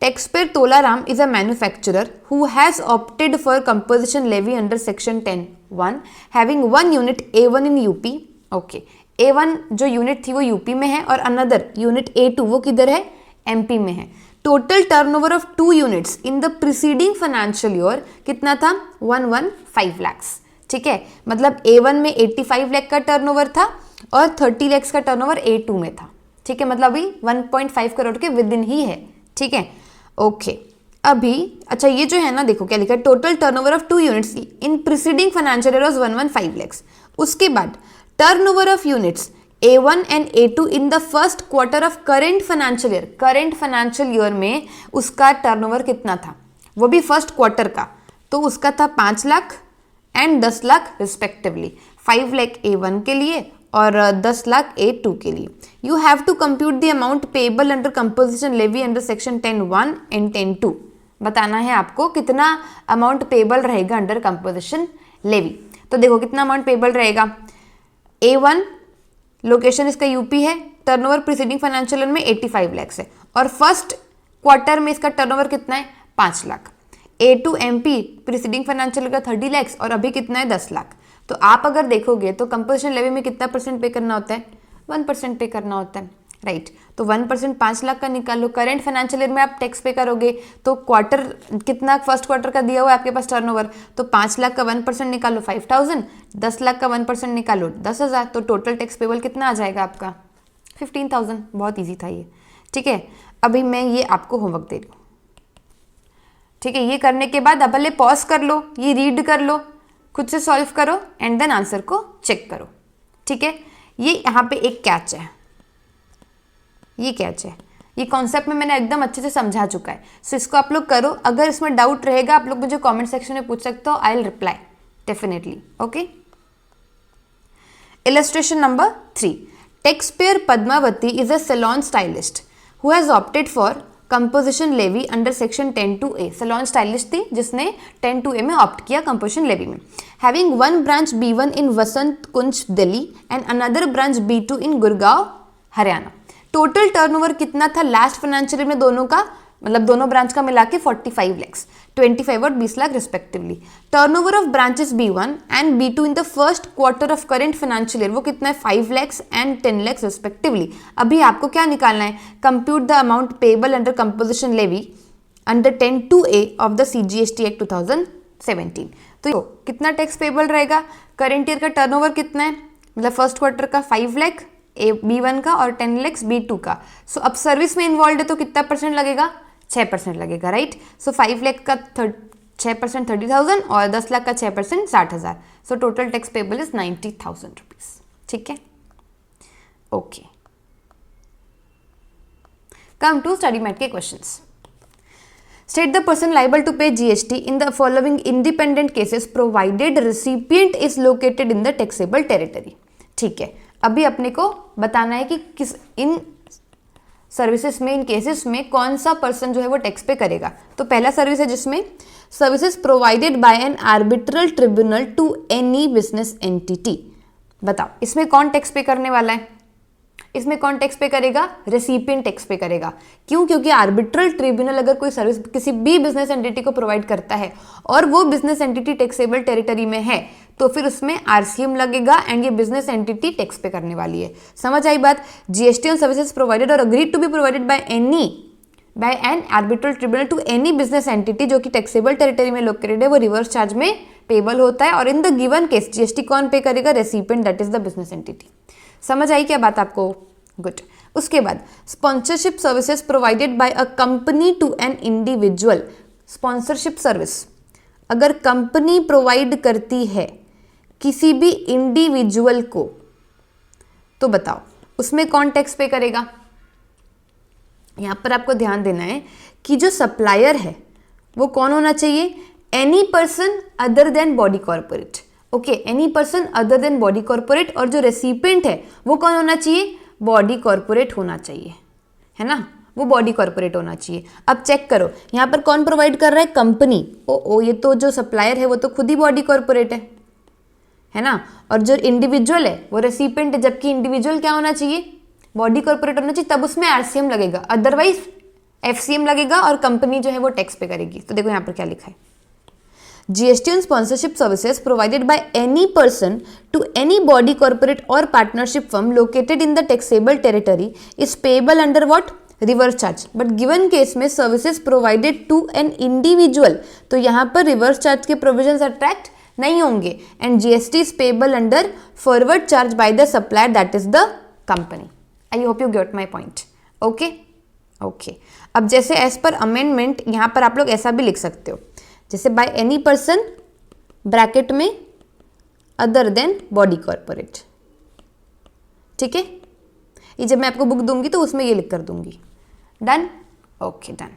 Taxpayer Tolaram is a manufacturer who has opted for composition levy under section 10(1) having one unit A1 in UP. Okay, A1 जो unit थी वो UP में है और another unit A2 वो किधर है, MP में है. Total turnover of 2 units in the preceding financial year कितना था, 115 lakhs. ठीक है, मतलब A1 में 85 लाख का टर्नओवर था और 30 lakhs का टर्नओवर A2 में था. ठीक है, मतलब अभी 1.5 करोड़ के विद इन ही है. ठीक है, ओके. अभी अच्छा ये जो है ना, देखो क्या लिखा है, total turnover of 2 units in preceding financial year was 115 lakhs. उसके बाद turnover of units A1 and A2 in the first quarter of current financial year. Current financial year में उसका टर्नओवर कितना था, वो भी फर्स्ट क्वार्टर का, तो उसका था 5 lakh and 10 lakh respectively. 5 lakh A1 के लिए और 10 लाख A2 के लिए. You have to compute the amount payable under composition levy under section 10(1) and 10(2). बताना है आपको कितना अमाउंट पेएबल रहेगा अंडर कंपोजिशन लेवी. तो देखो कितना अमाउंट पेएबल रहेगा. A1 लोकेशन इसका यूपी है, टर्नओवर प्रीसीडिंग फाइनेंशियल ईयर में 85 lakhs है और फर्स्ट क्वार्टर में इसका टर्नओवर कितना है, 5 lakh. A2 MP preceding financial year का 30 lakhs और अभी कितना है, 10 लाख. तो आप अगर देखोगे तो कंपोजिशन लेवी में कितना परसेंट पे करना होता है, 1% पे करना होता है, राइट. तो 1% 5 लाख का निकालो. करेंट फाइनेंशियल ईयर में आप टैक्स पे करोगे तो क्वार्टर कितना, फर्स्ट क्वार्टर का दिया हुआ है आपके पास टर्नओवर, तो 5 लाख का 1% निकालो 5000, 10 लाख का 1% निकालो 10,000, तो टोटल टैक्स पेबल कितना आ जाएगा आपका, 15,000. बहुत ईजी था ये. ठीक है, अभी मैं ये आपको होमवर्क दे रही हूँ. ठीक है, ये करने के बाद अब पहले पॉज कर लो, ये रीड कर लो, खुद से सॉल्व करो एंड देन आंसर को चेक करो. ठीक है, ये यहाँ पे एक कैच है, ये कैच है, ये कॉन्सेप्ट में मैंने एकदम अच्छे से समझा चुका है. सो इसको आप लोग करो. अगर इसमें डाउट रहेगा आप लोग मुझे कमेंट सेक्शन में पूछ सकते हो, I will reply definitely. Okay, illustration number 3. Taxpayer Padmavati is a salon stylist who has opted for composition levy under section 10(2)(a. Salon stylist थी जिसने 10(2)(a) में ऑप्ट किया कंपोजिशन लेवी में. Having one branch B1 in Vasant Kunj Delhi and another branch B2 in Gurgaon Haryana. Total turnover कितना था last financial year में दोनों का, मतलब दोनों ब्रांच का मिला के 45 lakhs, 25 और 20 lakh respectively. Turnover of branches B1 and B2 in the first quarter of current financial year वो कितना है, 5 lakhs एंड 10 lakhs रिस्पेक्टिवली. अभी आपको क्या निकालना है, compute the amount payable under composition levy under 10(2)(a of the GST act 2017. तो कितना टैक्स पेएबल रहेगा, करेंट ईयर का टर्नओवर कितना है, मतलब फर्स्ट क्वार्टर का 5 लाख B1 का और 10 lakhs B2 का. सो अब सर्विस में इन्वॉल्व है तो कितना परसेंट लगेगा, 6% लगेगा, राइट. सो 5 लाख का 6% 30,000 और 10 लाख का 6% 60,000. So total tax payable is 90,000 rupees. ठीक है, okay. Come to study mat के questions. State the person liable to pay GST in the following independent cases provided recipient is located in the taxable territory. ठीक है, अभी अपने को बताना है कि किस इन सर्विसेज में, इन केसेस में कौन सा पर्सन जो है वो टैक्स पे करेगा. तो पहला सर्विस है जिसमें services provided by an arbitral tribunal to any business entity. बताओ इसमें कौन टैक्स पे करने वाला है, इसमें कौन टैक्स पे करेगा, रेसिपिएंट टैक्स पे करेगा. क्यों, क्योंकि आर्बिट्रल ट्रिब्यूनल अगर कोई सर्विस किसी भी बिजनेस एंटिटी को प्रोवाइड करता है और वो बिजनेस एंटिटी टैक्सेबल टेरिटरी में है तो फिर उसमें RCM लगेगा एंड ये बिजनेस एंटिटी टैक्स पे करने वाली है. समझ आई बात. GST ऑन सर्विसेज प्रोवाइडेड और agreed to be provided by an arbitral tribunal to any business entity जो कि टैक्सेबल टेरिटरी में लोकेटेड है वो रिवर्स चार्ज में पेबल होता है. और in the given case GST कौन पे करेगा, recipient, that is the business entity. समझ आई क्या बात आपको, गुड. उसके बाद sponsorship services provided by a company to an individual. Sponsorship service अगर कंपनी प्रोवाइड करती है किसी भी इंडिविजुअल को तो बताओ उसमें कौन टैक्स पे करेगा. यहां पर आपको ध्यान देना है कि जो सप्लायर है वो कौन होना चाहिए, any person other than body corporate. Okay, any person other than body corporate. और जो रेसिपिएंट है वो कौन होना चाहिए, बॉडी कॉर्पोरेट होना चाहिए, है ना, वो बॉडी कॉर्पोरेट होना चाहिए. अब चेक करो यहाँ पर कौन प्रोवाइड कर रहा है, कंपनी. ओ ये तो जो सप्लायर है वो तो खुद ही बॉडी कॉर्पोरेट है ना. और जो इंडिविजुअल है वो रेसिपिएंट है, जबकि इंडिविजुअल क्या होना चाहिए, बॉडी कॉर्पोरेट होना चाहिए, तब उसमें RCM लगेगा. अदरवाइज FCM लगेगा और कंपनी जो है वो टैक्स पे करेगी। तो देखो यहाँ पर क्या लिखा है, GST on sponsorship services provided by any person to any body, corporate or partnership firm located in the taxable territory is payable under what? Reverse charge. But given case में services provided to an individual, तो यहाँ पर reverse charge के provisions attract नहीं होंगे, and GST is payable under forward charge by the supplier, that is the company. I hope you got my point. Okay? Okay. अब जैसे as per amendment यहाँ पर आप लोग ऐसा भी लिख सकते हो, जैसे बाय एनी पर्सन ब्रैकेट में अदर देन बॉडी कॉर्पोरेट। ठीक है, ये जब मैं आपको बुक दूंगी तो उसमें ये लिख कर दूंगी। Done? Okay, done.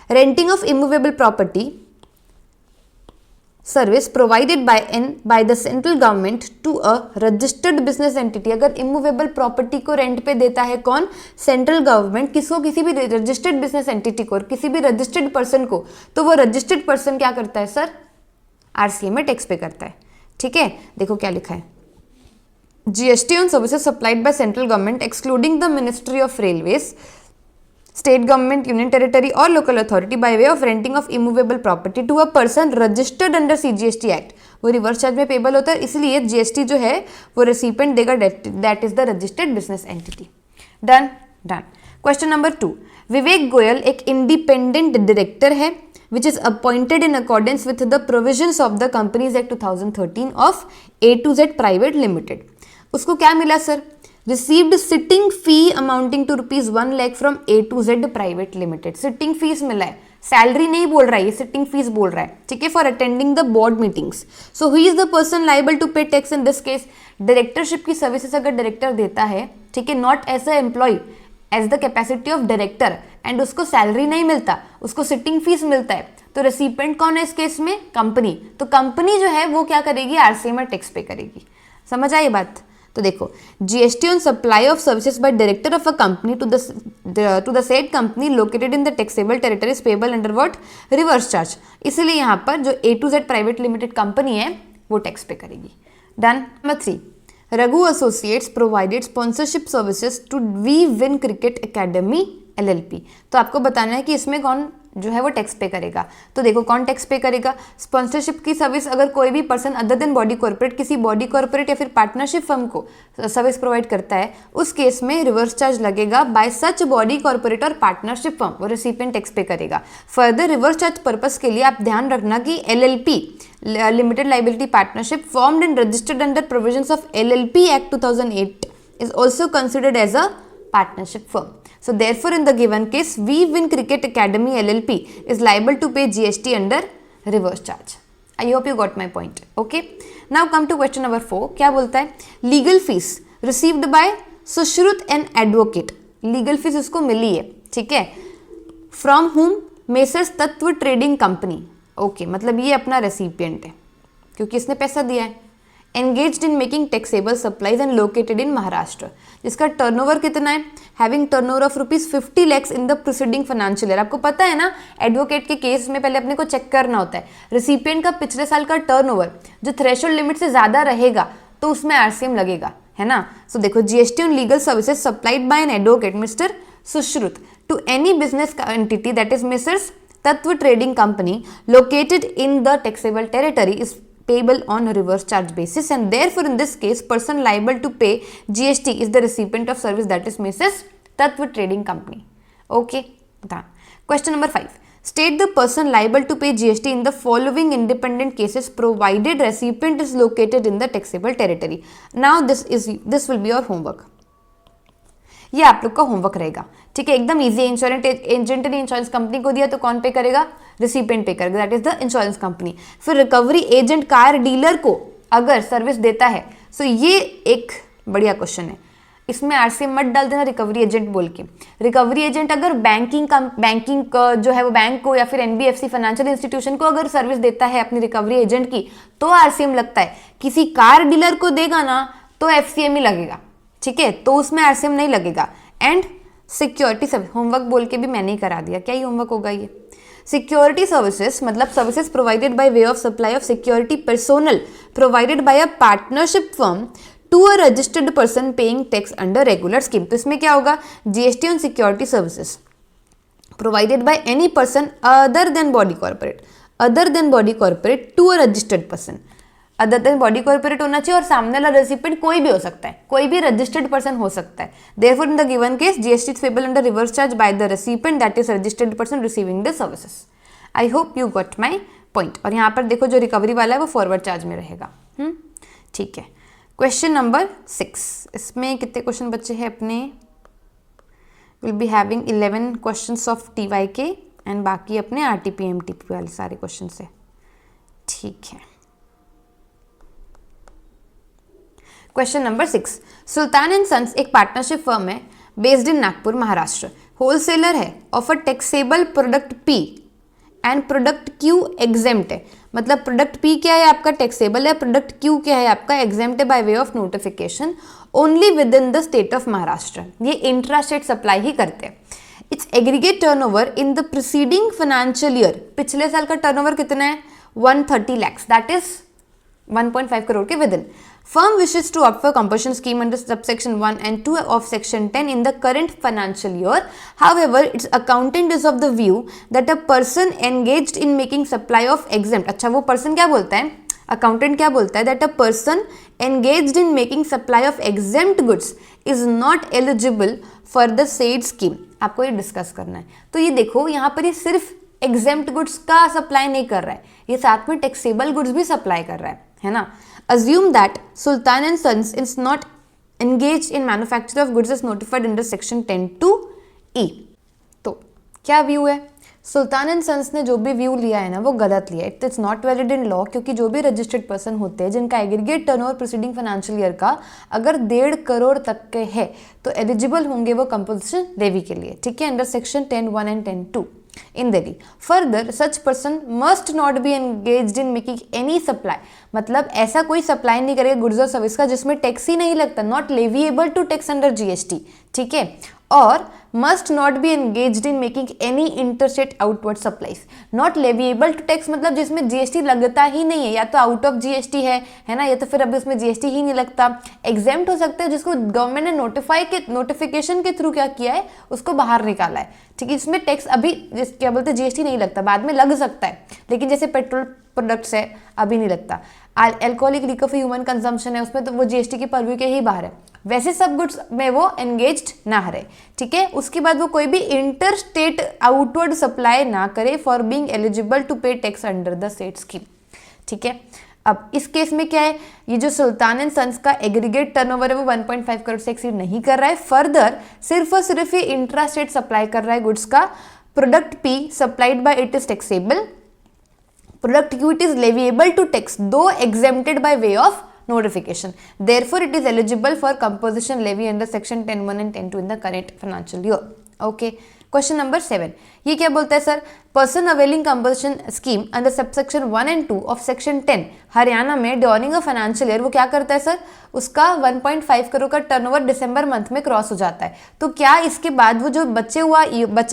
Renting of immovable property service provided by the central government to a registered business entity. अगर इमूवेबल प्रॉपर्टी को रेंट पे देता है कौन? Central government. किसको? किसी भी रजिस्टर्ड बिजनेस एंटिटी को, और किसी भी रजिस्टर्ड पर्सन को, तो वो रजिस्टर्ड पर्सन क्या करता है सर? RCM में टैक्स पे करता है। ठीक है, देखो क्या लिखा है, GST on services supplied by central government excluding the Ministry of Railways, state government, union territory or local authority by way of renting of immovable property to a person registered under CGST Act। वो reverse charge में payable होता है, इसलिए GST जो है वो recipient देगा, that is the registered business entity. Done? Done. Question number 2, विवेक गोयल एक इंडिपेंडेंट डायरेक्टर है which is appointed in accordance with the provisions of the Companies Act 2013 of A to Z Private Limited। उसको क्या मिला sir? Received sitting fee amounting to ₹1 lakh from A to Z Private Limited। Sitting fees मिला है, salary नहीं बोल रहा है, ये सिटिंग फीस बोल रहा है। ठीक है, for attending the board meetings. So who is the person liable to pay tax in this case? Directorship की सर्विसेज अगर डायरेक्टर देता है, ठीक है, not as a employ, as the capacity of director, and उसको सैलरी नहीं मिलता, उसको सिटिंग फीस मिलता है, तो रेसिपिएंट कौन है इस केस में? कंपनी। तो कंपनी जो है वो क्या करेगी? RCM में टैक्स पे करेगी। समझ आई बात? तो देखो, GST on supply of services by director of a company to the said company located in the taxable territory is payable under what? Reverse charge। इसलिए यहाँ पर जो A to Z private limited company है वो tax pay करेगी। डन। Number 3, Raghu associates provided sponsorship services to We Win Cricket Academy LLP। तो आपको बताना है कि इसमें कौन जो है वो टैक्स पे करेगा। तो देखो कौन टैक्स पे करेगा? स्पॉन्सरशिप की सर्विस अगर कोई भी person other than body corporate, किसी बॉडी कॉर्पोरेट या फिर पार्टनरशिप फर्म को सर्विस प्रोवाइड करता है, उस केस में रिवर्स चार्ज लगेगा बाय सच बॉडी कॉर्पोरेट और पार्टनरशिप फर्म, वो रेसिपिएंट टैक्स पे करेगा। फर्दर रिवर्स चार्ज पर्पस के लिए आप ध्यान रखना कि LLP limited liability partnership formed and registered under provisions of LLP Act 2008 is also considered as a partnership firm। So therefore in the given case, We Win Cricket Academy LLP is liable to pay GST under reverse charge। I hope you got my point। Okay, now come to question number 4। क्या बोलता है? Legal fees received by Sushruta and advocate। Legal fees उसको मिली है, ठीक है, from whom? Messrs तत्व trading company. Okay, मतलब ये अपना रेसिपिएंट है क्योंकि इसने पैसा दिया है। engaged in making taxable supplies and located in Maharashtra, जिसका टर्नओवर कितना है? Having turnover of ₹50 lakhs in the proceeding financial year. आपको पता है ना, एडवोकेट के केस में पहले अपने को चेक करना होता है रेसिपिएंट का पिछले साल का टर्नओवर जो थ्रेशोल्ड लिमिट से ज्यादा रहेगा तो उसमें RCM लगेगा, है ना। सो देखो, GST on legal services supplied by an advocate mister Sushrut to any business entity that is messrs Tatva trading company located in the taxable territory is payable on a reverse charge basis, and therefore in this case person liable to pay GST is the recipient of service, that is Mrs. Tatva Trading Company। Okay, done। Question number 5, state the person liable to pay GST in the following independent cases provided recipient is located in the taxable territory। Now this will be your homework। ये आप लोग का homework रहेगा, ठीक है, एकदम easy. Insurance agent ने insurance company को दिया तो कौन पे करेगा? रेसिपिएंट पे करेगा, that is the insurance company. फिर रिकवरी एजेंट कार डीलर को अगर सर्विस देता है, सो ये एक बढ़िया क्वेश्चन है, इसमें RCM मत डाल देना रिकवरी एजेंट बोल के। रिकवरी एजेंट अगर बैंकिंग का जो है वो बैंक को या फिर NBFC फाइनेंशियल इंस्टीट्यूशन को अगर सर्विस देता है अपनी रिकवरी एजेंट की तो RCM लगता है। किसी कार डीलर को देगा ना तो FCM ही लगेगा, ठीक है, तो उसमें RCM नहीं लगेगा। एंड सिक्योरिटी सर्विस, होमवर्क बोल के भी मैंने ही करा दिया, क्या ही होमवर्क होगा ये। सिक्योरिटी सर्विसेज मतलब services provided by way of supply of security personal provided by a partnership firm to a registered person paying tax under regular scheme. तो इसमें क्या होगा, GST on security services provided by any person other than body corporate, other than body corporate to a registered person. Other than body corporate होना चाहिए और सामने वाला recipient कोई भी हो सकता है, कोई भी रजिस्टर्ड पर्सन हो सकता है। Therefore in the given case GST is payable under reverse charge by the recipient that is registered person receiving the services. I hope you got my point. और यहाँ पर देखो जो रिकवरी वाला है वो फॉरवर्ड चार्ज में रहेगा। ठीक है, क्वेश्चन नंबर 6, इसमें कितने क्वेश्चन बचे हैं अपने, will be having 11 questions of TYK and बाकी अपने RTP MTP वाले सारे क्वेश्चन है। ठीक है, question number 6, Sultan and sons एक पार्टनरशिप फर्म है based in Nagpur Maharashtra, wholesaler है of a taxable product P and product Q exempt है। मतलब प्रोडक्ट P क्या है आपका टैक्सेबल है, प्रोडक्ट Q क्या है आपका एग्जेम्प्ट है bye way of notification only with in the state of Maharashtra. ये इंट्रा स्टेट सप्लाई ही करते हैं। It's aggregate turnover in the preceding financial year, पिछले साल का टर्नओवर कितना है 130 lakhs, दैट इज 1.5 करोड़ के with in. Firm wishes to opt for compulsion scheme under subsection 1 and 2 of section 10 in the current financial year. However, its accountant is of the view that a person engaged in making supply of exempt, अच्छा वो person क्या बोलता है, accountant क्या बोलता है, that a person engaged in making supply of exempt goods is not eligible for the said scheme. आपको ये डिस्कस करना है। तो ये देखो यहाँ पर ये सिर्फ exempt goods का सप्लाई नहीं कर रहा है, ये साथ में टैक्सेबल गुड्स भी सप्लाई कर रहा है ना। Assume that Sultan and Sons is not engaged in manufacture of goods as notified under section 10(2)(e). तो क्या व्यू है, सुल्तान एंड सन्स ने जो भी व्यू लिया है ना वो गलत लिया है। It is not valid in law, क्योंकि जो भी रजिस्टर्ड पर्सन होते हैं जिनका aggregate turnover preceding financial year का अगर 1.5 करोड़ तक के है तो एलिजिबल होंगे वो कंपोजिशन लेवी के लिए। ठीक है, under section 10(1) and 10(2) in Delhi. Further, such person must not be engaged in making any supply. मतलब ऐसा कोई सप्लाई नहीं करेगा गुड्स और सर्विस का जिसमें टैक्स ही नहीं लगता, not leviable to tax under GST. ठीक है, और must not be engaged in making any interstate outward supplies. Not leviable to tax मतलब जिसमें जीएसटी लगता ही नहीं है, या तो आउट ऑफ जीएसटी है ना, या तो फिर अभी उसमें जीएसटी ही नहीं लगता। एग्जेम्प्ट हो सकता है जिसको गवर्नमेंट ने नोटिफिकेशन के थ्रू क्या किया है उसको बाहर निकाला है। ठीक है, इसमें टैक्स अभी क्या बोलते हैं जीएसटी नहीं लगता, बाद में लग सकता है, लेकिन जैसे पेट्रोल प्रोडक्ट्स है अभी नहीं लगता। Alcoholic liquor for human consumption है उसमें तो वो जीएसटी के परव्यू के ही बाहर है। वैसे सब गुड्स में वो एंगेज्ड ना रहे। ठीक है, उसके बाद वो कोई भी इंटर स्टेट आउटवर्ड सप्लाई ना करे for being eligible to pay tax under the state scheme. ठीक है, अब इस केस में क्या है, ये जो सुल्तान एंड सन्स का एग्रीगेट टर्नओवर है वो 1.5 करोड़ से एक्सीड नहीं कर रहा है। फर्दर सिर्फ और सिर्फ ये इंट्रा स्टेट सप्लाई कर रहा है गुड्स का। Product P supplied by it is taxable, product Q it is leviable to tax though exempted by way of notification. Therefore, it is eligible for composition levy under section 10(1) and 10(2) in the current financial year. Okay. Question number 7, ये क्या बोलता है sir, person availing composition scheme under subsection 1 and 2 of section 10 Haryana में during a financial year, वो क्या करता है sir, उसका 1.5 करोड़ का टर्नओवर दिसंबर मंथ में क्रॉस हो जाता है। तो क्या इसके बाद वो जो बचा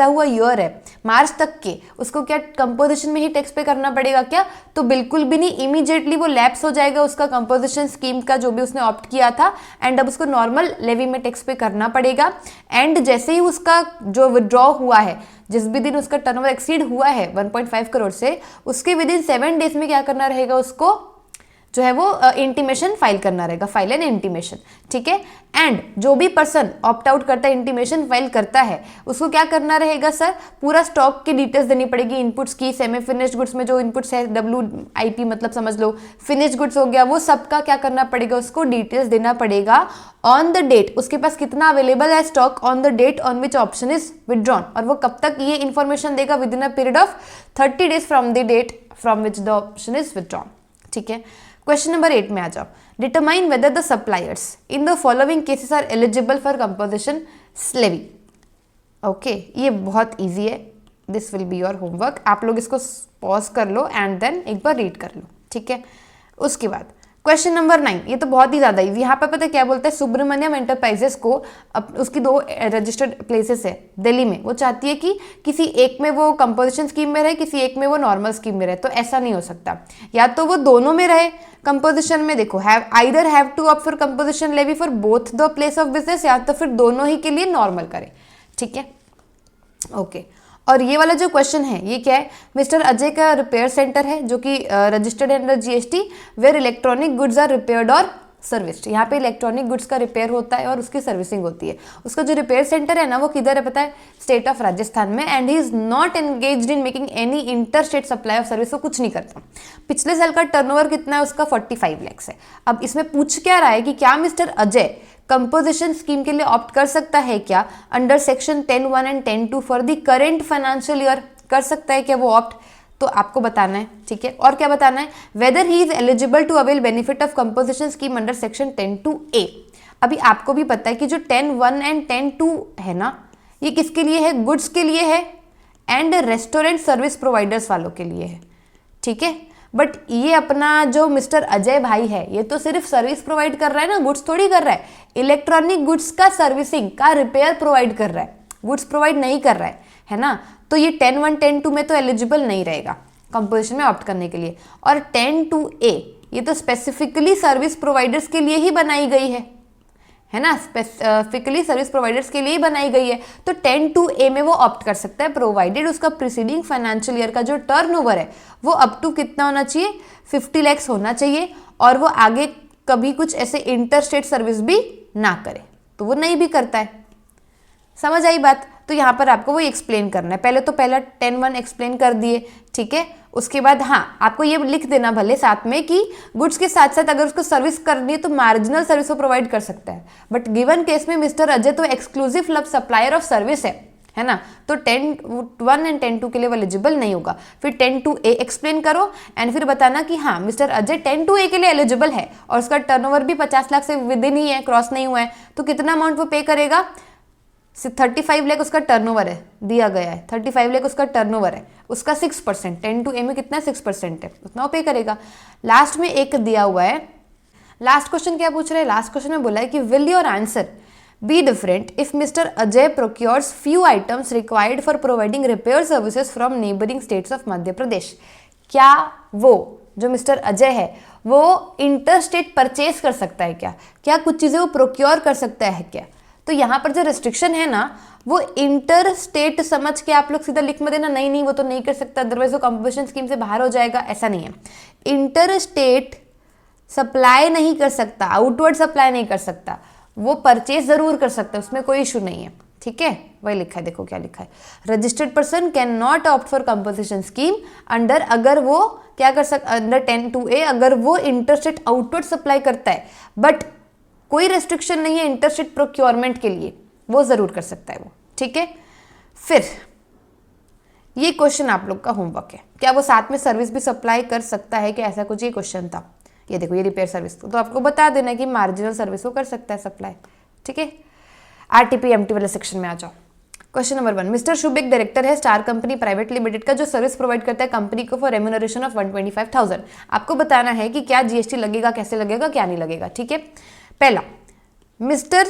हुआ ईयर है मार्च तक के, उसको क्या कंपोजिशन में ही टैक्स पे करना पड़ेगा क्या? तो बिल्कुल भी नहीं, इमीडिएटली वो लैप्स हो जाएगा उसका कंपोजिशन स्कीम का जो भी उसने ऑप्ट किया था, एंड अब उसको नॉर्मल लेवी में टैक्स पे करना पड़ेगा। एंड जैसे ही उसका जो विड्रॉ हुआ है, जिस भी दिन उसका टर्नओवर एक्सीड हुआ है 1.5 करोड़ से, उसके विद इन 7 डेज में क्या करना रहेगा, उसको जो है वो इंटीमेशन फाइल करना रहेगा, फाइल एंड इंटीमेशन। ठीक है, एंड जो भी पर्सन ऑप्ट आउट करता है, इंटीमेशन फाइल करता है, उसको क्या करना रहेगा सर, पूरा स्टॉक की डिटेल्स देनी पड़ेगी, इनपुट्स की, सेमी फिनिश्ड गुड्स में जो इनपुट्स है WIP मतलब समझ लो, फिनिश्ड गुड्स हो गया, वो सबका क्या करना पड़ेगा, उसको डिटेल्स देना पड़ेगा ऑन द डेट, उसके पास कितना अवेलेबल है stock on the date on which option is withdrawn, और वो कब तक ये इन्फॉर्मेशन देगा, within a period of 30 days from the date from which the option is withdrawn. ठीक है, क्वेश्चन नंबर 8 में आ जाओ, determine whether the suppliers in the following cases are eligible for composition levy. Okay, ये बहुत easy है, this will be your homework, आप लोग इसको पॉज कर लो एंड देन एक बार रीड कर लो। ठीक है, उसके बाद क्वेश्चन नंबर 9, ये तो बहुत ही ज्यादा इजी। यहाँ पे पता है क्या बोलता है, सुब्रमण्यम एंटरप्राइजेस को उसकी 2 रजिस्टर्ड प्लेसेस है दिल्ली में, वो चाहती है कि किसी एक में वो कंपोजिशन स्कीम में रहे, किसी एक में वो नॉर्मल स्कीम में रहे। तो ऐसा नहीं हो सकता, या तो वो दोनों में रहे कंपोजिशन में, देखो either have to opt for composition levy for both the place of business, या तो फिर दोनों ही के लिए नॉर्मल करे। ठीक है, ओके। और ये वाला जो क्वेश्चन है ये क्या है, मिस्टर अजय का रिपेयर सेंटर है जो कि registered under GST, where electronic goods are repaired और सर्विस्ड। यहाँ पे इलेक्ट्रॉनिक गुड्स का रिपेयर होता है और उसकी सर्विसिंग होती है। उसका जो रिपेयर सेंटर है ना वो किधर है पता है, स्टेट ऑफ राजस्थान में। And he is not engaged in making any inter state supply of service, वो कुछ नहीं करता। पिछले साल का टर्नओवर कितना है उसका, 45 लाख है। अब इसमें पूछ क्या रहा है कि क्या मिस्टर अजय कंपोजिशन स्कीम के लिए ऑप्ट कर सकता है क्या under section 10(1) and 10(2) for the current financial year, कर सकता है क्या वो ऑप्ट, तो आपको बताना है। ठीक है, और क्या बताना है, whether he is eligible to avail benefit of composition scheme under section 10(2)(a। अभी आपको भी पता है कि जो 10(1) एंड 10(2) है ना, ये किसके लिए है, गुड्स के लिए है एंड रेस्टोरेंट सर्विस प्रोवाइडर्स वालों के लिए है। ठीक है, बट ये अपना जो मिस्टर अजय भाई है ये तो सिर्फ सर्विस प्रोवाइड कर रहा है ना, गुड्स थोड़ी कर रहा है। इलेक्ट्रॉनिक गुड्स का सर्विसिंग का रिपेयर प्रोवाइड कर रहा है, गुड्स प्रोवाइड नहीं कर रहा है ना। तो ये 10(1) 10(2) में तो एलिजिबल नहीं रहेगा कंपोजिशन में ऑप्ट करने के लिए। और 10(2)(a ये तो स्पेसिफिकली सर्विस प्रोवाइडर्स के लिए ही बनाई गई है ना, स्पेसिफिकली सर्विस प्रोवाइडर्स के लिए ही बनाई गई है। तो 10(2)(a में वो ऑप्ट कर सकता है, प्रोवाइडेड उसका प्रीसीडिंग फाइनेंशियल ईयर का जो टर्नओवर है वो अप टू कितना होना चाहिए, 50 लाख होना चाहिए, और वो आगे कभी कुछ ऐसे इंटर स्टेट सर्विस भी ना करे, तो वो नहीं भी करता है। समझ आई बात। तो यहाँ पर आपको वो एक्सप्लेन करना है। पहले तो पहला 10(1) एक्सप्लेन कर दिए, ठीक है। उसके बाद हाँ आपको ये लिख देना भले साथ में कि गुड्स के साथ साथ अगर उसको सर्विस करनी है तो मार्जिनल सर्विस वो प्रोवाइड कर सकता है। बट गिवन केस में मिस्टर अजय तो एक्सक्लूसिव सप्लायर ऑफ सर्विस है ना, तो 10(1) एंड 10(2) के लिए एलिजिबल नहीं होगा। फिर 10(2)(a एक्सप्लेन करो एंड फिर बताना कि हाँ मिस्टर अजय 10(2)(a के लिए एलिजिबल है और उसका टर्नओवर भी 50 लाख से विद इन ही है, क्रॉस नहीं हुआ है, तो कितना अमाउंट वो पे करेगा, 35 लाख उसका टर्नओवर है, दिया गया है 35 लाख उसका टर्नओवर है, उसका 6%, 10(2)(a में कितना 6% है, उतना वो पे करेगा। लास्ट में एक दिया हुआ है, लास्ट क्वेश्चन क्या पूछ रहे हैं, लास्ट क्वेश्चन में बोला है कि will your answer be different if mister Ajay procures few items required for providing repair services from neighbouring states of Madhya Pradesh. क्या वो जो मिस्टर अजय है वो इंटर स्टेट परचेज कर सकता है क्या, क्या कुछ चीज़ें वो प्रोक्योर कर सकता है क्या। तो यहाँ पर जो रिस्ट्रिक्शन है ना वो इंटर स्टेट समझ के आप लोग सीधा लिख मत देना, नहीं वो तो नहीं कर सकता, अदरवाइज वो कंपोजिशन स्कीम से बाहर हो जाएगा, ऐसा नहीं है। इंटर स्टेट सप्लाई नहीं कर सकता, आउटवर्ड सप्लाई नहीं कर सकता, वो परचेज जरूर कर सकता है, उसमें कोई इशू नहीं है, ठीक है। वही लिखा है, देखो क्या लिखा है, registered person can not opt for composition scheme under, अगर वो क्या कर सकता, अंडर 10(2)(a अगर वो इंटर स्टेट आउटवर्ड सप्लाई करता है, बट कोई रेस्ट्रिक्शन नहीं है इंटर स्टेट प्रोक्योरमेंट के लिए, वो जरूर कर सकता है वो, ठीक है। फिर ये क्वेश्चन आप लोग का होमवर्क है, क्या वो साथ में सर्विस भी सप्लाई कर सकता है क्या, ऐसा कुछ ये क्वेश्चन था। ये देखो ये रिपेयर सर्विस तो आपको बता देना कि मार्जिनल सर्विस वो कर सकता है सप्लाई, ठीक है। आरटीपी एमटी वाले सेक्शन में आ जाओ। क्वेश्चन नंबर 1, मिस्टर शुभ एक डायरेक्टर है स्टार कंपनी प्राइवेट लिमिटेड का जो सर्विस प्रोवाइड करता है कंपनी को फॉर रेम्यूनरेशन ऑफ 125,000। आपको बताना है कि क्या जीएसटी लगेगा, कैसे लगेगा, क्या नहीं लगेगा, ठीक है। पहला, mister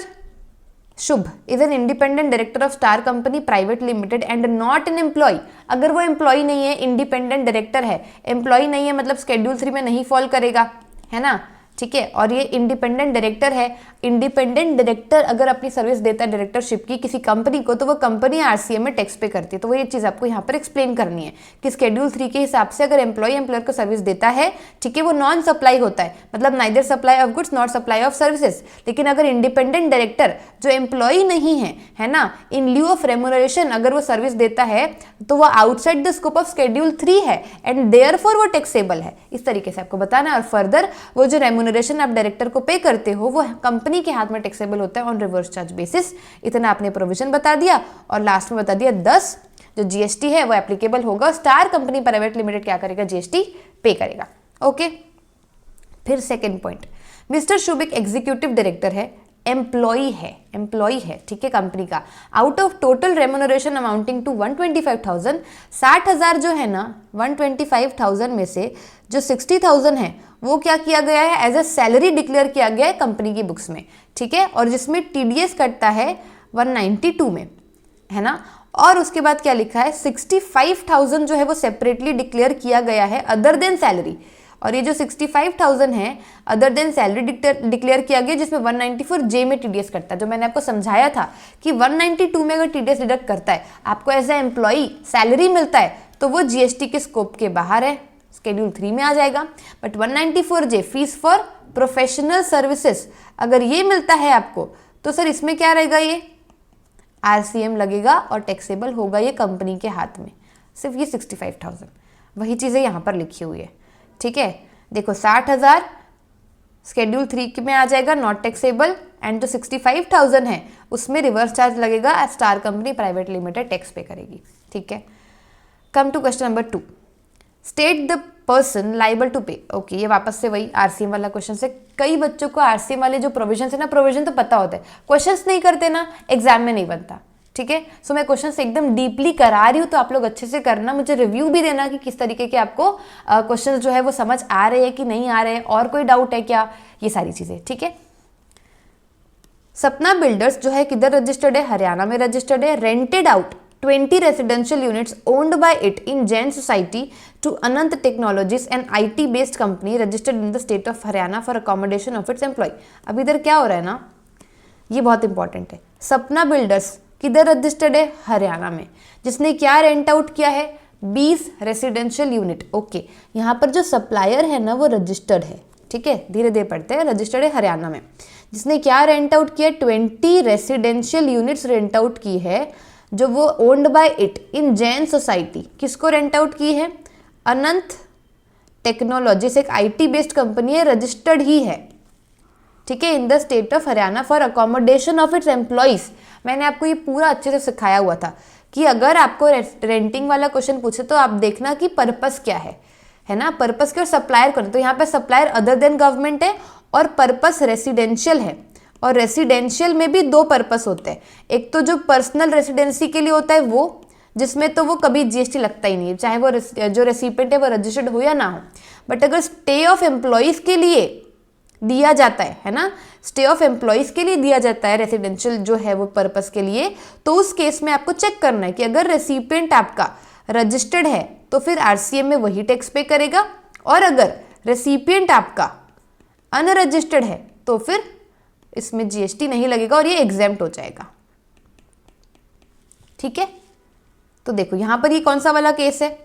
Shubh is an independent director of star company private limited and not an employ. अगर वो एम्प्लॉय नहीं है, इंडिपेंडेंट डायरेक्टर है, एम्प्लॉय नहीं है मतलब शेड्यूल 3 में नहीं फॉल करेगा, है ना, ठीक है। और ये इंडिपेंडेंट डायरेक्टर है, इंडिपेंडेंट डायरेक्टर अगर अपनी सर्विस देता है डायरेक्टरशिप की किसी कंपनी को तो वो कंपनी आरसीएम में टैक्स पे करती है। तो वो ये चीज़ आपको यहाँ पर एक्सप्लेन करनी है कि शेड्यूल 3 के हिसाब से अगर एम्प्लॉयर को सर्विस देता है, ठीक है, वो नॉन सप्लाई होता है, मतलब neither supply of goods not supply of services. लेकिन अगर इंडिपेंडेंट डायरेक्टर जो एम्प्लॉय नहीं है ना, इन ल्यू ऑफ रेम्यूनरेशन अगर वो सर्विस देता है तो वो outside the scope of schedule 3 है एंड देयरफॉर वो टैक्सेबल है। इस तरीके से आपको बताना है। और फर्दर वो जो रेम्यूनरेशन आप डायरेक्टर को पे करते हो वो कंपनी के हाथ में टैक्सेबल होता है ऑन रिवर्स चार्ज बेसिस। इतना आपने प्रोविजन बता दिया और लास्ट में बता दिया 10 जो जीएसटी है वो एप्लीकेबल होगा, स्टार कंपनी प्राइवेट लिमिटेड क्या करेगा, जीएसटी पे करेगा, ओके। फिर सेकंड पॉइंट, मिस्टर शुभ एक एग्जीक्यूटिव डायरेक्टर है एम्प्लॉय है, ठीक है, कंपनी का। Out of total remuneration amounting to 125,000, 60,000 जो है ना, 125,000 में से जो 60,000 है वो क्या किया गया है, एज ए सैलरी डिक्लेयर किया गया है कंपनी की बुक्स में, ठीक है, और जिसमें TDS कटता है 192 में, है ना। और उसके बाद क्या लिखा है, 65,000 जो है वो सेपरेटली डिक्लेयर किया गया है अदर देन सैलरी, और ये जो 65,000 है अदर देन सैलरी डिक्लेयर किया गया, जिसमें 194J में TDS करता है। जो मैंने आपको समझाया था कि 192 में अगर TDS डिडक्ट करता है, आपको एज ए एम्प्लॉई सैलरी मिलता है, तो वो GST के स्कोप के बाहर है, शेड्यूल 3 में आ जाएगा। But 194J fees for professional services अगर ये मिलता है आपको, तो सर इसमें क्या रहेगा, ये RCM लगेगा और टैक्सेबल होगा ये कंपनी के हाथ में। सिर्फ ये 65,000, वही चीज़ें यहाँ पर लिखी हुई है, ठीक है। देखो 60,000 शेड्यूल 3 में आ जाएगा, नॉट टैक्सेबल, एंड जो 65,000 है उसमें रिवर्स चार्ज लगेगा, star company private limited tax pay करेगी, ठीक है। Come to question number 2, state the person liable to pay. Okay, ये वापस से वही RCM वाला क्वेश्चन से। कई बच्चों को RCM वाले जो प्रोविजन है ना, प्रोविजन तो पता होता है, क्वेश्चंस नहीं करते ना, एग्जाम में नहीं बनता, ठीक है। सो मैं क्वेश्चन एकदम डीपली करा रही हूँ, तो आप लोग अच्छे से करना, मुझे रिव्यू भी देना कि किस तरीके के आपको क्वेश्चन जो है वो समझ आ रहे हैं कि नहीं आ रहे हैं, और कोई डाउट है क्या, ये सारी चीजें, ठीक है। सपना बिल्डर्स जो है किधर रजिस्टर्ड है, हरियाणा में रजिस्टर्ड है। Rented out 20 residential units owned by it in Jain Society to Anant Technologies, an IT-based company registered in the state of Haryana for accommodation of its employee। अब इधर क्या हो रहा है ना, ये बहुत इंपॉर्टेंट है। सपना बिल्डर्स किधर रजिस्टर्ड है, हरियाणा में, जिसने क्या रेंट आउट किया है, 20 रेसिडेंशियल यूनिट। ओके, यहाँ पर जो सप्लायर है ना वो रजिस्टर्ड है, ठीक है, धीरे धीरे पढ़ते हैं, रजिस्टर्ड है हरियाणा में, जिसने क्या रेंट आउट किया, 20 रेसिडेंशियल यूनिट्स रेंट आउट की है, जो वो owned by it in Jain society. किसको रेंट आउट की है, अनंत टेक्नोलॉजीज, एक IT बेस्ड कंपनी है, रजिस्टर्ड ही है, ठीक है, in the state of Haryana for accommodation of its employees. मैंने आपको ये पूरा अच्छे से सिखाया हुआ था कि अगर आपको रेंटिंग वाला क्वेश्चन पूछे तो आप देखना कि पर्पस क्या है ना, पर्पस क्या, और सप्लायर कौन है। तो यहाँ पे सप्लायर अदर देन गवर्नमेंट है, और पर्पस रेसिडेंशियल है, और रेसिडेंशियल में भी 2 पर्पस होते हैं। एक तो जो पर्सनल रेसिडेंसी के लिए होता है वो, जिसमें तो वो कभी GST लगता ही नहीं है, चाहे वो जो रेसिपिएंट है वो रजिस्टर्ड हो या ना हो। बट अगर स्टे ऑफ एम्प्लॉइज के लिए दिया जाता है ना, स्टे ऑफ एम्प्लॉइज के लिए दिया जाता है रेसिडेंशियल जो है वो पर्पस के लिए, तो उस केस में आपको चेक करना है कि अगर रेसिपिएंट आपका रजिस्टर्ड है तो फिर RCM में वही टैक्स पे करेगा, और अगर रेसिपिएंट आपका अनरजिस्टर्ड है तो फिर इसमें GST नहीं लगेगा और ये एग्जेम्प्ट हो जाएगा, ठीक है। तो देखो यहां पर ये कौन सा वाला केस है,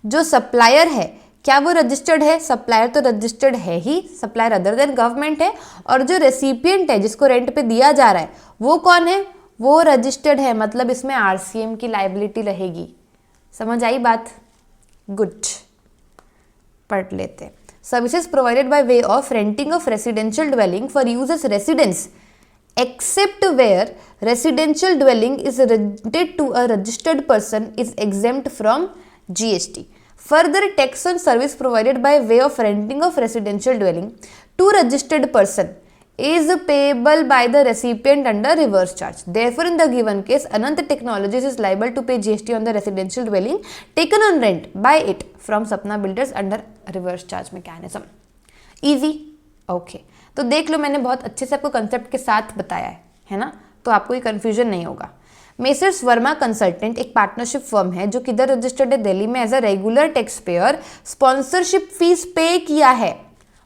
जो सप्लायर है क्या वो रजिस्टर्ड है, सप्लायर तो रजिस्टर्ड है ही, सप्लायर अदर देन गवर्नमेंट है, और जो रेसिपिएंट है जिसको रेंट पे दिया जा रहा है वो कौन है, वो रजिस्टर्ड है, मतलब इसमें RCM की लायबिलिटी रहेगी। समझ आई बात, गुड, पढ़ लेते हैं। Services provided by way of renting of residential dwelling for use as residence, except where residential dwelling is rented to a registered person, is exempt from GST. Further, tax on service provided by way of renting of residential dwelling to registered person is payable by the recipient under reverse charge. Therefore, in the given case, Anant Technologies is liable to pay GST on the residential dwelling taken on rent by it from Sapna Builders under reverse charge mechanism. Easy? Okay. तो देख लो, मैंने बहुत अच्छे से आपको concept के साथ बताया है ना, तो आपको ये कंफ्यूजन नहीं होगा। मेसर्स वर्मा कंसल्टेंट एक पार्टनरशिप फर्म है जो किधर रजिस्टर्ड है, दिल्ली में, as a regular tax payer. Sponsorship fee pay किया है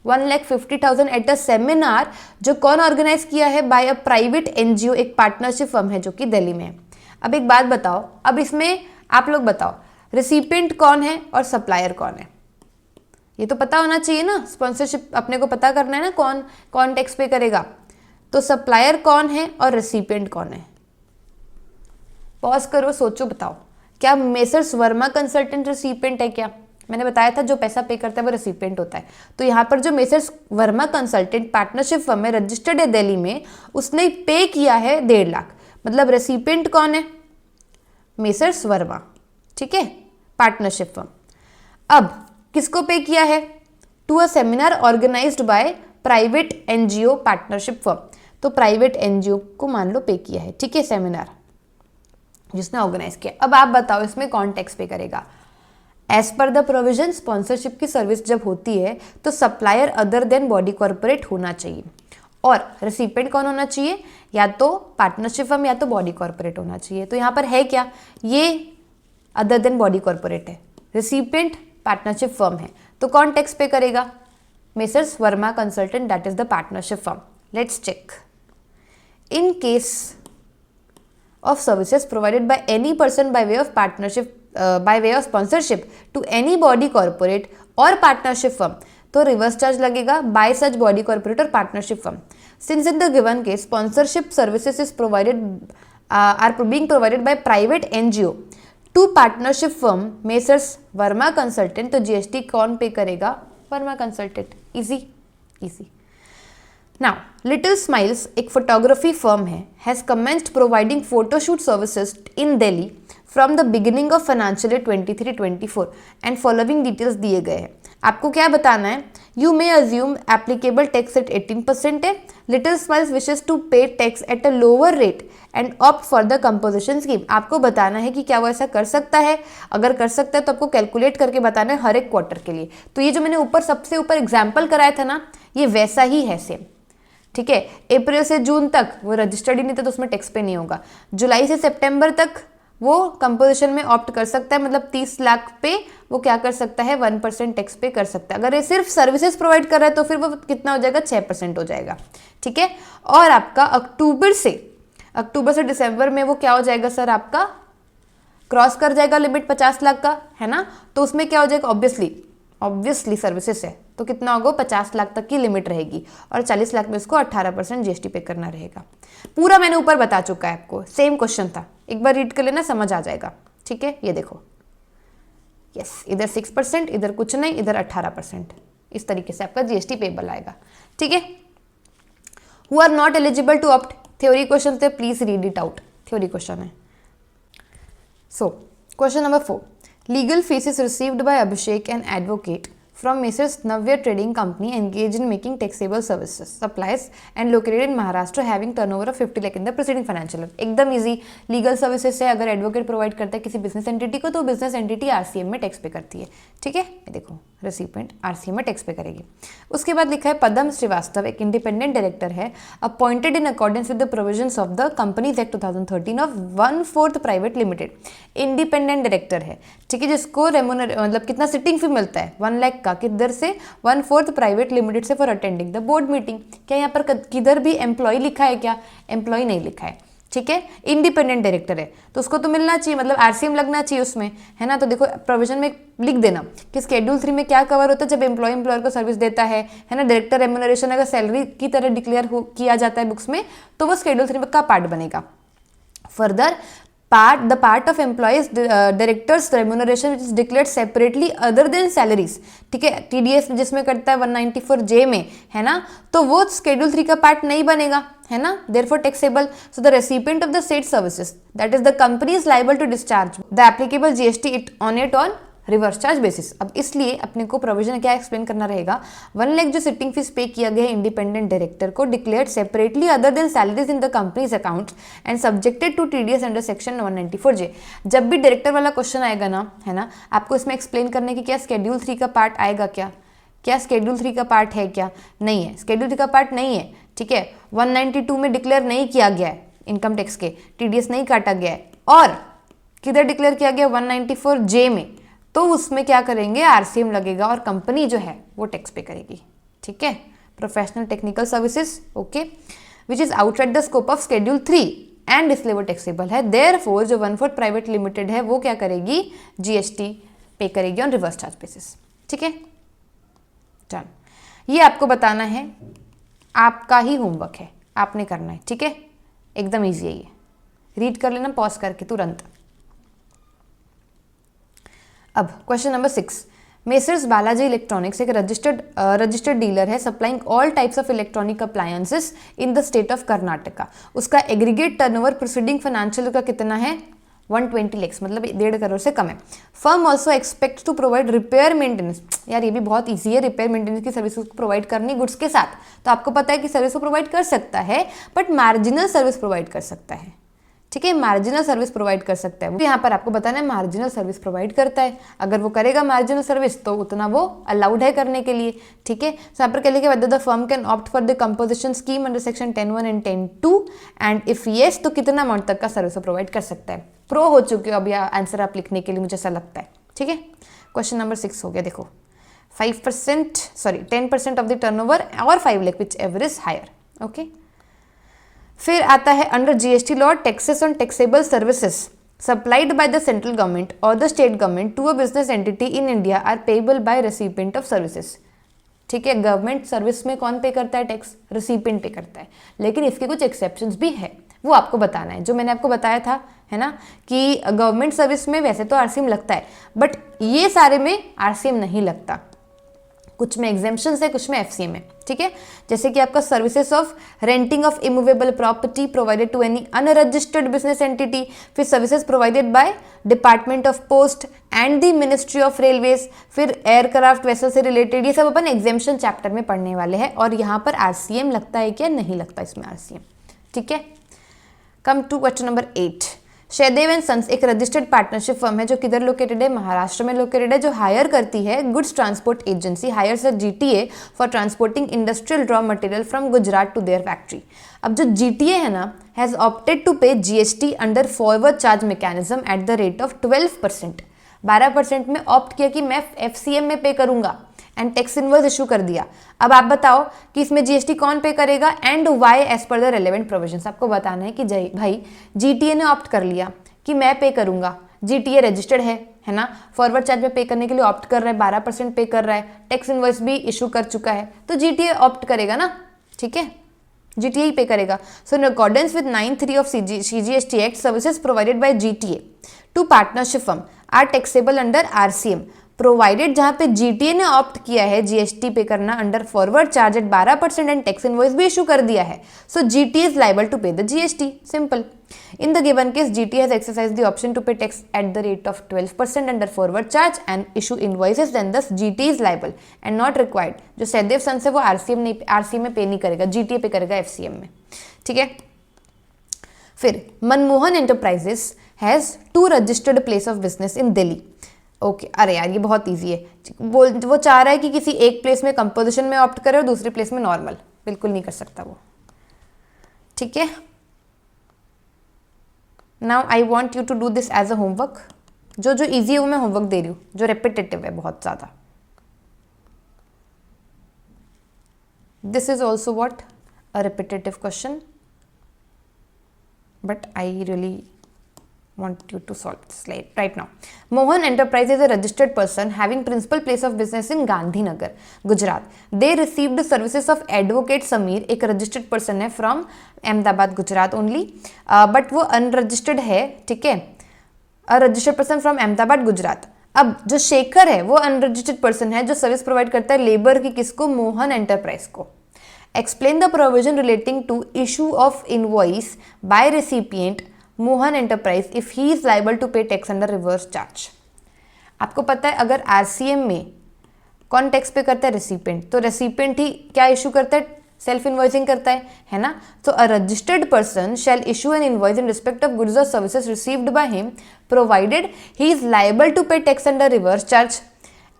1,50,000 एट अ सेमिनार, जो कौन ऑर्गेनाइज किया है, बाय अ प्राइवेट NGO, एक पार्टनरशिप फर्म है जो कि दिल्ली में है। अब एक बात बताओ, अब इसमें आप लोग बताओ रेसिपिएंट कौन है और सप्लायर कौन है, ये तो पता होना चाहिए ना, स्पॉन्सरशिप अपने को पता करना है ना, कौन कौन टैक्स पे करेगा। तो सप्लायर कौन है और रेसिपिएंट कौन है, पॉज करो, सोचो, बताओ, क्या मेसर्स वर्मा कंसल्टेंट रेसिपिएंट है क्या? मैंने बताया था जो पैसा पे करता है वो रेसिपिएंट होता है। तो यहाँ पर जो messrs Verma consultant partnership firm में रजिस्टर्ड है दिल्ली में, उसने पे किया है 1.5 लाख, मतलब रेसिपिएंट कौन है, मेसर्स वर्मा, ठीक है, पार्टनरशिप फर्म। अब किसको पे किया है, to a seminar organised by private NGO partnership firm. तो प्राइवेट एनजीओ को मान लो पे किया है, ठीक है, सेमिनार जिसने ऑर्गेनाइज किया। अब आप बताओ इसमें कौन टैक्स पे करेगा। As per the provision sponsorship की सर्विस जब होती है तो supplier other than body corporate होना चाहिए, और रेसिपिएंट कौन होना चाहिए, या तो पार्टनरशिप फर्म या तो बॉडी कॉर्पोरेट होना चाहिए। तो यहाँ पर है क्या, ये अदर देन बॉडी कॉर्पोरेट है, रेसिपिएंट पार्टनरशिप फर्म है, तो कौन टैक्स पे करेगा, messrs Verma consultant, that is the partnership firm. Let's check. In case of services provided by any person by way of partnership by way of sponsorship to any body corporate or partnership firm, तो reverse charge लगेगा by such body corporate और partnership firm. Since in the given case sponsorship services is provided are being provided by private NGO to partnership firm messrs Verma consultant, तो GST कौन pay करेगा, Verma consultant. Easy easy. Now, Little Smiles एक photography firm है, has commenced providing photoshoot services in Delhi from the beginning of financial year 23-24 and following details दिए गए हैं। आपको क्या बताना है, you may assume applicable tax at 18% है, Little Smiles wishes to pay tax at a lower rate and opt for the composition scheme। आपको बताना है कि क्या वो ऐसा कर सकता है, अगर कर सकता है तो आपको कैलकुलेट करके बताना है हर एक क्वार्टर के लिए। तो ये जो मैंने ऊपर सबसे ऊपर एग्जाम्पल कराया था ना, ये वैसा ही है सेम, ठीक है। अप्रैल से जून तक वो रजिस्टर्ड ही नहीं था तो उसमें टैक्स पे नहीं होगा। जुलाई से सितंबर तक वो कंपोजिशन में ऑप्ट कर सकता है, मतलब 30 लाख पे वो क्या कर सकता है, 1% टैक्स पे कर सकता है। अगर ये सिर्फ सर्विसेज प्रोवाइड कर रहा है तो फिर वो कितना हो जाएगा, 6% हो जाएगा, ठीक है। और आपका अक्टूबर से दिसंबर में वो क्या हो जाएगा सर, आपका क्रॉस कर जाएगा लिमिट 50 लाख का, है ना। तो उसमें क्या हो जाएगा, ऑब्वियसली सर्विसेज है तो कितना होगा, 50 लाख तक की लिमिट रहेगी, और 40 लाख में इसको 18% जीएसटी पे करना रहेगा। पूरा मैंने ऊपर बता चुका है आपको, सेम क्वेश्चन था, एक बार रीड कर लेना, समझ आ जाएगा, ठीक है। ये देखो, यस, इधर 6%, इधर कुछ नहीं, इधर 18%, इस तरीके से आपका जीएसटी पेबल आएगा, ठीक है। Who are not eligible to opt, theory question थे, please read it out, theory question है। So question number 4, legal fees is received by Abhishek, an advocate, from Messrs. Navya Trading Company engaged in making taxable services, supplies and located in Maharashtra, having turnover of 50 lakh in the preceding financial year। एकदम easy, legal services है, अगर advocate provide करता है किसी business entity को तो business entity RCM में tax पे करती है, ठीक है। ये देखो, रेसिपिएंट आरसीएम में टैक्स पे करेगी। उसके बाद लिखा है पदम श्रीवास्तव एक इंडिपेंडेंट डायरेक्टर है, appointed in accordance with the provisions of the companies act 2013 of 1/4 private limited. Independent director है, ठीक है, जिसको मतलब कितना सिटिंग फी मिलता है, 1 लाख का, किधर से, 1/4 प्राइवेट लिमिटेड से, for attending the board meeting. क्या यहाँ पर किधर भी एम्प्लॉय लिखा है क्या, एम्प्लॉय नहीं लिखा है, ठीक है। इंडिपेंडेंट डायरेक्टर है तो उसको तो मिलना चाहिए, मतलब आरसीएम लगना चाहिए उसमें, है ना। तो देखो प्रोविजन में लिख देना कि शेड्यूल 3 में क्या कवर होता है, जब एम्प्लॉयर को सर्विस देता है ना। डायरेक्टर रेम्यूनरेशन अगर सैलरी की तरह डिक्लेयर किया जाता है बुक्स में तो वो शेड्यूल 3 का पार्ट बनेगा। Further the part of employees directors remuneration which is declared separately other than salaries, ठीक है, टीडीएस जिसमें करता है 194J में, है ना, तो वो शेड्यूल 3 का पार्ट नहीं बनेगा, है ना, therefore taxable। So the recipient of the said services, that is the company, is liable to discharge the applicable GST on reverse charge basis. अब इसलिए अपने को प्रोविजन क्या एक्सप्लेन करना रहेगा, 1 लाख जो सिटिंग फीस पे किया गया है इंडिपेंडेंट डायरेक्टर को, declared separately other than salaries in the companies accounts and subjected to TDS under section 194J। जब भी डायरेक्टर वाला क्वेश्चन आएगा ना, है ना, आपको इसमें एक्सप्लेन करने की क्या शेड्यूल 3 का पार्ट आएगा क्या शेड्यूल 3 का पार्ट है क्या, नहीं है, शेड्यूल 3 का पार्ट नहीं है, ठीक है। 192 में डिक्लेयर नहीं किया गया है इनकम टैक्स के, टीडीएस नहीं काटा गया है, और किधर डिक्लेयर किया गया, 194J में, तो उसमें क्या करेंगे, आरसीएम लगेगा और कंपनी जो है वो टैक्स पे करेगी, ठीक है। Professional technical services, okay, which is outside the scope of schedule 3 and इसलिए वो टैक्सेबल है। देयरफॉर जो 1/4 प्राइवेट लिमिटेड है वो क्या करेगी, जीएसटी पे करेगी ऑन रिवर्स चार्ज बेसिस, ठीक है। डन, ये आपको बताना है, आपका ही होमवर्क है, आपने करना है, ठीक है, एकदम ईजी है ये, रीड कर लेना पॉज करके तुरंत। अब question number 6, messrs Balaji electronics एक रजिस्टर्ड डीलर है, supplying all types of electronic appliances in the state of Karnataka. उसका एग्रीगेट टर्नओवर प्रीसीडिंग फाइनेंशियल का कितना है, 120 lakhs मतलब 1.5 करोड़ से कम है। Firm also expect to provide repair maintenance, यार ये भी बहुत ईजी है, रिपेयर मेंटेनेंस की सर्विस को प्रोवाइड करनी गुड्स के साथ, तो आपको पता है कि सर्विस को प्रोवाइड कर सकता है, बट मार्जिनल सर्विस प्रोवाइड कर सकता है। ठीक है, मार्जिनल सर्विस प्रोवाइड कर सकता है, यहाँ पर आपको बताना है मार्जिनल सर्विस प्रोवाइड करता है। अगर वो करेगा मार्जिनल सर्विस तो उतना वो अलाउड है करने के लिए। ठीक है, तो यहाँ पर कह लिखा the firm can opt for the composition scheme under section 10(1) and 10(2) and if yes तो कितना अमाउंट तक का सर्विस प्रोवाइड कर सकता है। प्रो हो चुके हो अब यह आंसर आप लिखने के लिए, मुझे ऐसा लगता है। ठीक है, क्वेश्चन नंबर 6 हो गया। देखो 10% ऑफ द टर्नओवर और 5 lakh whichever is higher. Okay, फिर आता है under GST law taxes on taxable services supplied by the central government और the state government to a business entity in India are payable by recipient of services. ठीक है, government service में कौन पे करता है टैक्स? रेसिपिएंट पे करता है, लेकिन इसके कुछ एक्सेप्शंस भी है, वो आपको बताना है। जो मैंने आपको बताया था है ना कि गवर्नमेंट सर्विस में वैसे तो आरसीएम लगता है, बट ये सारे में आरसीएम नहीं लगता, कुछ में एग्जेम्पशंस है, कुछ में एफसीएम है। ठीक है, जैसे कि आपका services of renting of immovable property provided to any unregistered business entity, फिर services provided by department of post and the ministry of railways, फिर एयरक्राफ्ट वेसल से रिलेटेड, ये सब अपन एग्जेम्पशन चैप्टर में पढ़ने वाले हैं। और यहाँ पर आरसीएम लगता है क्या? नहीं लगता इसमें आरसीएम। ठीक है, come to question number 8। Sahdev and sons एक रजिस्टर्ड पार्टनरशिप फर्म है जो किधर लोकेटेड है? महाराष्ट्र में लोकेटेड है, जो हायर करती है goods transport agency hires a GTA for transporting industrial raw material from Gujarat to their factory. अब जो जीटीए है ना has opted to pay GST under forward charge mechanism at the rate of 12%। 12% में opt किया कि मैं एफसीएम में पे करूंगा एंड टैक्स इनवॉइस इशू कर दिया। अब आप बताओ कि इसमें जीएसटी कौन पे करेगा and why as per the relevant provisions. आपको बताना है कि भाई जीटीए ने ऑप्ट कर लिया कि मैं पे करूंगा, जीटीए रजिस्टर्ड है ना, फॉरवर्ड चार्ज में पे करने के लिए ऑप्ट कर रहा है, 12% पे कर रहा है, टैक्स इनवॉइस भी इशू कर चुका है, तो जीटीए ऑप्ट करेगा ना। ठीक है, जीटीए ही पे करेगा। So in accordance with 9(3) of CGST act services provided by GTA to partnership firm are taxable under RCM provided. जहां पे जीटीए ने ऑप्ट किया है जीएसटी पे करना under forward charge at 12% and tax invoice भी issue कर दिया है, so GTA is liable to pay the GST. Simple. In the given case GTA has exercise the option to pay tax at the rate of 12% under forward charge and issue invoices, then this GTA is liable and not required. जो Sahdev sons है वो RCM में पे नहीं करेगा, GTA पे करेगा FCM में। ठीक है, फिर Manmohan enterprises has 2 registered place of business in Delhi. Okay, अरे यार ये बहुत इजी है। वो चाह रहा है कि किसी एक प्लेस में कंपोजिशन में ऑप्ट करे और दूसरी प्लेस में नॉर्मल, बिल्कुल नहीं कर सकता वो। ठीक है, now I want you to do this as a homework. जो इजी है वो मैं होमवर्क दे रही हूँ, जो रेपिटेटिव है बहुत ज़्यादा। This is also what a repetitive question, but I really want you to solve this right now. Mohan Enterprise is a registered person having principal place of business in Gandhinagar, Gujarat. They received the services of advocate Sameer, एक registered person है from Ahmedabad, Gujarat only, but वो unregistered है। ठीक है, a registered person from Ahmedabad, Gujarat. अब जो शेखर है वो unregistered person है जो सर्विस प्रोवाइड करता है लेबर की, किसको? मोहन एंटरप्राइज को। Explain the provision relating to issue of invoice by recipient Mohan enterprise if he is liable to pay tax under reverse charge. आपको पता है अगर आरसीएम में कौन टैक्स पे करता है? रेसिपिएंट। तो रेसिपिएंट ही क्या इशू करता है? सेल्फ इनवॉइसिंग करता है ना। तो a registered person shall issue an invoice in respect of goods और services received by him provided he is liable to pay tax under reverse charge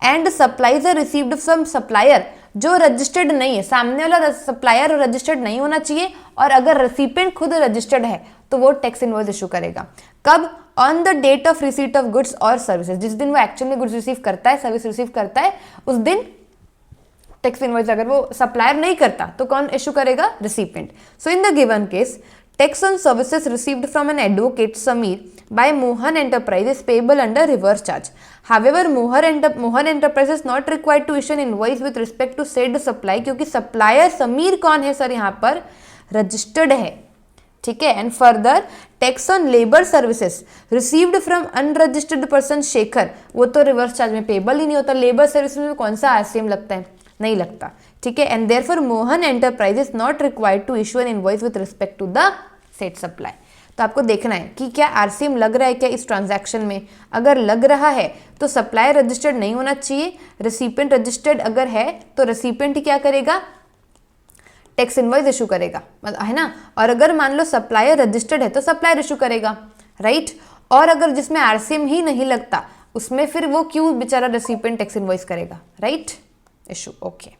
and supplies are received from supplier जो रजिस्टर्ड नहीं है। सामने वाला supplier registered नहीं होना चाहिए, और अगर रेसिपिएंट खुद रजिस्टर्ड है तो वो टैक्स इनवॉइस इशू करेगा। कब? On the date of receipt of goods और सर्विसेज, जिस दिन वो एक्चुअली गुड्स रिसीव करता है, सर्विस रिसीव करता है, उस दिन टैक्स इनवॉइस। अगर वो सप्लायर नहीं करता तो कौन इशू करेगा? Recipient. So in the given case tax on services received from an advocate Sameer by Mohan Enterprise is payable under reverse charge. However, Mohan Enterprise is not required to issue an invoice with respect to said supply, क्योंकि supplier Sameer कौन है sir? यहाँ पर registered है। ठीक है, and further tax on labour services received from unregistered person Shekhar, वो तो रिवर्स चार्ज में पेबल ही नहीं होता। लेबर सर्विसेज में कौन सा आरसीएम लगता है? नहीं लगता। ठीक है, and therefore Mohan enterprise is not required to issue an invoice with respect to the set supply. तो आपको देखना है कि क्या आरसीएम लग रहा है क्या इस ट्रांजैक्शन में। अगर लग रहा है तो सप्लायर रजिस्टर्ड नहीं होना चाहिए, रेसिपिएंट रजिस्टर्ड अगर है तो रेसिपिएंट ही क्या करेगा, टैक्स इनवॉइस इशू करेगा, है ना। और अगर मान लो सप्लायर रजिस्टर्ड है तो सप्लायर इशू करेगा, राइट। और अगर जिसमें आरसीएम ही नहीं लगता उसमें फिर वो क्यों बेचारा रेसिपिएंट टैक्स इनवॉइस करेगा, right, issue. Okay,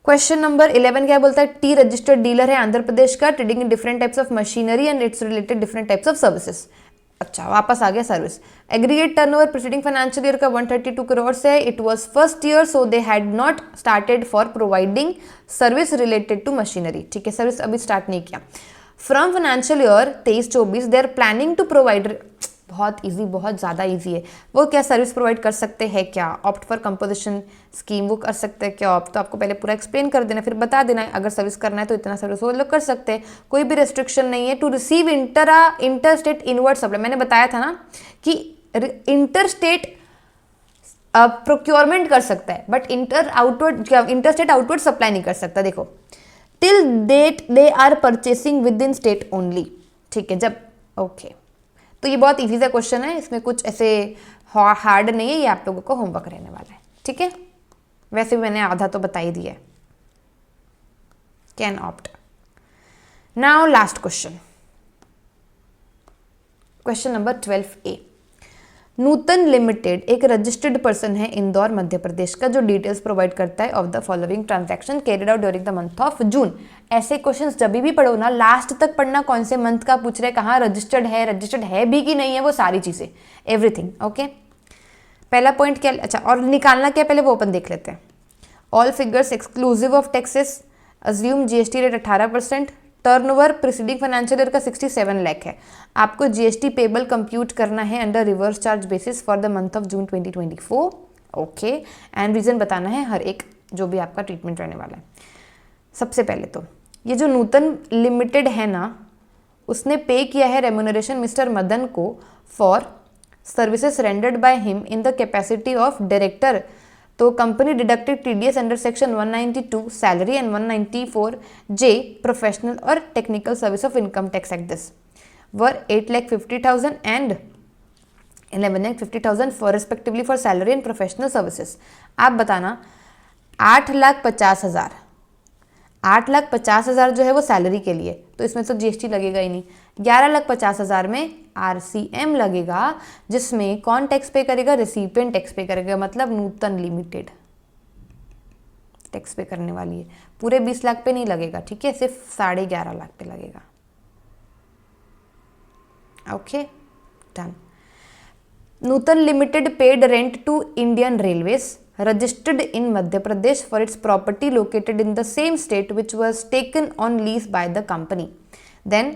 question number 11 क्या बोलता है, टी रजिस्टर्ड डीलर है आंध्र प्रदेश का, trading in different types of machinery and its related different types of services. अच्छा, वापस आ गया service. Aggregate turnover preceding financial year का 132 करोड़ से, it was first year so they had not started for providing service related to machinery. ठीक है, service अभी start नहीं किया। From financial year 23-24 they are planning to provide, बहुत easy, बहुत ज़्यादा इजी है। वो क्या सर्विस प्रोवाइड कर सकते हैं क्या, ऑप्ट फॉर कंपोजिशन स्कीम वो कर सकते हैं क्या ऑप्ट, तो आपको पहले पूरा एक्सप्लेन कर देना, फिर बता देना है अगर सर्विस करना है तो इतना सर्विस वो लोग कर सकते हैं, कोई भी रेस्ट्रिक्शन नहीं है। To receive inter state inward supply, मैंने बताया था ना कि इंटर स्टेट प्रोक्योरमेंट कर सकता है but inter state outward supply नहीं कर सकता। देखो, till date they are purchasing within state only. ठीक है, जब ओके तो ये बहुत इजी सा क्वेश्चन है, इसमें कुछ ऐसे हार्ड नहीं है, ये आप लोगों को होमवर्क रहने वाला है। ठीक है, वैसे भी मैंने आधा तो बता ही दिया है। Can opt. Now last question, question number 12A। Nutan limited एक रजिस्टर्ड पर्सन है इंदौर मध्य प्रदेश का, जो डिटेल्स प्रोवाइड करता है of the following transaction carried out during the month of जून। ऐसे क्वेश्चंस जब भी पढ़ो ना, लास्ट तक पढ़ना कौन से मंथ का पूछ रहे, कहाँ रजिस्टर्ड है भी कि नहीं है, वो सारी चीजें, एवरीथिंग। ओके, पहला पॉइंट क्या, अच्छा, और निकालना क्या पहले वो अपन देख लेते हैं। All figures exclusive of taxes, assume GST rate 18%, turnover preceding financial year का 67 लाख है। आपको जीएसटी पेबल कंप्यूट करना है under reverse charge basis for the month of June 2024। Okay, and reason बताना है हर एक जो भी आपका ट्रीटमेंट रहने वाला है। सबसे पहले तो ये जो नूतन लिमिटेड है ना, उसने पे किया है रेम्यूनरेशन मिस्टर मदन को for services rendered by him in the capacity of director. तो company deducted TDS under section 192 salary and 194J professional और technical service of income tax act this were 8,50,000 and 11,50,000 for respectively for salary and professional services. आप बताना 8,50,000, 8,50,000 जो है वो salary के लिए, तो इसमें तो जीएसटी लगेगा ही नहीं। 11,50,000 में आरसीएम लगेगा, जिसमें कौन टैक्स पे करेगा, रेसिपिएंट टैक्स पे करेगा, मतलब नूतन लिमिटेड टैक्स पे करने वाली है। पूरे 20 लाख पे नहीं लगेगा, ठीक है, सिर्फ 11.5 लाख पे लगेगा। Okay, done. Nutan limited paid rent to Indian railways registered in Madhya Pradesh for its property located in the same state which was taken on lease by the company. Then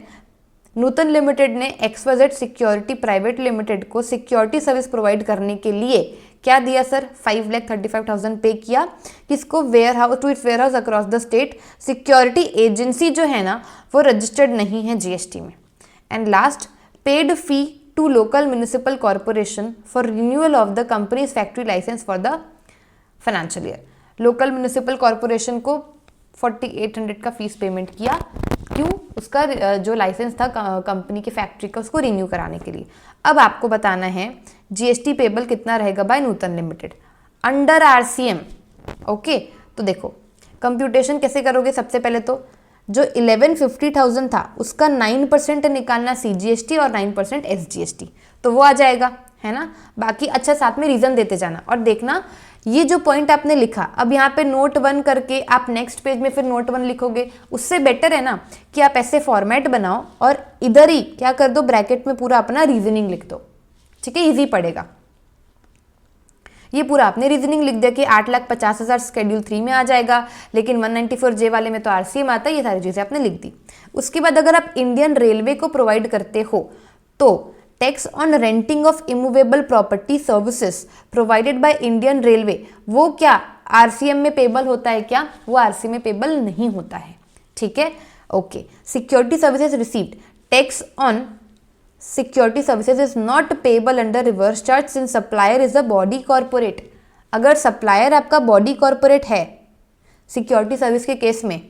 Nutan limited ने XYZ security private limited को security service provide करने के लिए क्या दिया sir, 5,35,000 pay किया। किसको, warehouse, to its warehouse across the state. Security agency जो है ना वो रजिस्टर्ड नहीं है जीएसटी में। And last, paid fee to local municipal corporation for renewal of the companies factory licence for the financial year. Local municipal corporation को 4,800 का fees payment किया, क्यों, उसका जो लाइसेंस था कंपनी की फैक्ट्री का उसको रिन्यू कराने के लिए। अब आपको बताना है जीएसटी पेबल कितना रहेगा बाय नूतन लिमिटेड अंडर आरसीएम। ओके, तो देखो कंप्यूटेशन कैसे करोगे, सबसे पहले तो जो 11,50,000 था उसका 9% निकालना सीजीएसटी और 9% एसजीएसटी, तो वो आ जाएगा, है ना। बाकी अच्छा साथ में रीजन देते जाना और देखना ये जो पॉइंट आपने लिखा, अब यहाँ पे नोट 1 करके आप नेक्स्ट पेज में फिर नोट 1 लिखोगे, उससे बेटर है ना कि आप ऐसे फॉर्मेट बनाओ और इधर ही क्या कर दो, ब्रैकेट में पूरा अपना रीजनिंग लिख दो। ठीक है, इजी पड़ेगा। ये पूरा आपने रीजनिंग लिख दिया कि 8,50,000 शेड्यूल 3 में आ जाएगा, लेकिन 194J वाले में तो आरसीएम आता है, ये सारी चीजें आपने लिख दी। उसके बाद अगर आप इंडियन रेलवे को प्रोवाइड करते हो तो tax on renting of immovable property services provided by Indian railway, वो क्या आरसीएम में पेबल होता है क्या, वो आरसीएम में पेबल नहीं होता है। ठीक है, okay. Security services received, tax on security services is not payable under reverse charge since supplier is a body corporate. अगर सप्लायर आपका बॉडी कॉर्पोरेट है सिक्योरिटी सर्विस के केस में,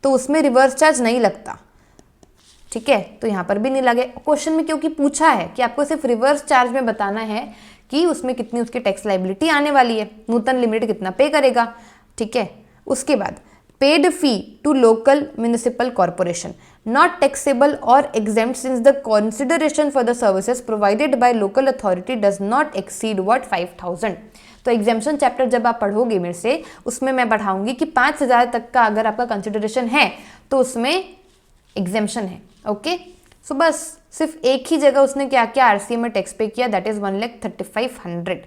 तो उसमें रिवर्स चार्ज नहीं लगता। ठीक है, तो यहाँ पर भी नहीं लगे। क्वेश्चन में क्योंकि पूछा है कि आपको सिर्फ रिवर्स चार्ज में बताना है कि उसमें कितनी उसकी टैक्स लाइबिलिटी आने वाली है, नूतन लिमिट कितना पे करेगा। ठीक है, उसके बाद paid fee to local municipal corporation not taxable और exempt since the consideration for the services provided by local authority does not exceed what 5000। तो एग्जेम्पशन चैप्टर जब आप पढ़ोगे मेरे से, उसमें मैं बढ़ाऊंगी कि 5000 तक का अगर आपका कंसिडरेशन है तो उसमें एग्जेम्पशन है। ओके, सो बस सिर्फ एक ही जगह उसने क्या किया, आरसीएम में टैक्स पे किया, that is 1,35,500।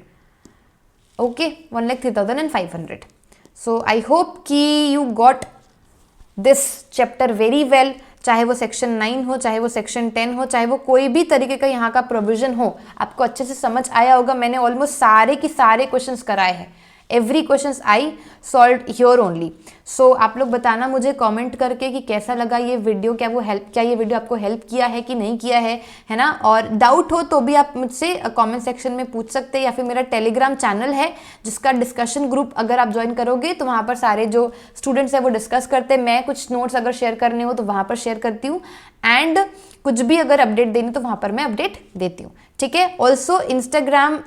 Okay, 1,03,500। So I hope कि you got this chapter very well, चाहे वो सेक्शन 9 हो, चाहे वो सेक्शन 10 हो, चाहे वो कोई भी तरीके का यहाँ का प्रोविजन हो, आपको अच्छे से समझ आया होगा। मैंने ऑलमोस्ट सारे की सारे क्वेश्चंस कराए हैं, every questions I solve here only. So आप लोग बताना मुझे कमेंट करके कि कैसा लगा ये वीडियो, क्या ये वीडियो आपको हेल्प किया है कि नहीं किया है ना। और डाउट हो तो भी आप मुझसे कमेंट सेक्शन में पूछ सकते हैं, या फिर मेरा टेलीग्राम चैनल है जिसका डिस्कशन ग्रुप अगर आप ज्वाइन करोगे तो वहाँ पर सारे जो स्टूडेंट्स हैं वो डिस्कस करते हैं। मैं कुछ नोट्स अगर शेयर करने हो तो वहाँ पर शेयर करती हूँ, एंड कुछ भी अगर अपडेट देनी तो वहाँ पर मैं अपडेट देती हूँ। ठीक है, ऑल्सो इंस्टाग्राम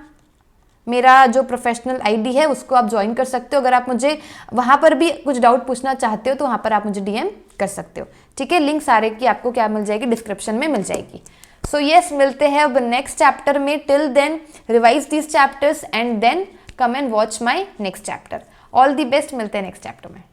मेरा जो प्रोफेशनल आईडी है उसको आप ज्वाइन कर सकते हो। अगर आप मुझे वहाँ पर भी कुछ डाउट पूछना चाहते हो तो वहाँ पर आप मुझे डीएम कर सकते हो। ठीक है, लिंक सारे की आपको क्या मिल जाएगी, डिस्क्रिप्शन में मिल जाएगी। सो यस, मिलते हैं अब नेक्स्ट चैप्टर में। Till then revise this chapters and then come and watch my next chapter. All the best, मिलते हैं नेक्स्ट चैप्टर में।